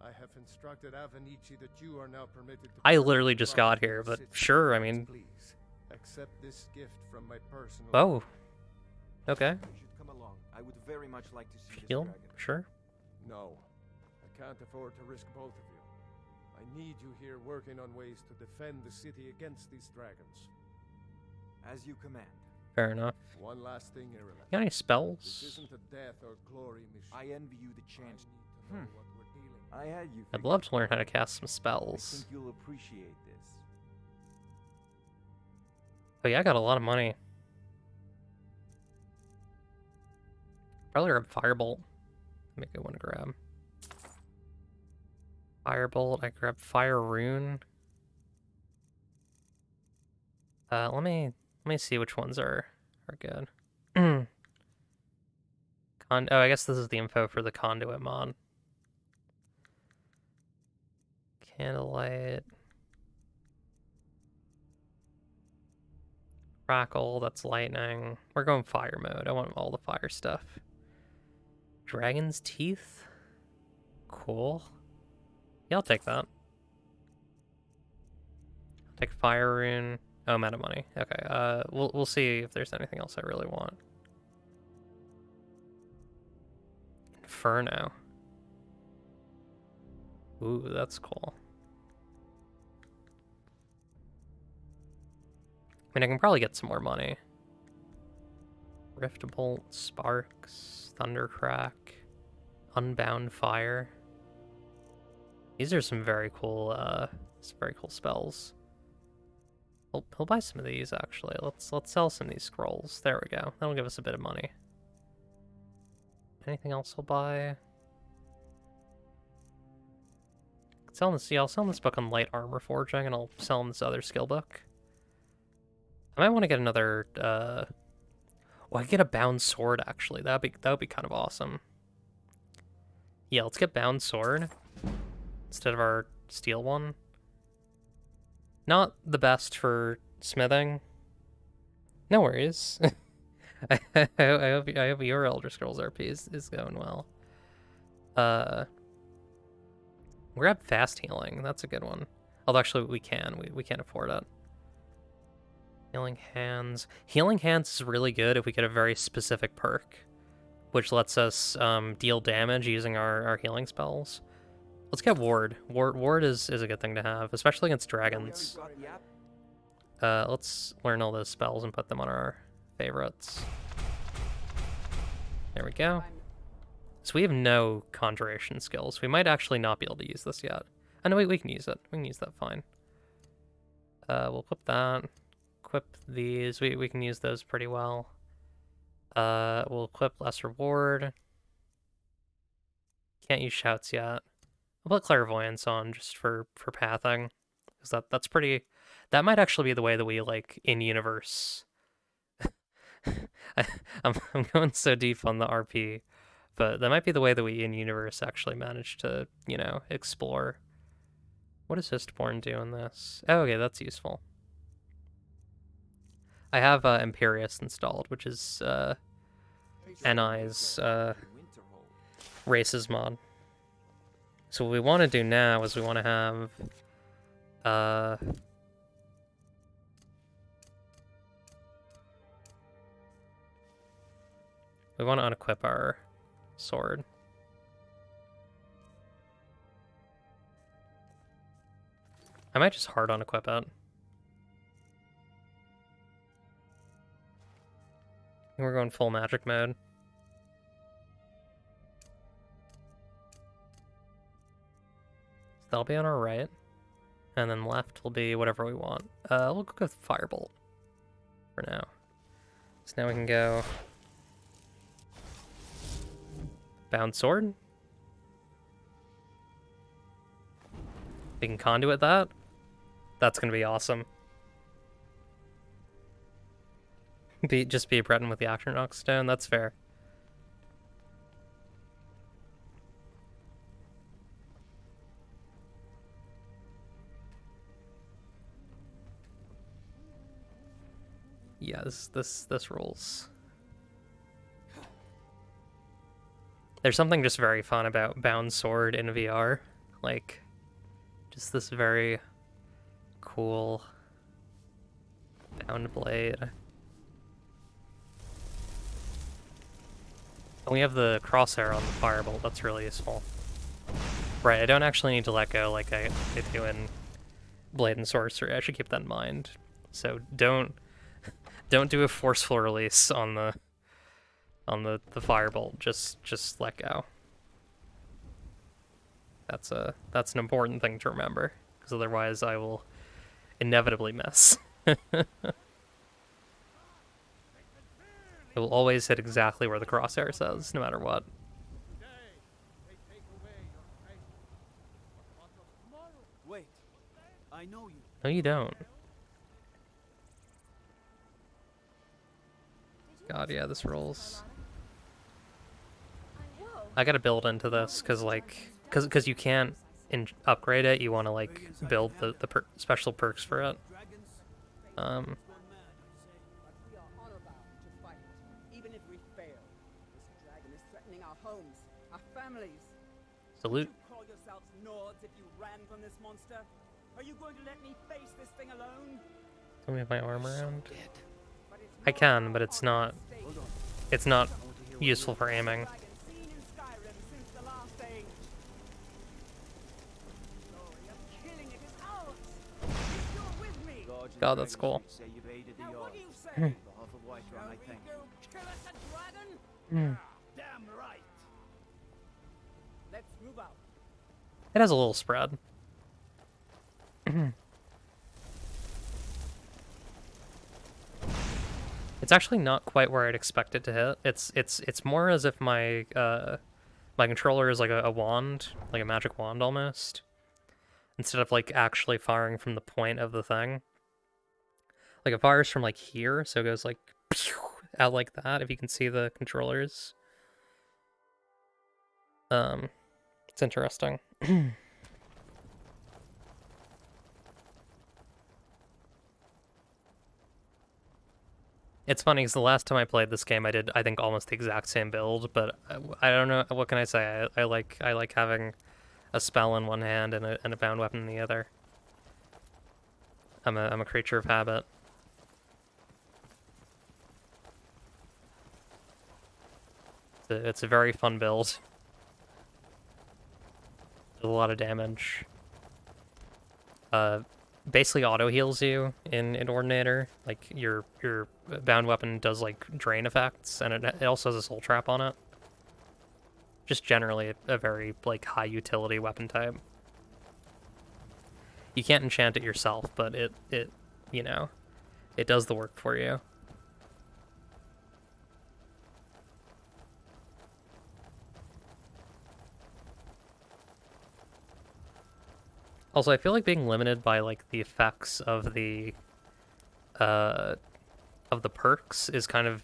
I have instructed Avenici that you are now permitted to I literally just got here, but sure, I mean... Please, accept this gift from my personal... Oh. Okay. You should come along. I would very much like to see Heal? this dragon. Sure. No, I can't afford to risk both of you. I need you here working on ways to defend the city against these dragons. As you command. Fair enough. One last thing, Irileth. You got any This spells? isn't a death or glory mission. I envy you the chance. I need to know what we're dealing with. I had you. I'd love to learn how to cast some I spells. think you'll appreciate this. Oh yeah, I got a lot of money. Probably grab Firebolt. Make a one to grab. Firebolt, I grab Fire Rune. Let me see which ones are good. Oh, I guess this is the info for the Conduit mod. Candlelight. Crackle, that's lightning. We're going fire mode. I want all the fire stuff. Dragon's Teeth? Cool. Yeah, I'll take that. I'll take Fire Rune. Oh, I'm out of money. Okay, we'll see if there's anything else I really want. Inferno. Ooh, that's cool. I mean, I can probably get some more money. Rift Bolt, Sparks, Thundercrack, Unbound Fire. These are some very cool spells. He'll buy some of these actually. Let's sell some of these scrolls. There we go. That'll give us a bit of money. Anything else he'll buy? Sell this. Yeah, I'll sell him this book on light armor forging, and I'll sell him this other skill book. I might want to get another. Well, I could get a bound sword actually. That would be kind of awesome. Yeah, let's get bound sword instead of our steel one. Not the best for smithing. No worries. I hope your Elder Scrolls RP is going well. Grab fast healing. That's a good one. Although actually we can't afford it. Healing Hands. Healing Hands is really good if we get a very specific perk, which lets us deal damage using our healing spells. Let's get Ward. Ward is a good thing to have, especially against dragons. Let's learn all those spells and put them on our favorites. There we go. So we have no conjuration skills. We might actually not be able to use this yet. Oh no, wait, we can use it. We can use that fine. We'll equip that. Equip these. We can use those pretty well. We'll equip Lesser Ward. Can't use Shouts yet. I'll put Clairvoyance on just for pathing. Because that's pretty... That might actually be the way that we, like, in-universe... I'm going so deep on the RP, but that might be the way that we in-universe actually manage to, you know, explore. What does Histborn do in this? Oh, okay, that's useful. I have Imperius installed, which is NI's races mod. So what we want to do now is we want to have We want to unequip our sword. I might just hard unequip it. We're going full magic mode. So that'll be on our right. And then left will be whatever we want. We'll go with Firebolt for now. So now we can go Bound Sword. We can conduit that. That's gonna be awesome. Just be a Breton with the Acronox Stone, that's fair. Yeah, this rules. There's something just very fun about Bound Sword in VR. Like, just this very cool bound blade. And we have the crosshair on the Firebolt, that's really useful. Right, I don't actually need to let go like I do in Blade and Sorcery. I should keep that in mind. So don't do a forceful release on the Firebolt. Just let go. That's an important thing to remember, because otherwise I will inevitably miss. It will always hit exactly where the crosshair says, no matter what. Wait, I know you. No, you don't. God, yeah, this rolls. I gotta build into this, cause you can't upgrade it. You want to like build the special perks for it. Even if we fail, this dragon is threatening our homes, our families. Salute. Would you call yourselves Nords if you ran from this monster? Are you going to let me face this thing alone? Let me have my arm around. I can, but it's not useful for aiming. God, that's cool. It has a little spread. It's actually not quite where I'd expect it to hit. It's more as if my my controller is like a wand, like a magic wand almost, instead of like actually firing from the point of the thing. Like it fires from like here, so it goes like out like that. If you can see the controllers, it's interesting. It's funny because the last time I played this game, I did, I think, almost the exact same build, but I don't know, what can I say? I like having a spell in one hand and a bound weapon in the other. I'm a creature of habit. It's a very fun build. Does a lot of damage. Basically auto heals you in Ordinator. Like your bound weapon does like drain effects, and it also has a soul trap on it. Just generally a very like high utility weapon type. You can't enchant it yourself, but it you know, it does the work for you. Also, I feel like being limited by like the effects of the perks is kind of,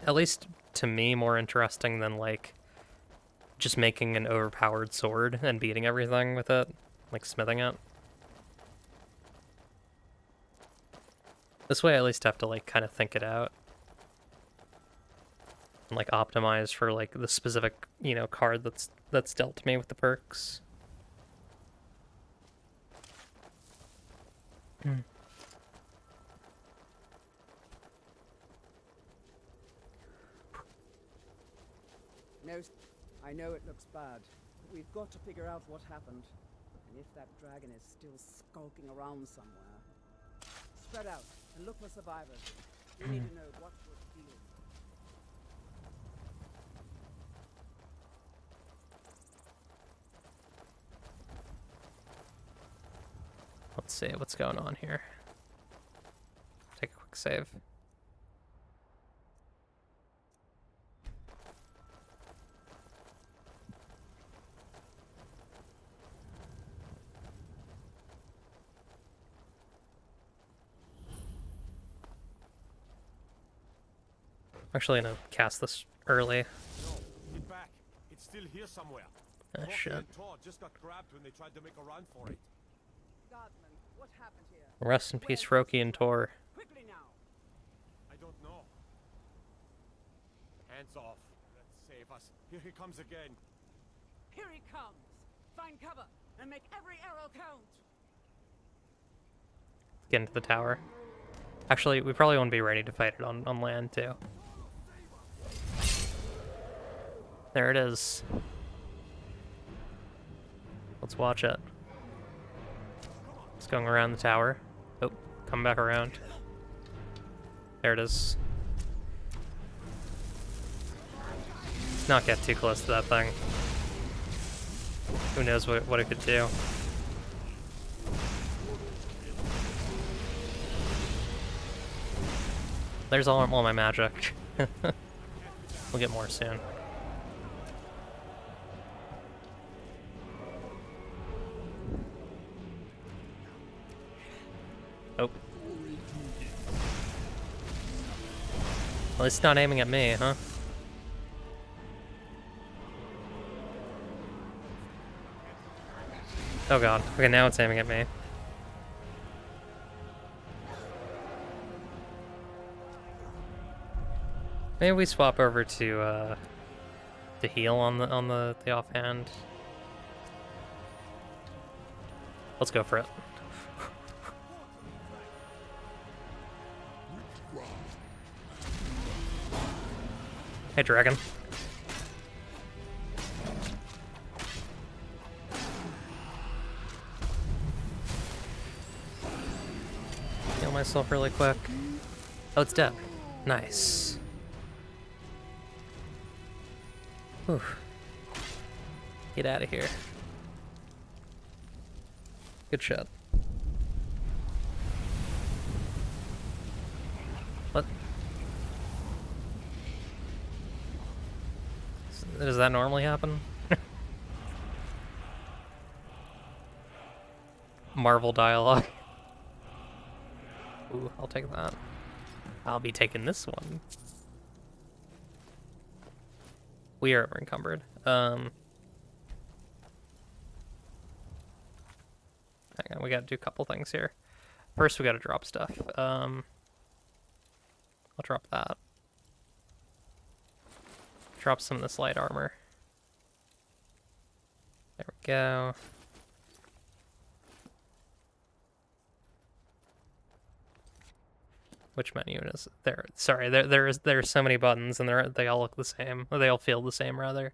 at least to me, more interesting than like just making an overpowered sword and beating everything with it, like smithing it. This way I at least have to like kind of think it out and like optimize for like the specific, you know, card that's dealt to me with the perks. No, I know it looks bad, but we've got to figure out what happened. And if that dragon is still skulking around somewhere. Spread out and look for survivors. We need to know what we're dealing with. Let's see what's going on here. Take a quick save. I'm actually gonna cast this early. No, get back. It's still here somewhere. Ah, Rocky shit. and Tor just got grabbed when they tried to make a run for it. Guardsman, what happened here? Rest in peace, Roki and Tor. Quickly now. I don't know. Hands off. Let's save us. Here he comes again. Here he comes. Find cover and make every arrow count. Get into the tower. Actually, we probably won't be ready to fight it on land, too. There it is. Let's watch it. It's going around the tower. Oh, come back around. There it is. Let's not get too close to that thing. Who knows what it could do. There's all my magic. We'll get more soon. Oh. Well, it's not aiming at me, huh? Oh god. Okay, now it's aiming at me. Maybe we swap over to heal on the offhand. Let's go for it. Hey, dragon. Heal myself really quick. Oh, it's dead. Nice. Whew. Get out of here. Good shot. What? Does that normally happen? Marvel dialogue. Ooh, I'll take that. I'll be taking this one. We are encumbered. Hang on, we gotta do a couple things here. First, we gotta drop stuff. I'll drop that. Drop some of this light armor. There we go. Which menu is it? There? Sorry, there's so many buttons and they all look the same. Or they all feel the same, rather.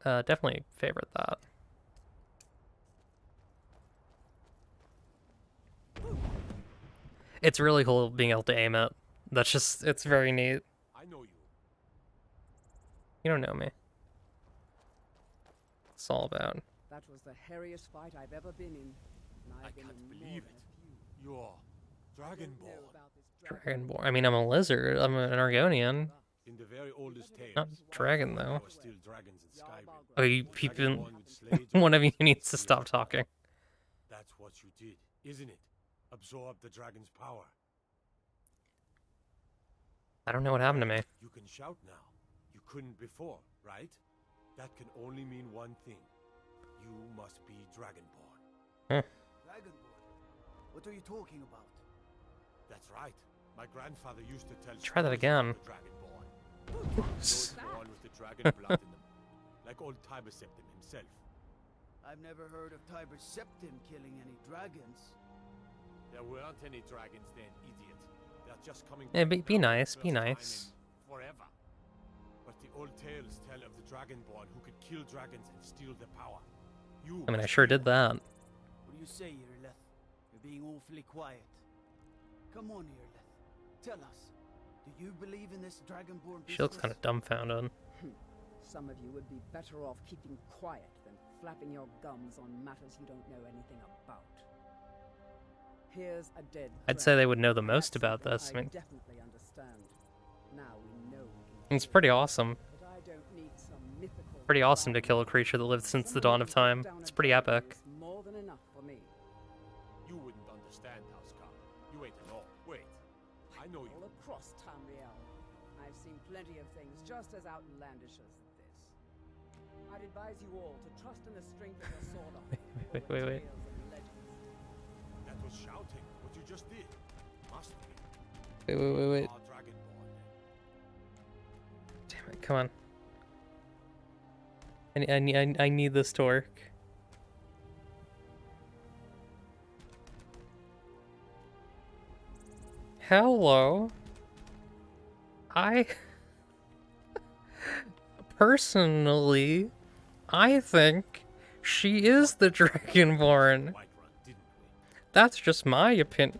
Definitely favorite that. It's really cool being able to aim it. That's just, it's very neat. I know you. You don't know me. It's all about. That was the hairiest fight I've ever been in. And I can't believe it. You're Dragonborn. Dragonborn. I mean, I'm a lizard. I'm an Argonian. In the very oldest tales, Not dragon, though. there were still dragons in Skyrim. Oh, you people. One of you needs to stop talking. That's what you did, isn't it? Absorb the dragon's power. I don't know what happened to me. You can shout now. You couldn't before, right? That can only mean one thing. You must be Dragonborn. Huh. Dragonborn? What are you talking about? That's right. My grandfather used to tell Try that stories again. about the Dragonborn. Those born with the dragon blood in them. Like old Tiber Septim himself. I've never heard of Tiber Septim killing any dragons. There weren't any dragons then, idiot. They're just coming Yeah, back be now nice, for be the first nice. time in forever. But the Old tales tell of the Dragonborn who could kill dragons and steal their power. You I mean, I must sure be did that. What do you say, Irleth? You're being awfully quiet. Come on, Irleth. Tell us. Do you believe in this Dragonborn business? She looks kind of dumbfounded. Some of you would be better off keeping quiet than flapping your gums on matters you don't know anything about. Here's a dead I'd say they would know the most about this. I mean, definitely understand. Now we know it's pretty awesome. but I don't need some mythical Pretty awesome to kill a creature that lived since the dawn of time. It's pretty epic. more than enough for me. You wouldn't understand, Housecarl. You ain't an orc. Wait. I know you. All across Tamriel, I've seen plenty of things just as outlandish as this. I'd advise you all to trust in the strength of your sword arm. Wait. That was shouting. What you just did. Must be. Wait. Our Dragonborn. Damn it, come on. I need this to work. Hello. Personally, I think she is the Dragonborn. That's just my opinion.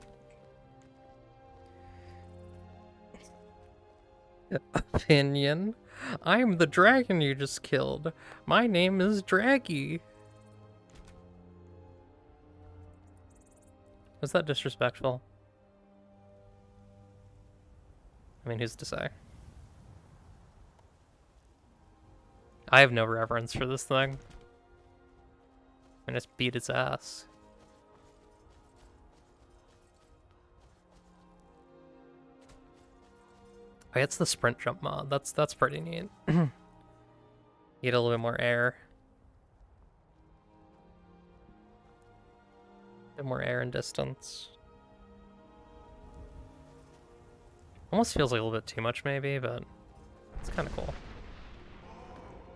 I'm the dragon you just killed. My name is Draggy. Was that disrespectful? I mean, who's to say? I have no reverence for this thing. I just beat its ass. Oh, it's the sprint jump mod. That's pretty neat. Get a little bit more air. A bit more air and distance. Almost feels like a little bit too much maybe, but it's kind of cool.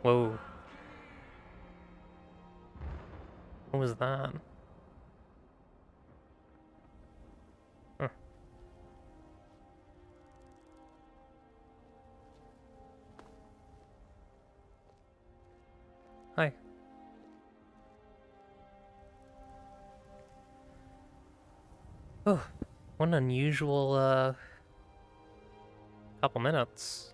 Whoa. What was that? Huh. Hi. Oh, what an unusual, couple minutes.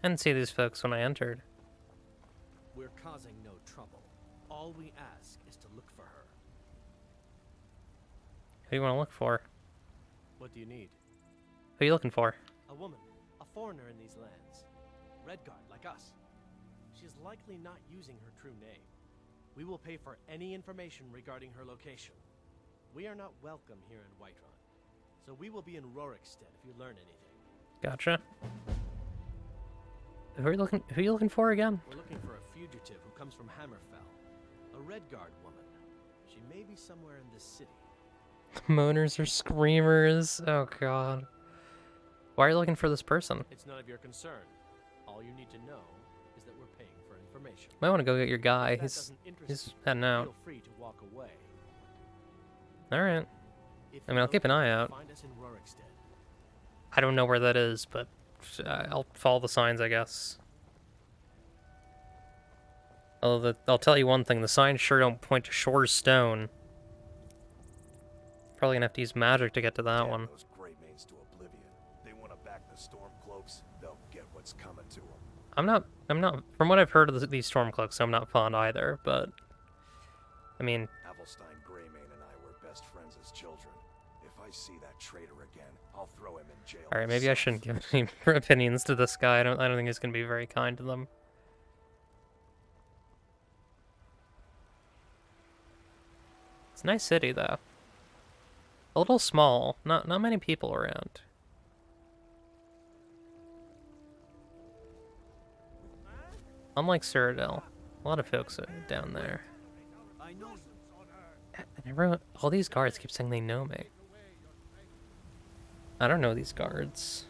I didn't see these folks when I entered. We're causing no trouble. All we ask is to look for her. Who do you want to look for? What do you need? Who are you looking for? A woman, a foreigner in these lands. Redguard, like us. She's likely not using her true name. We will pay for any information regarding her location. We are not welcome here in Whiterun, so we will be in Rorikstead if you learn anything. Gotcha. Who are you looking for again? We're looking for a fugitive who comes from Hammerfell. A Redguard woman. She may be somewhere in this city. Moaners or screamers? Oh god. Why are you looking for this person? It's none of your concern. All you need to know is that we're paying for information. Might want to go get your guy. If that He's doesn't interest heading you, out. Feel free to walk away. Alright. If I mean, I'll keep an eye out. Find us in Rorikstead. I don't know where that is, but I'll follow the signs, I guess. Although I'll tell you one thing, the signs sure don't point to Shore's Stone. Probably gonna have to use magic to get to that one. Those Greymanes to oblivion. They want to back the Stormcloaks, they'll get what's coming to them. I'm not, from what I've heard of these Stormcloaks, I'm not fond either, but, I mean... Avelstein Greymane and I were best friends as children. If I see that traitor again, I'll throw him in jail. Alright, maybe I shouldn't give any opinions to this guy. I don't think he's gonna be very kind to them. It's a nice city, though. A little small. Not many people around. Unlike Cyrodiil, a lot of folks are down there. And everyone, all these guards keep saying they know me. I don't know these guards.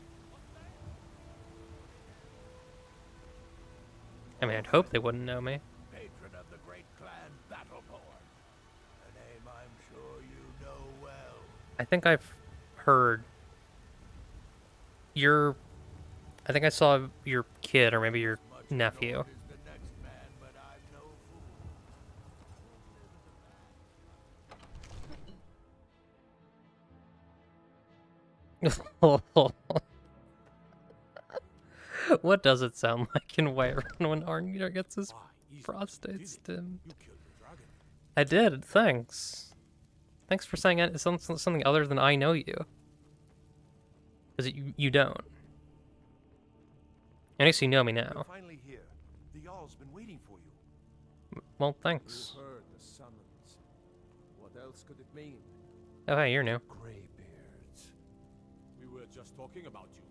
I mean, I'd hope they wouldn't know me. Patron of the great clan Battleborn. A name I'm sure you know well. I think I've heard your... I think I saw your kid, or maybe your nephew. What does it sound like in Whiterun when Arngeir gets his prostate stimmed? I did, thanks. Thanks for saying it. Something other than I know you. Because you don't. At least you know me now. Finally here. The Jarl's been waiting for you. Well, thanks. You heard the summons. What else could it mean? Oh, hey, you're new. Greybeards. We were just talking about you.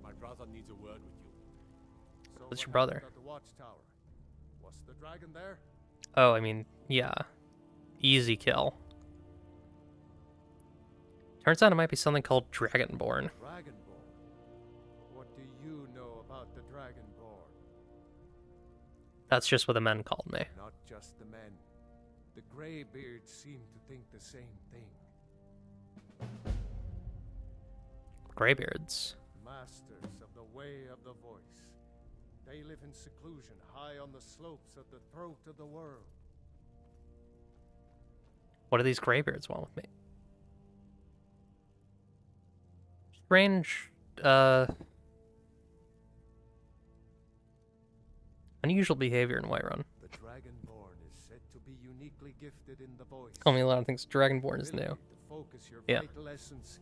My brother needs a word with you. So What's your what brother? happened at the watchtower? Was the dragon there? Oh, I mean, yeah. Easy kill. Turns out it might be something called Dragonborn. Dragonborn? What do you know about the Dragonborn? That's just what the men called me. Not just the men. The Greybeards seem to think the same thing. Greybeards. Masters of the way of the voice. They live in seclusion high on the slopes of the throat of the world. What do these Greybeards want with me? Strange, unusual behavior in Whiterun. The Dragonborn is said to be uniquely gifted in the voice. Tell me a lot of things. Dragonborn is new. To focus your Yeah. vital essence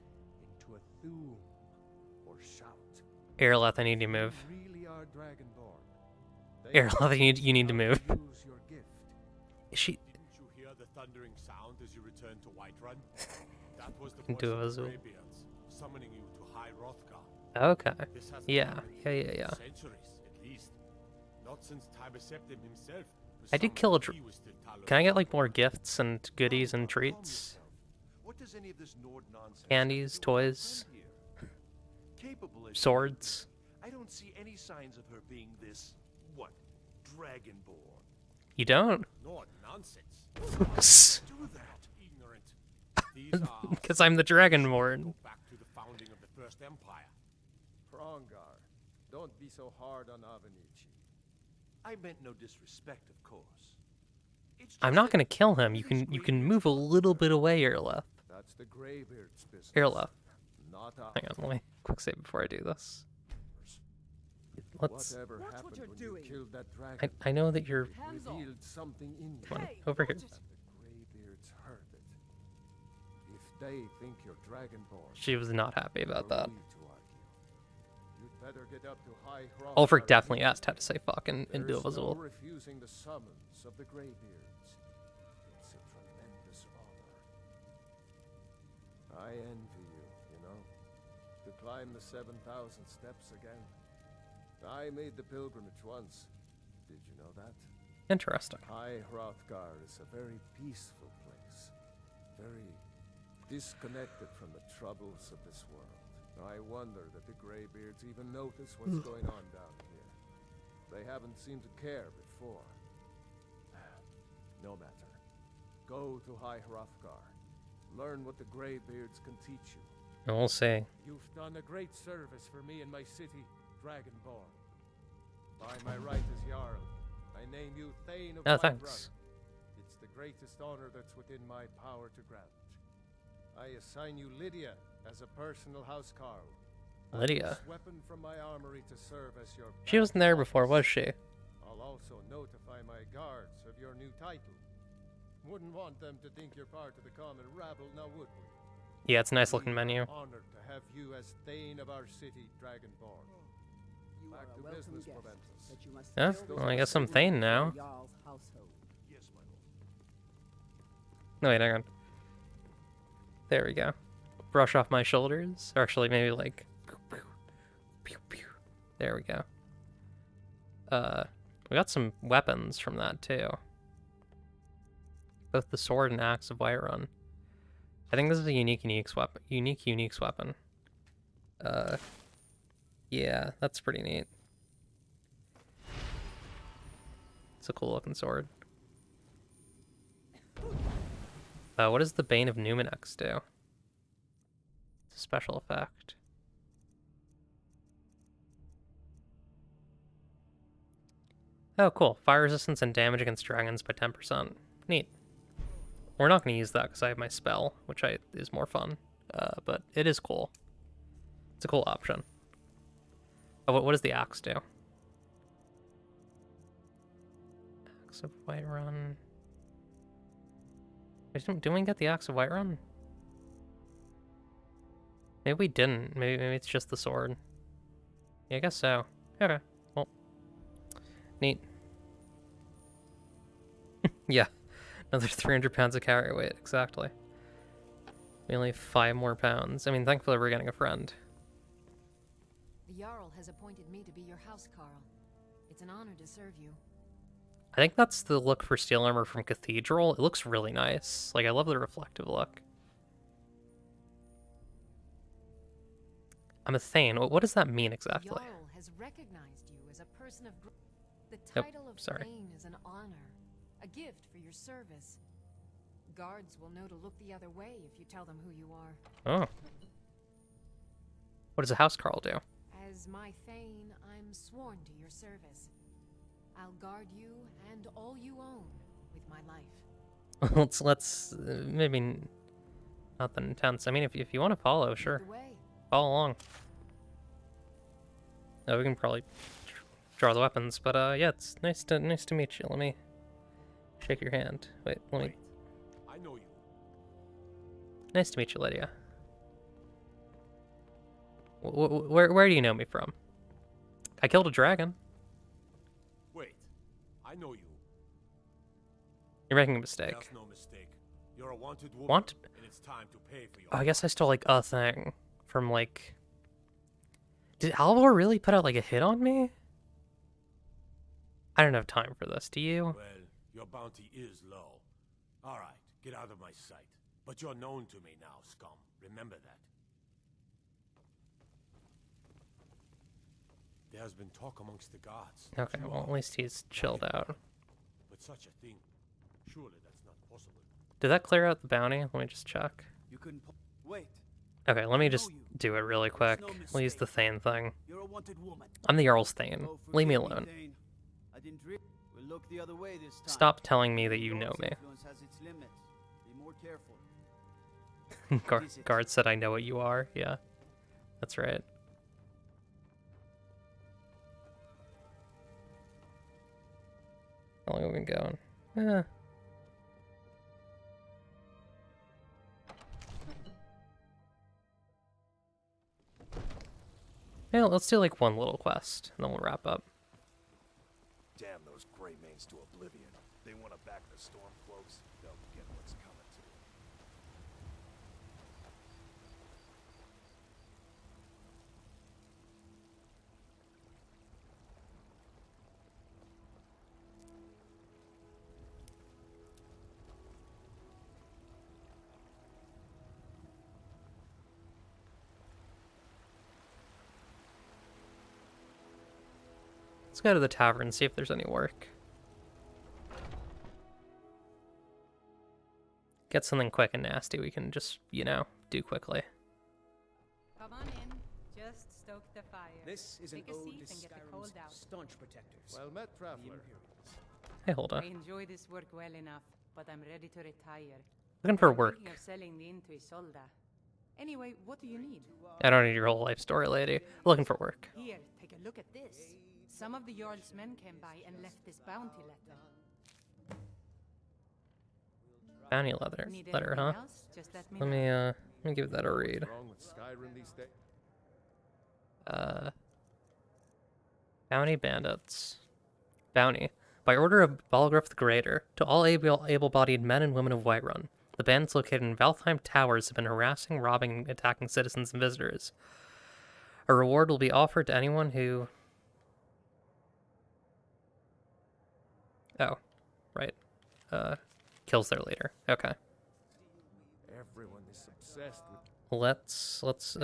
into a thum or shout. Aeroleth, I need you to move. Really are Dragonborn. Aeroleth, you need to move. Use your gift. Is she... Didn't you hear the thundering sound as you returned to Whiterun? That was the voice Do of the Azul. Greybeards, summoning you to High Hrothgar. Okay. This has Yeah. been Yeah. centuries, at least. Not since Tibeseptim himself. I did kill a... Can I get, like, more gifts and goodies and treats? What does any of this Nord nonsense Candies, toys, capable as swords. I don't see any signs of her being this Dragonborn. You don't? Nord nonsense. Do that. Ignorant. These are Because I'm the Dragonborn. back to the founding of the First Empire. Frongar, don't be so hard on Avenici. I meant no disrespect, of course. It's I'm not gonna kill him. You can move a little bit away, Aeroleth. That's the Greybeard's business. Aeroleth. Not Hang on, let me quick save before I do this. Let's... Whatever happened when you killed that dragon? I know that you're... revealed something in you. Come on, over here. And the Greybeards heard it. If they think you're Dragonborn, She was not happy about that. to argue. You'd better get up to High Ulfric Hrothgar definitely immediately. asked how to say fuck in There's Duel. no refusing the summons of the Greybeards. It's a tremendous honor. I envy you know, to climb the 7,000 steps again. I made the pilgrimage once. Did you know that? Interesting. High Hrothgar is a very peaceful place. Very disconnected from the troubles of this world. I wonder that the Greybeards even notice what's going on down here. They haven't seemed to care before. No matter. Go to High Hrothgar. Learn what the Greybeards can teach you. We'll see. You've done a great service for me and my city, Dragonborn. By my right as Jarl, I name you Thane of Oh, Whiterun. thanks. It's the greatest honor that's within my power to grant. I assign you Lydia as a personal housecarl. Lydia? This weapon from my armory to serve as your... She wasn't there before, was she? I'll also notify my guards of your new title. Wouldn't want them to think you're part of the common rabble, now would we? Yeah, it's a nice looking menu. Honored to have you as Thane of our city, Dragonborn. You Back are to a welcome business, guest, Proventus. but you must Yeah, still well, I guess I'm Thane now. Jarl's household. Yes, my lord. No, wait, hang on. There we go. Brush off my shoulders. Or actually, maybe like... There we go. We got some weapons from that, too. Both the sword and axe of Whiterun. I think this is a unique weapon. Unique weapon. Yeah, that's pretty neat. It's a cool looking sword. What does the Bane of Numenix do? It's a special effect. Oh, cool. Fire resistance and damage against dragons by 10%. Neat. We're not going to use that because I have my spell, which is more fun. But it is cool. It's a cool option. Oh, what does the axe do? Axe of Whiterun. Didn't we get the axe of Whiterun? Maybe we didn't. Maybe it's just the sword. Yeah, I guess so. Okay. Well, neat. Yeah. Another 300 pounds of carry weight, exactly. We only have 5 more pounds. I mean, thankfully we're getting a friend. The Jarl has appointed me to be your house Carl. It's an honor to serve you. I think that's the look for steel armor from Cathedral. It looks really nice. Like, I love the reflective look. I'm a Thane. What does that mean exactly? The Jarl has recognized you as a person of the title of Thane is an honor, a gift for your service. Guards will know to look the other way if you tell them who you are. Oh. What does a house Carl do? As my Thane, I'm sworn to your service. I'll guard you and all you own with my life. let's maybe not that intense. I mean, if you want to follow, sure. Follow along. Oh, we can probably draw the weapons, but yeah, it's nice to meet you. Let me shake your hand. Wait, let me. I know you. Nice to meet you, Lydia. Where do you know me from? I killed a dragon. Wait, I know you. You're making a mistake. That's no mistake. You're a wanted woman, Want? and it's time to pay for your. Oh, I guess I stole like a thing from like. Did Alvor really put out like a hit on me? I don't have time for this. Do you? Well, your bounty is low. All right, get out of my sight. But you're known to me now, scum. Remember that. There has been talk amongst the gods. Okay, well at least he's chilled out. But such a thing, surely that's not possible. Did that clear out the bounty? Let me just check. You couldn't wait. Okay, let me just do it really quick. We'll use the Thane thing. You're a wanted woman. I'm the Jarl's Thane. Leave me alone. I didn't we'll look the other way this time. Stop telling me that you know me. Has its limits. Be more careful. Guard said I know what you are. Yeah, that's right. How long have we been going? Yeah, let's do like one little quest, and then we'll wrap up. Damn those gray mains to oblivion. They want to back the Stormcloaks. They'll get what's coming to them. Let's go to the tavern and see if there's any work. Get something quick and nasty we can just, you know, do quickly. Come on in. Just stoke the fire. This is Take an a ode seat to and get the Skyrim's cold out. staunch protectors. Well met, traveler. Hey, hold on. I enjoy this work well enough, but I'm ready to retire. Looking for I'm work. thinking of selling the inn to Isolda. Anyway, what do you need? I don't need your whole life story, lady. Looking for work. Here, take a look at this. Some of the Jarl's men came by and left this bounty letter. Bounty letter, huh? Else? Just let me Let me give that a read. What's wrong with Skyrim these days? Bounty bandits. Bounty. By order of Balgruuf the Greater, to all able-bodied men and women of Whiterun, The bandits located in Valtheim Towers have been harassing, robbing, and attacking citizens and visitors. A reward will be offered to anyone who... Oh, right. Kills their leader. Okay. Everyone is obsessed with... Let's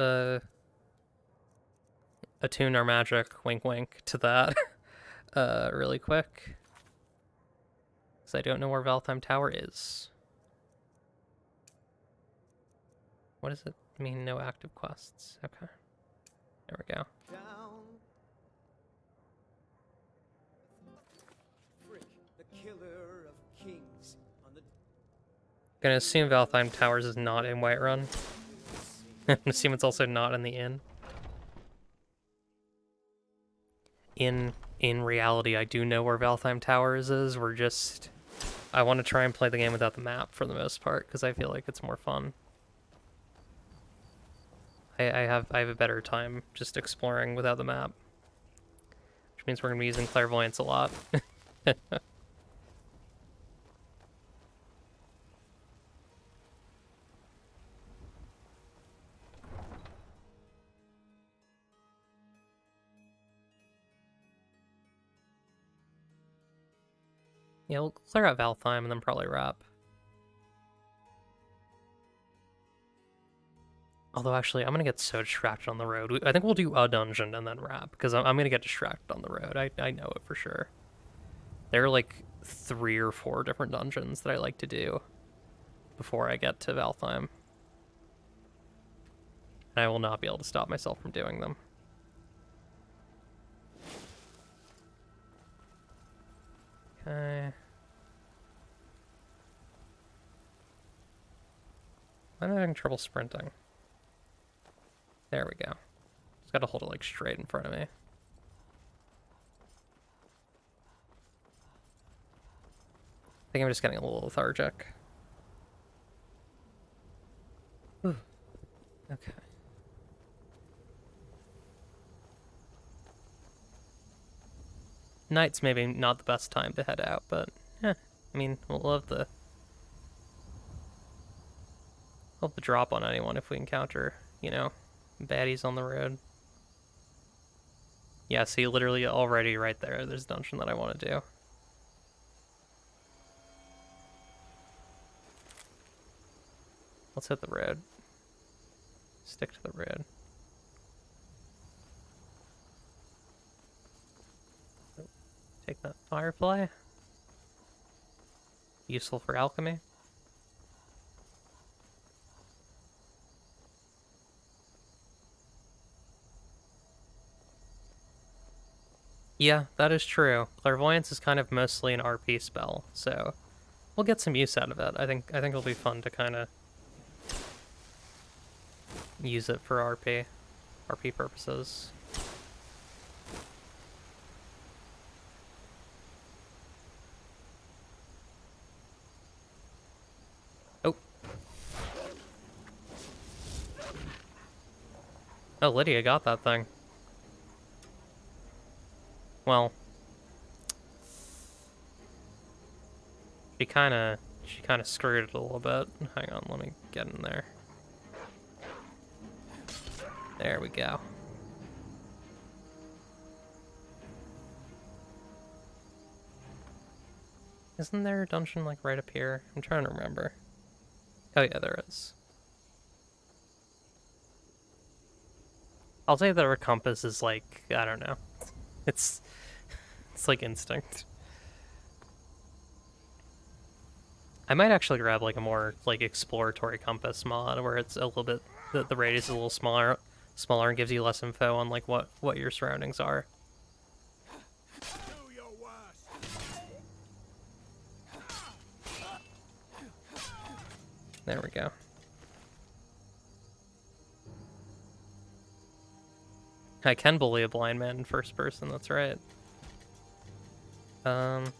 attune our magic, wink wink, to that really quick. Because I don't know where Valtheim Tower is. What does it mean, no active quests? Okay. There we go. Frick, the killer of kings on the... Gonna assume Valtheim Towers is not in Whiterun. I'm gonna assume it's also not in the inn. In reality, I do know where Valtheim Towers is. We're just... I want to try and play the game without the map for the most part, because I feel like it's more fun. I have a better time just exploring without the map. Which means we're going to be using clairvoyance a lot. Yeah, we'll clear out Valtheim and then probably wrap. Although, actually, I'm going to get so distracted on the road. I think we'll do a dungeon and then wrap, because I'm going to get distracted on the road. I know it for sure. There are, like, 3 or 4 different dungeons that I like to do before I get to Valtheim. And I will not be able to stop myself from doing them. Okay. I'm having trouble sprinting. There we go. Just gotta hold it like straight in front of me. I think I'm just getting a little lethargic. Ooh. Okay. Night's maybe not the best time to head out, but I mean, we'll have the drop on anyone if we encounter, you know, baddies on the road. Yeah, see, literally already right there, there's a dungeon that I want to do. Let's hit the road. Stick to the road. Take that firefly. Useful for alchemy. Yeah, that is true. Clairvoyance is kind of mostly an RP spell, so we'll get some use out of it. I think it'll be fun to kind of use it for RP purposes. Oh, Lydia got that thing. Well, she kind of screwed it a little bit. Hang on, let me get in there. There we go. Isn't there a dungeon like right up here? I'm trying to remember. Oh yeah, there is. I'll say that our compass is like, I don't know. It's like instinct. I might actually grab like a more like exploratory compass mod where it's a little bit, the radius is a little smaller and gives you less info on like what your surroundings are. There we go. I can bully a blind man in first person, that's right. I'm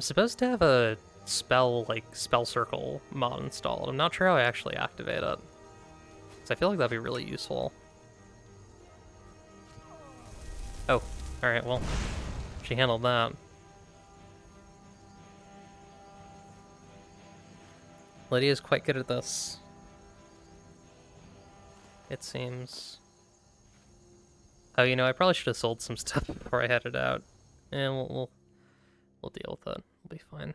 supposed to have a spell circle mod installed. I'm not sure how I actually activate it. So I feel like that'd be really useful. Oh, alright, well, she handled that. Lydia's quite good at this. It seems. Oh, you know, I probably should have sold some stuff before I headed out. And we'll deal with it. We'll be fine.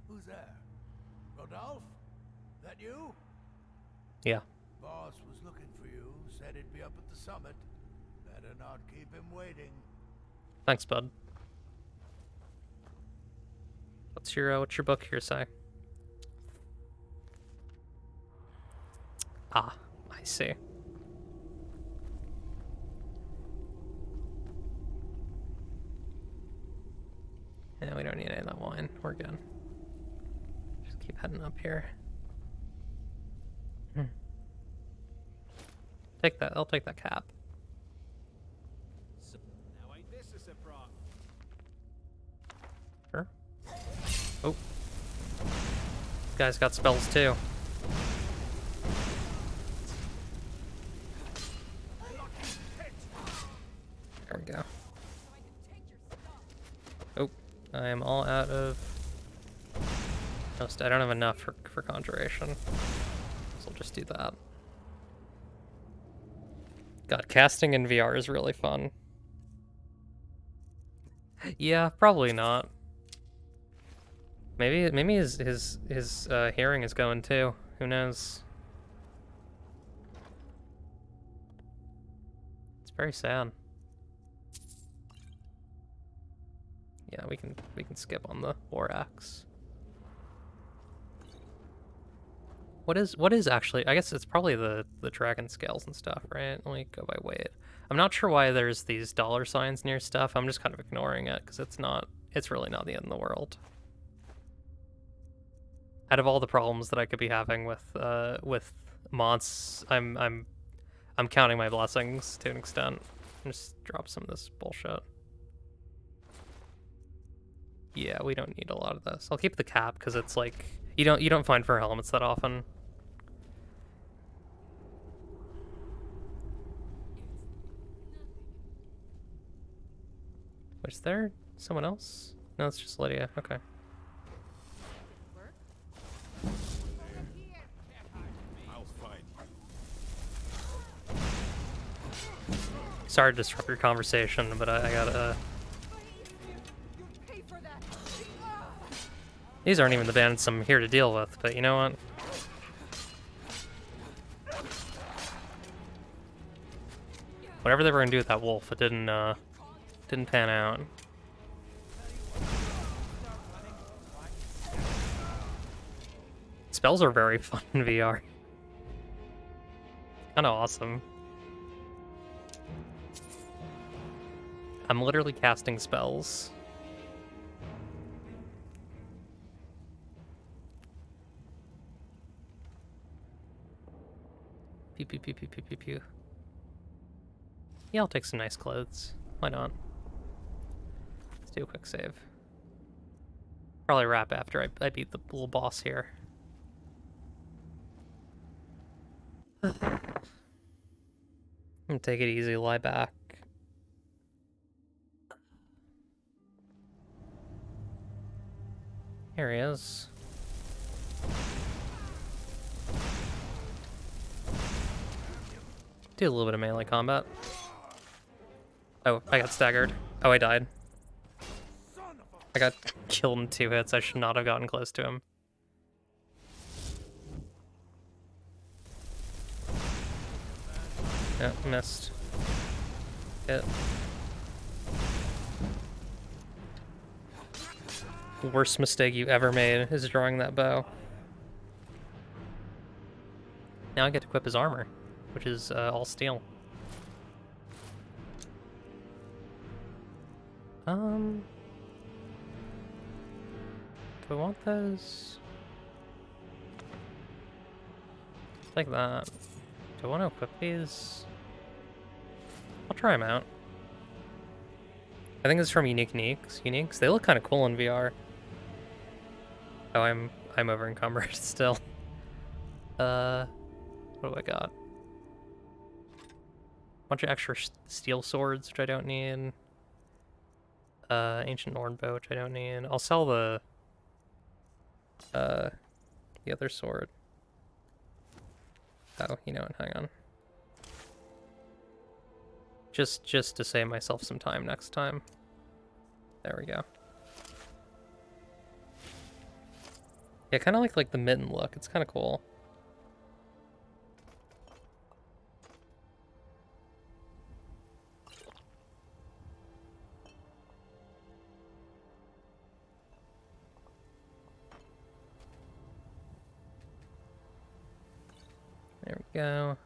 Who's there? Rodolphe? That you? Yeah. Boss was looking for you. Said he'd be up at the summit. Better not keep him waiting. Thanks, bud. What's your book here say? Ah, I see. Yeah, we don't need any of that wine. We're good. Just keep heading up here. Take that. I'll take that cap. Now ain't this a surprise? Sure. Oh. Guy's got spells too. There we go. Oh, I am all out of... I don't have enough for conjuration. So I'll just do that. God, casting in VR is really fun. Yeah, probably not. Maybe his hearing is going too. Who knows? It's very sad. Yeah, we can skip on the war axe. What is actually, I guess it's probably the dragon scales and stuff, right? Let me go by weight. I'm not sure why there's these dollar signs near stuff. I'm just kind of ignoring it because it's really not the end of the world. Out of all the problems that I could be having with mods, I'm counting my blessings to an extent. Just drop some of this bullshit. Yeah, we don't need a lot of this. I'll keep the cap because it's like you don't find fur helmets that often. Was there someone else? No, it's just Lydia. Okay. I'll find you. Sorry to disrupt your conversation, but I gotta. These aren't even the bandits I'm here to deal with, but you know what? Whatever they were gonna do with that wolf, it didn't pan out. Spells are very fun in VR. Kinda awesome. I'm literally casting spells. Pew pew pew pew pew pew pew. Yeah, I'll take some nice clothes. Why not? Let's do a quick save. Probably wrap after I beat the little boss here. I'm gonna take it easy, lie back. Here he is. Do a little bit of melee combat. Oh, I got staggered. Oh, I died. I got killed in 2 hits. I should not have gotten close to him. Yeah, missed. Hit. Worst mistake you ever made is drawing that bow. Now I get to equip his armor, which is all steel. Do I want those? Like that. Do I want to equip these? I'll try them out. I think it's from Uniques. They look kind of cool in VR. Oh, I'm over encumbered still. What do I got? Bunch of extra steel swords, which I don't need. Ancient Norn bow, which I don't need. I'll sell the other sword. Oh, you know what? Hang on. Just to save myself some time next time. There we go. Yeah, kind of like the mitten look. It's kind of cool. There we go.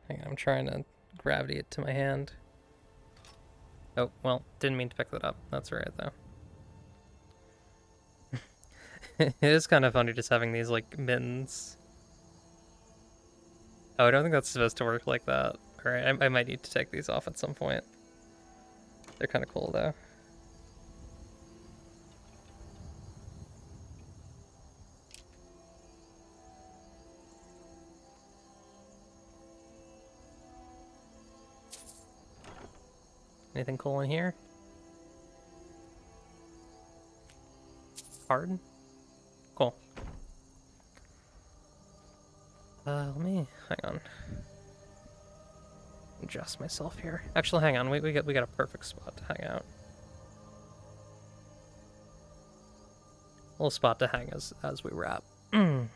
Hang on, I'm trying to gravity it to my hand. Oh, well, didn't mean to pick that up. That's alright, though. It is kind of funny just having these, like, mittens. Oh, I don't think that's supposed to work like that. Alright, I might need to take these off at some point. They're kind of cool, though. Anything cool in here? Card? Cool. Let me hang on. Adjust myself here. Actually, hang on. We got a perfect spot to hang out. A little spot to hang as we wrap. Hang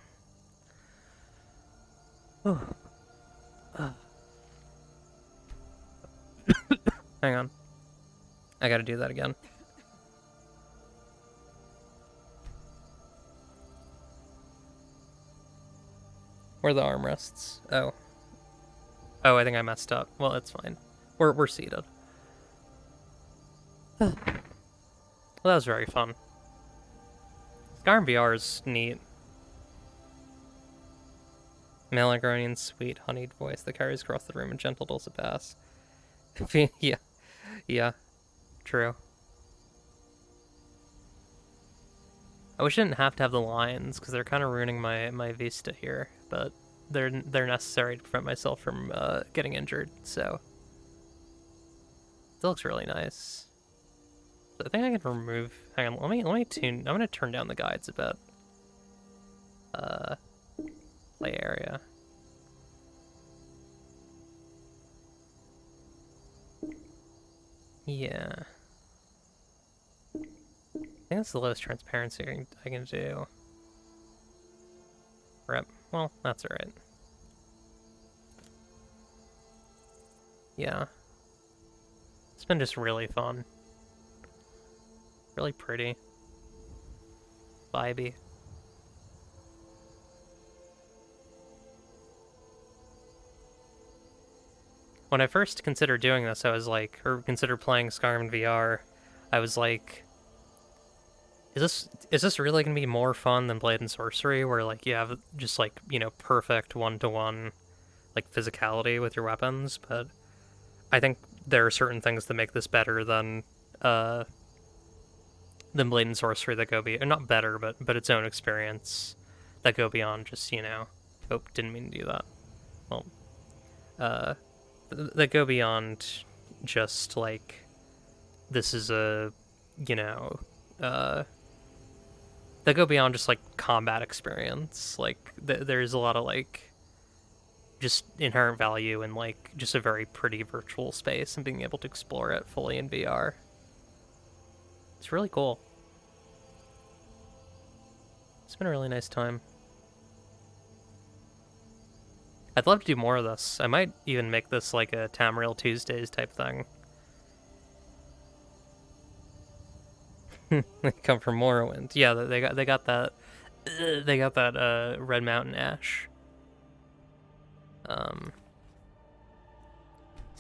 on. I gotta do that again. Where are the armrests? Oh. Oh, I think I messed up. Well, it's fine. We're seated. Well, that was very fun. Skyrim VR is neat. Melagronian sweet honeyed voice that carries across the room and gentle dulcet bass. Yeah. Yeah. True. I wish I didn't have to have the lines, because they're kind of ruining my vista here, but they're necessary to prevent myself from getting injured, so. It looks really nice. So I think I can remove, hang on, let me tune, I'm gonna turn down the guides a bit. Play area. Yeah. I think that's the lowest transparency I can do. Rep. Well, that's alright. Yeah. It's been just really fun. Really pretty. Vibey. When I first considered doing this, I was like, or considered playing Skyrim VR, I was like, is this really gonna be more fun than Blade and Sorcery, where like you have just like, you know, perfect one-to-one like physicality with your weapons? But I think there are certain things that make this better than Blade and Sorcery that go not better, but its own experience that go beyond just, you know, oh, didn't mean to do that. Well, that go beyond just like this is a, you know, that go beyond just like combat experience. Like there's a lot of like just inherent value in like just a very pretty virtual space and being able to explore it fully in VR. It's really cool. It's been a really nice time. I'd love to do more of this. I might even make this like a Tamriel Tuesdays type thing. They come from Morrowind. Yeah, they got that Red Mountain Ash. Let's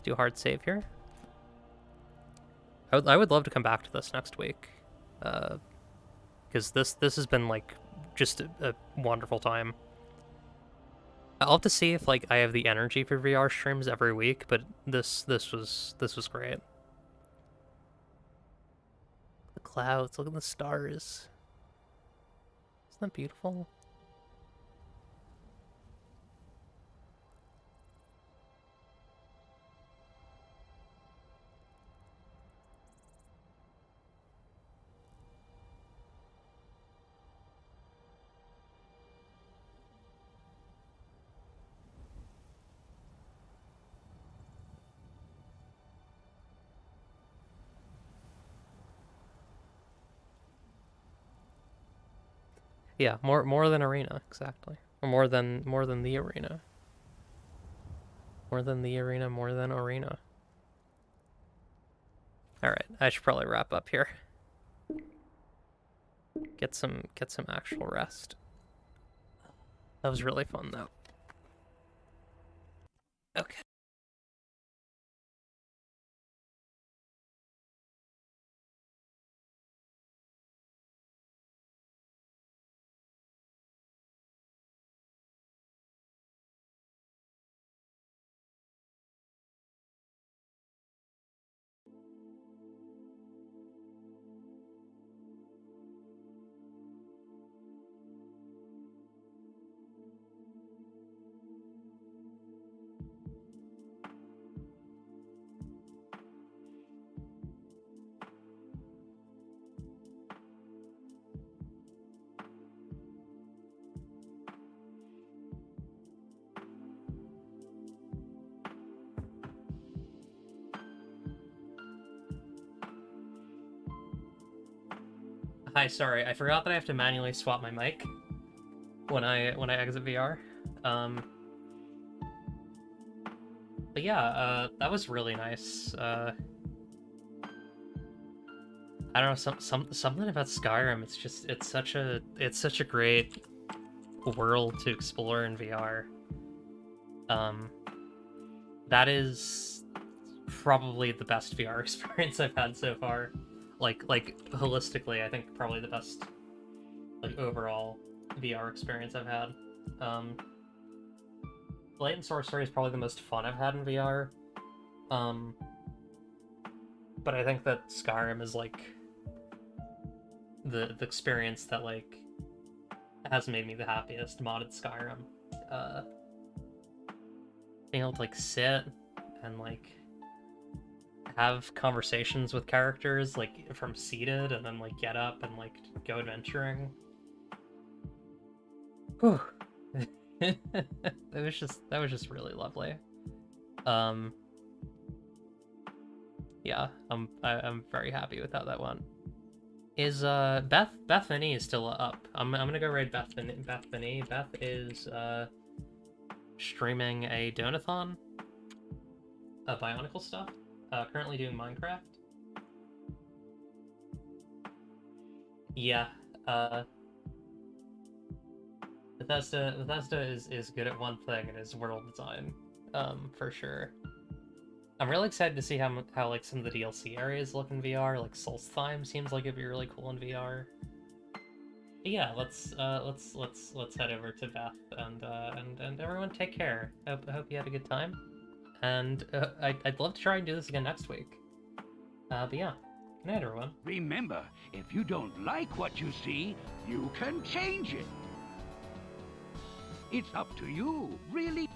do a hard save here. I would love to come back to this next week, because this has been like just a wonderful time. I'll have to see if like I have the energy for VR streams every week, but this was great. The clouds, look at the stars. Isn't that beautiful? Yeah, more than arena, exactly. Or more than the arena. More than the arena, more than arena. Alright, I should probably wrap up here. Get some actual rest. That was really fun though. Okay. Hi, sorry, I forgot that I have to manually swap my mic when I exit VR. But yeah, that was really nice. I don't know, something about Skyrim. It's such a great world to explore in VR. That is probably the best VR experience I've had so far. Like holistically, I think probably the best like overall VR experience I've had. Blade and Sorcery is probably the most fun I've had in VR. But I think that Skyrim is like the experience that like has made me the happiest. Modded Skyrim. Being able to like sit and like have conversations with characters like from seated and then like get up and like go adventuring. Whew. that was just really lovely. Yeah, I'm very happy with how that went. Is Bethany is still up. I'm gonna go raid Bethany. Beth is streaming a donathon of Bionicle stuff. Currently doing Minecraft. Yeah, Bethesda is good at one thing, and is world design, for sure. I'm really excited to see how like some of the DLC areas look in VR. Like Solstheim seems like it'd be really cool in VR. But yeah, let's head over to Beth and everyone take care. I hope you had a good time. And I'd love to try and do this again next week. But yeah, good night, everyone. Remember, if you don't like what you see, you can change it. It's up to you, really.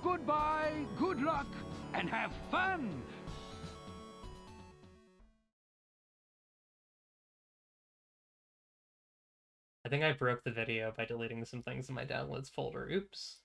Goodbye, good luck, and have fun! I think I broke the video by deleting some things in my downloads folder. Oops.